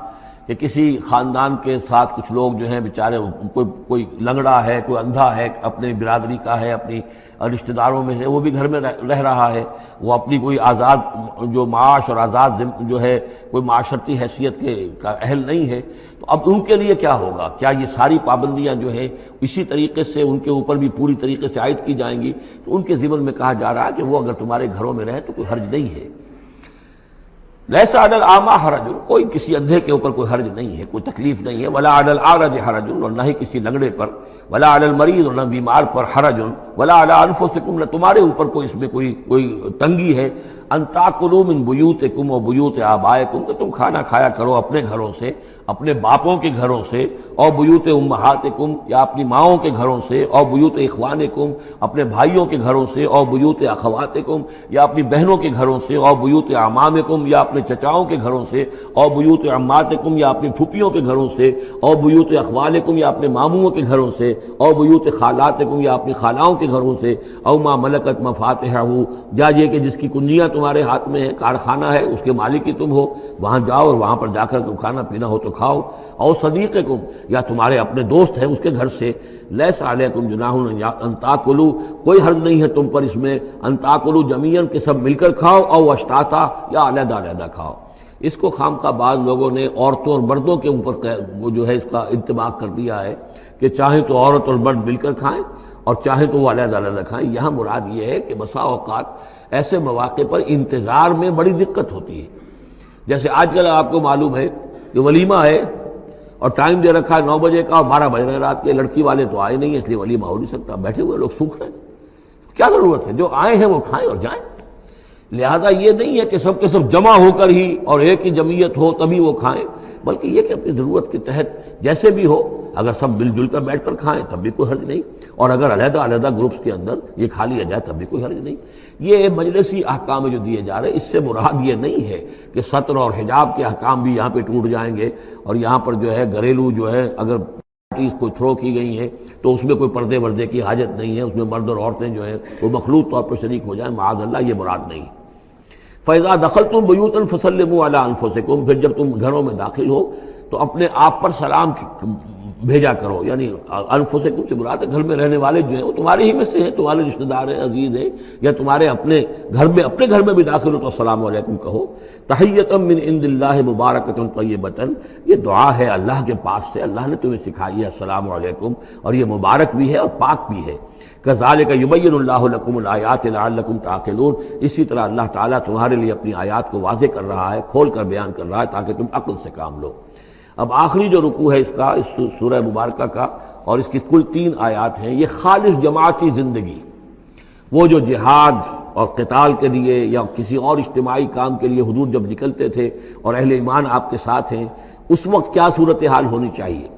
کہ کسی خاندان کے ساتھ کچھ لوگ جو ہیں بیچارے، کوئی لنگڑا ہے، کوئی اندھا ہے، اپنے برادری کا ہے، اپنی رشتہ داروں میں سے، وہ بھی گھر میں رہ رہا ہے، وہ اپنی کوئی آزاد جو معاش اور آزاد جو ہے کوئی معاشرتی حیثیت کا اہل نہیں ہے. تو اب ان کے لیے کیا ہوگا؟ کیا یہ ساری پابندیاں جو ہیں اسی طریقے سے ان کے اوپر بھی پوری طریقے سے عائد کی جائیں گی؟ تو ان کے ضمن میں کہا جا رہا ہے کہ وہ اگر تمہارے گھروں میں رہیں تو کوئی حرج نہیں ہے. لیسا علی الاعمی حرج، کوئی کسی اندھے کے اوپر کوئی حرج نہیں ہے، کوئی تکلیف نہیں ہے، ولا علی الاعرج حرج، اور نہ ہی کسی لنگڑے پر، ولا علی المریض، اور نہ بیمار پر، حرج، ولا علی انفسکم، نہ تمہارے اوپر کوئی اس میں کوئی تنگی ہے، ان تاکلوا من بیوتکم و بیوت آبائکم، کہ تم کھانا کھایا کرو اپنے گھروں سے، اپنے باپوں کے گھروں سے، اور بیوت امہاتکم، یا اپنی ماؤں کے گھروں سے، اور بیوت اخوانکم، اپنے بھائیوں کے گھروں سے، اور بیوت اخواتکم، یا اپنی بہنوں کے گھروں سے، اور بیوت اعمامکم، یا اپنے چچاؤں کے گھروں سے، اور بیوت عماتکم، یا اپنی پھوپھیوں کے گھروں سے، اور بیوت اخوالکم، یا اپنے ماموں کے گھروں سے، اور بیوت خالاتکم، یا اپنی خالاؤں کے گھروں سے، او ما ملکت مفاتحہ، یا یہ کہ جس کی کنجیاں تمہارے ہاتھ میں ہے، کارخانہ ہے، اس کے مالک ہی تم ہو، وہاں جاؤ اور وہاں پر جا کر کھانا پینا ہو تو کھاؤ، اور صدیقکم، یا تمہارے اپنے دوست ہیں اس کے گھر سے، لیس علیکم جناح ان تاکلوا، کوئی حرج نہیں ہے تم پر اس میں، ان تاکلوا جمیعا، کہ سب مل کر کھاؤ، او اشتاتا، یا علیحدہ علیحدہ کھاؤ۔ اس کو خام خواہ بعض لوگوں نے عورتوں اور مردوں کے اوپر وہ جو ہے اس کا انطباق کر دیا ہے کہ چاہیں تو عورت اور مرد مل کر کھائیں اور چاہیں تو وہ علیحدہ علیحدہ کھائیں۔ یہاں مراد یہ ہے کہ بسا اوقات ایسے مواقع پر انتظار میں بڑی دقت ہوتی ہے، جیسے آج کل آپ کو معلوم ہے کہ ولیمہ ہے اور ٹائم دے رکھا ہے 9 بجے کا اور 12 بج رہے رات کے، لڑکی والے تو آئے نہیں، اس لیے ولیمہ ہو نہیں سکتا، بیٹھے ہوئے لوگ سوکھ رہے ہیں، کیا ضرورت ہے؟ جو آئے ہیں وہ کھائیں اور جائیں۔ لہذا یہ نہیں ہے کہ سب کے سب جمع ہو کر ہی اور ایک ہی جمعیت ہو تبھی وہ کھائیں، بلکہ یہ کہ اپنی ضرورت کے تحت جیسے بھی ہو، اگر سب مل جل کر بیٹھ کر کھائیں تب بھی کوئی حرج نہیں، اور اگر علیحدہ علیحدہ گروپس کے اندر یہ کھا لیا جائے تب بھی کوئی حرج نہیں۔ یہ مجلسی احکام جو دیے جا رہے ہیں، اس سے مراد یہ نہیں ہے کہ ستر اور حجاب کے احکام بھی یہاں پہ ٹوٹ جائیں گے، اور یہاں پر جو ہے گھریلو جو ہے اگر پارٹیز کو تھرو کی گئی ہیں تو اس میں کوئی پردے وردے کی حاجت نہیں ہے، اس میں مرد اور عورتیں جو ہیں وہ مخلوط طور پر شریک ہو جائیں، معاذ اللہ، یہ مراد نہیں۔ فَإِذَا دَخَلْتُمْ بُيُوتًا فَسَلِّمُوا عَلَىٰ أَنفُسِكُمْ، پھر جب تم گھروں میں داخل ہو تو اپنے آپ پر سلام بھیجا کرو، یعنی انفسکم سے مراد ہے گھر میں رہنے والے جو ہیں وہ تمہارے ہی میں سے ہیں، تمہارے رشتہ دار ہیں، عزیز ہیں، یا تمہارے اپنے گھر میں بھی داخل ہو تو السلام علیکم کہو۔ تحیۃ من عند اللہ مبارکۃ طیبۃ، یہ دعا ہے اللہ کے پاس سے، اللہ نے تمہیں سکھائی ہے السلام علیکم، اور یہ مبارک بھی ہے اور پاک بھی ہے۔ کذالک یبین اللہ لکم الآیات لعلکم تعقلون، اسی طرح اللہ تعالیٰ تمہارے لیے اپنی آیات کو واضح کر رہا ہے، کھول کر بیان کر رہا ہے تاکہ تم عقل سے کام لو۔ اب آخری جو رکوع ہے اس کا، اس سورہ مبارکہ کا، اور اس کی کل 3 آیات ہیں، یہ خالص جماعتی زندگی، وہ جو جہاد اور قتال کے لیے یا کسی اور اجتماعی کام کے لیے حضور جب نکلتے تھے اور اہل ایمان آپ کے ساتھ ہیں، اس وقت کیا صورتحال ہونی چاہیے۔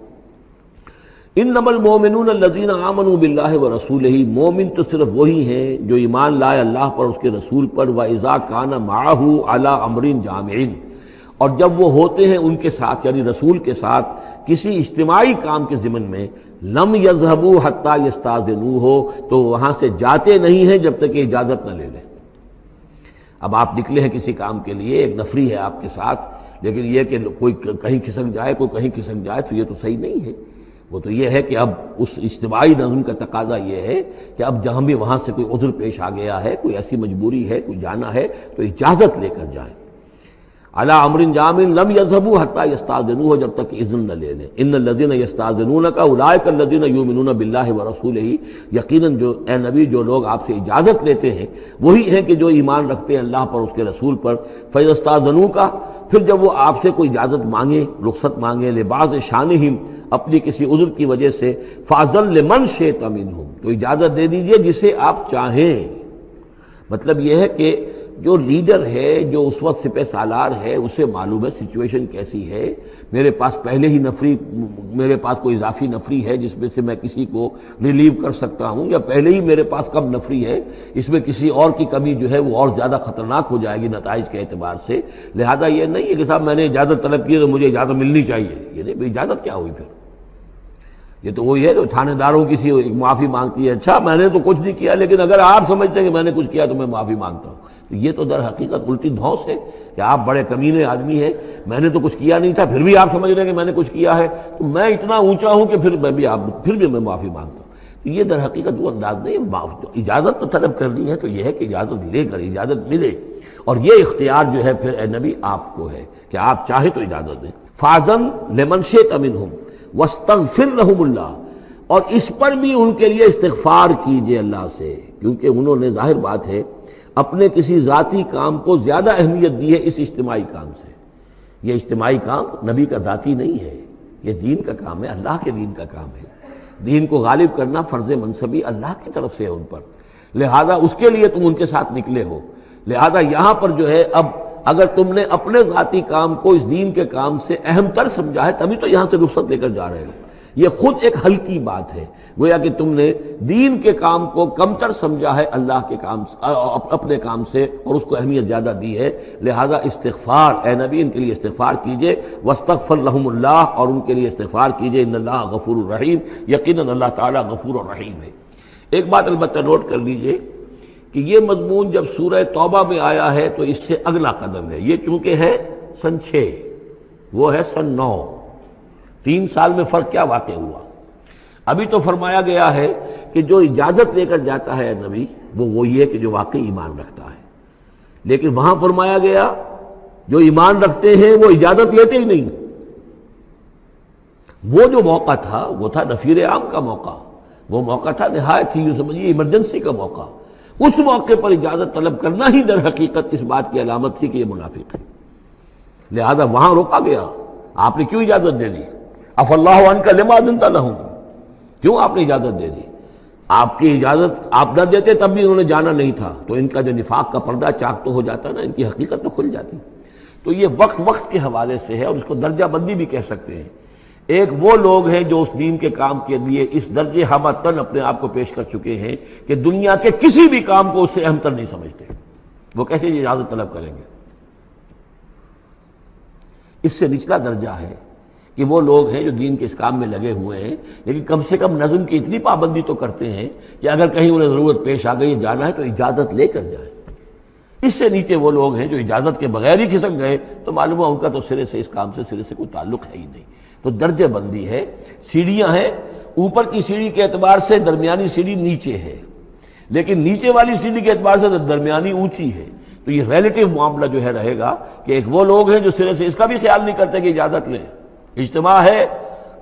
انما المؤمنون الذین آمنوا باللہ ورسولہ، مومن تو صرف وہی ہیں جو ایمان لائے اللہ پر، اس کے رسول پر، وَإِذَا كَانَ مَعَهُ عَلَىٰ أَمْرٍ جَامِعٍ، اور جب وہ ہوتے ہیں ان کے ساتھ یعنی رسول کے ساتھ کسی اجتماعی کام کے ضمن میں، لم یذهبوا حتیٰ یستاذنوہ، تو وہاں سے جاتے نہیں ہیں جب تک کہ اجازت نہ لے لیں۔ اب آپ نکلے ہیں کسی کام کے لیے، ایک نفری ہے آپ کے ساتھ، لیکن یہ کہ کوئی کہیں کھسک جائے کوئی کہیں کھسک جائے تو یہ تو صحیح نہیں ہے۔ وہ تو یہ ہے کہ اب اس اجتماعی نظم کا تقاضا یہ ہے کہ اب جہاں بھی وہاں سے کوئی عذر پیش آ گیا ہے، کوئی ایسی مجبوری ہے، کوئی جانا ہے تو اجازت لے کر جائیں۔ علی امر جامع لم یذهبوا حتى یستاذنوہ، جب تک کہ اذن نہ لے لیں۔ ان الذین یستاذنونک اولئک الذین یؤمنون باللہ ورسولہ، یقیناً جو اے نبی جو لوگ آپ سے اجازت لیتے ہیں وہی ہیں کہ جو ایمان رکھتے ہیں اللہ پر، اس کے رسول پر۔ فاذا استاذنوک، پھر جب وہ آپ سے کوئی اجازت مانگے، رخصت مانگے، لبعض شانہم، اپنی کسی عذر کی وجہ سے، فاذن لمن شئت منہم، تو اجازت دے دیجئے جسے آپ چاہیں۔ مطلب یہ ہے کہ جو لیڈر ہے، جو اس وقت سپہ سالار ہے، اسے معلوم ہے سچویشن کیسی ہے، میرے پاس پہلے ہی نفری، میرے پاس کوئی اضافی نفری ہے جس میں سے میں کسی کو ریلیو کر سکتا ہوں، یا پہلے ہی میرے پاس کم نفری ہے، اس میں کسی اور کی کمی جو ہے وہ اور زیادہ خطرناک ہو جائے گی نتائج کے اعتبار سے۔ لہذا یہ نہیں ہے کہ صاحب میں نے اجازت طلب کی تو مجھے اجازت ملنی چاہیے، یہ نہیں، اجازت کیا ہوئی پھر؟ یہ تو وہی ہے جو تھانے داروں کی ایک معافی مانگتی ہے، اچھا میں نے تو کچھ نہیں کیا لیکن اگر آپ سمجھتے ہیں کہ میں نے کچھ کیا تو میں معافی مانگتا ہوں۔ تو یہ تو در حقیقت الٹی دھونس ہے کہ آپ بڑے کمینے آدمی ہیں، میں نے تو کچھ کیا نہیں تھا پھر بھی آپ سمجھ رہے ہیں کہ میں نے کچھ کیا ہے، تو میں اتنا اونچا ہوں کہ پھر میں معافی مانگتا ہوں۔ تو یہ در حقیقت وہ انداز نہیں ہے۔ اجازت تو طلب کرنی ہے تو یہ ہے کہ اجازت لے کر اجازت ملے، اور یہ اختیار جو ہے پھر اے نبی آپ کو ہے کہ آپ چاہے تو اجازت دیں۔ فاذن لمن شئت منہم واستغفر لہم اللہ، اور اس پر بھی ان کے لیے استغفار کیجئے اللہ سے، کیونکہ انہوں نے، ظاہر بات ہے اپنے کسی ذاتی کام کو زیادہ اہمیت دی ہے اس اجتماعی کام سے۔ یہ اجتماعی کام نبی کا ذاتی نہیں ہے، یہ دین کا کام ہے، اللہ کے دین کا کام ہے۔ دین کو غالب کرنا فرض منصبی اللہ کی طرف سے ہے ان پر، لہذا اس کے لیے تم ان کے ساتھ نکلے ہو۔ لہذا یہاں پر جو ہے اب اگر تم نے اپنے ذاتی کام کو اس دین کے کام سے اہم تر سمجھا ہے تبھی تو یہاں سے رخصت لے کر جا رہے ہو۔ یہ خود ایک ہلکی بات ہے، گویا کہ تم نے دین کے کام کو کم تر سمجھا ہے اللہ کے کام اپنے کام سے، اور اس کو اہمیت زیادہ دی ہے۔ لہذا استغفار، اے نبی ان کے لیے استغفار کیجئے، واستغفر لهم اللہ، اور ان کے لیے استغفار کیجئے، ان اللہ غفور الرحیم، یقیناً اللہ تعالیٰ غفور الرحیم ہے۔ ایک بات البتہ نوٹ کر لیجئے کہ یہ مضمون جب سورہ توبہ میں آیا ہے تو اس سے اگلا قدم ہے۔ یہ چونکہ ہے سن 6، وہ ہے سن 9، 3 سال میں فرق کیا واقع ہوا؟ ابھی تو فرمایا گیا ہے کہ جو اجازت لے کر جاتا ہے نبی وہ وہی ہے کہ جو واقعی ایمان رکھتا ہے، لیکن وہاں فرمایا گیا جو ایمان رکھتے ہیں وہ اجازت لیتے ہی نہیں۔ وہ جو موقع تھا وہ تھا نفیر عام کا موقع، وہ موقع تھا نہایت ہی سمجھیے ایمرجنسی کا موقع۔ اس موقع پر اجازت طلب کرنا ہی در حقیقت اس بات کی علامت تھی کہ یہ منافق ہے، لہذا وہاں روکا گیا۔ آپ نے کیوں اجازت دے دی؟ عفی اللہ عنک لما اذنت لہم، کیوں آپ نے اجازت دے دی؟ آپ کی اجازت آپ نہ دیتے تب بھی انہوں نے جانا نہیں تھا، تو ان کا جو نفاق کا پردہ چاک تو ہو جاتا نا، ان کی حقیقت تو کھل جاتی۔ تو یہ وقت کے حوالے سے ہے، اور اس کو درجہ بندی بھی کہہ سکتے ہیں۔ ایک وہ لوگ ہیں جو اس دین کے کام کے لیے اس درجے ہمتن اپنے آپ کو پیش کر چکے ہیں کہ دنیا کے کسی بھی کام کو اس سے اہم تر نہیں سمجھتے، وہ کیسے اجازت طلب کریں گے؟ اس سے نچلا درجہ ہے کہ وہ لوگ ہیں جو دین کے اس کام میں لگے ہوئے ہیں، لیکن کم سے کم نظم کی اتنی پابندی تو کرتے ہیں کہ اگر کہیں انہیں ضرورت پیش آ گئی جانا ہے تو اجازت لے کر جائیں۔ اس سے نیچے وہ لوگ ہیں جو اجازت کے بغیر ہی کھسک گئے تو معلوم ہوا ان کا تو سرے سے اس کام سے سرے سے کوئی تعلق ہے ہی نہیں۔ تو درجہ بندی ہے، سیڑھیاں ہیں، اوپر کی سیڑھی کے اعتبار سے درمیانی سیڑھی نیچے ہے، لیکن نیچے والی سیڑھی کے اعتبار سے درمیانی اونچی ہے۔ تو یہ ریلیٹیو معاملہ جو ہے رہے گا کہ ایک وہ لوگ ہیں جو سرے سے اس کا بھی خیال نہیں کرتے کہ اجازت لیں، اجتماع ہے،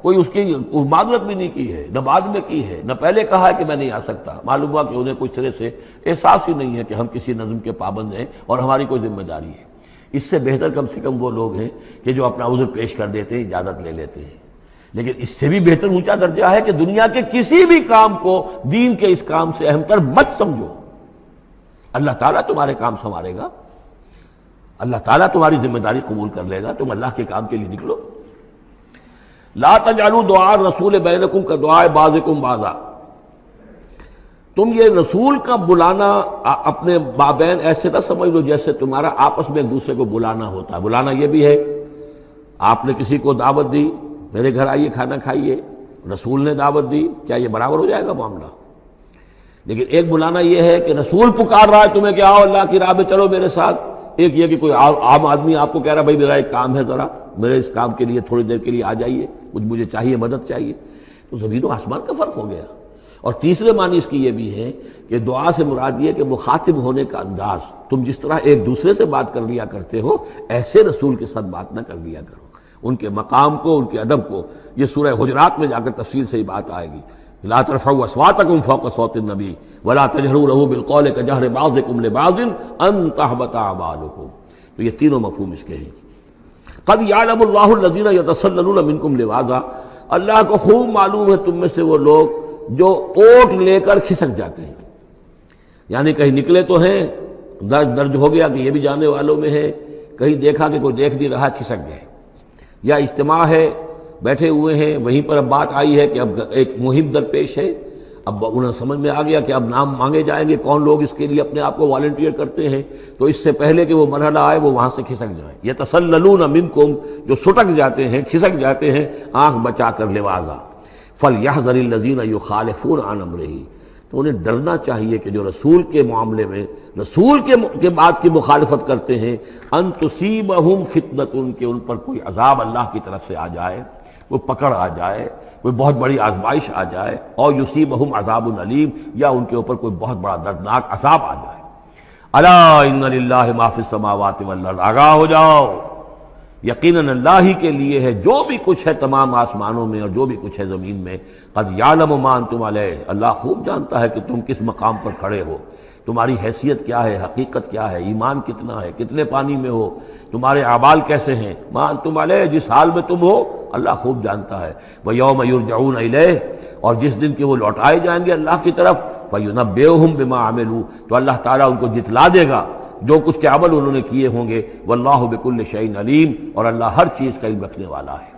کوئی اس کی معذرت بھی نہیں کی ہے، نہ بعد میں کی ہے، نہ پہلے کہا ہے کہ میں نہیں آ سکتا، معلوم ہوا کہ انہیں کچھ سرے سے احساس ہی نہیں ہے کہ ہم کسی نظم کے پابند ہیں اور ہماری کوئی ذمہ داری ہے۔ اس سے بہتر کم سے کم وہ لوگ ہیں کہ جو اپنا عذر پیش کر دیتے ہیں، اجازت لے لیتے ہیں۔ لیکن اس سے بھی بہتر اونچا درجہ ہے کہ دنیا کے کسی بھی کام کو دین کے اس کام سے اہم تر مت سمجھو، اللہ تعالیٰ تمہارے کام سنوارے گا، اللہ تعالیٰ تمہاری ذمہ داری قبول کر لے گا، تم اللہ کے کام کے لیے نکلو۔ لا تجعلوا دعاء الرسول بینکم کدعاء بعضکم بعضا، تم یہ رسول کا بلانا اپنے مابین ایسے نہ سمجھ لو جیسے تمہارا آپس میں ایک دوسرے کو بلانا ہوتا ہے۔ بلانا یہ بھی ہے، آپ نے کسی کو دعوت دی، میرے گھر آئیے کھانا کھائیے، رسول نے دعوت دی، کیا یہ برابر ہو جائے گا معاملہ؟ لیکن ایک بلانا یہ ہے کہ رسول پکار رہا ہے تمہیں کہ آؤ اللہ کی راہ میں چلو میرے ساتھ، ایک یہ کہ کوئی عام آدمی آپ کو کہہ رہا بھائی میرا ایک کام ہے، ذرا میرے اس کام کے لیے تھوڑی دیر کے لیے آ جائیے، کچھ مجھے چاہیے، مدد چاہیے۔ تو زمین و آسمان کا فرق ہو گیا۔ اور تیسرے معنی اس کی یہ بھی ہے کہ دعا سے مراد یہ کہ مخاطب ہونے کا انداز، تم جس طرح ایک دوسرے سے بات کر لیا کرتے ہو ایسے رسول کے ساتھ بات نہ کر لیا کرو، ان کے مقام کو، ان کے ادب کو۔ یہ سورہ حجرات میں جا کر تفصیل سے ہی بات آئے گی، لا ترفعوا اصواتکم فوق صوت النبی ولا تجہروا له بالقول کجہر بعضکم لبعض ان تحبط اعمالکم۔ تو یہ تینوں مفہوم اس کے ہیں۔ قد یعلم اللہ الذین یتسللون منکم لواذا، اللہ کو خوب معلوم ہے تم میں سے وہ لوگ جو اوٹ لے کر کھسک جاتے ہیں، یعنی کہیں نکلے تو ہیں، درج ہو گیا کہ یہ بھی جانے والوں میں ہے، کہیں دیکھا کہ کوئی دیکھ نہیں رہا کھسک گئے، یا اجتماع ہے بیٹھے ہوئے ہیں وہیں پر اب بات آئی ہے کہ اب ایک مہم درپیش ہے، اب انہیں سمجھ میں آ گیا کہ اب نام مانگے جائیں گے، کون لوگ اس کے لیے اپنے آپ کو والنٹیئر کرتے ہیں، تو اس سے پہلے کہ وہ مرحلہ آئے وہ وہاں سے کھسک جائیں۔ یتسللون منکم، جو سٹک جاتے ہیں، کھسک جاتے ہیں آنکھ بچا کر لواذا، فلیحذر الذین یخالفون عن امرہ، تو انہیں ڈرنا چاہیے کہ جو رسول کے معاملے میں، رسول کے بات کی مخالفت کرتے ہیں، ان تصیبہم فتنۃ، کہ ان پر کوئی عذاب اللہ کی طرف سے آ جائے، کوئی پکڑ آ جائے، کوئی بہت بڑی آزمائش آ جائے، اور یصیبہم عذاب علیم، یا ان کے اوپر کوئی بہت بڑا دردناک عذاب آ جائے۔ الا ان للہ ما فی السماوات والارض، آگاہ ہو جاؤ، یقیناً اللہ ہی کے لیے ہے جو بھی کچھ ہے تمام آسمانوں میں اور جو بھی کچھ ہے زمین میں۔ قد یعلم ما انتم علیہ، اللہ خوب جانتا ہے کہ تم کس مقام پر کھڑے ہو۔ تمہاری حیثیت کیا ہے، حقیقت کیا ہے، ایمان کتنا ہے، کتنے پانی میں ہو، تمہارے اعمال کیسے ہیں، ما انتم علیہ، جس حال میں تم ہو اللہ خوب جانتا ہے۔ وَيَوْمَ يُرْجَعُونَ إِلَيْهِ، اور جس دن کہ وہ لوٹائے جائیں گے اللہ کی طرف، فَيُنَبِّئُهُم بِمَا عَمِلُوا، تو اللہ تعالیٰ ان کو جتلا دے گا جو کچھ کے عمل انہوں نے کیے ہوں گے۔ وَاللَّهُ بِكُلِّ شَيْءٍ عَلِيمٌ، اور اللہ ہر چیز کا علم رکھنے والا ہے۔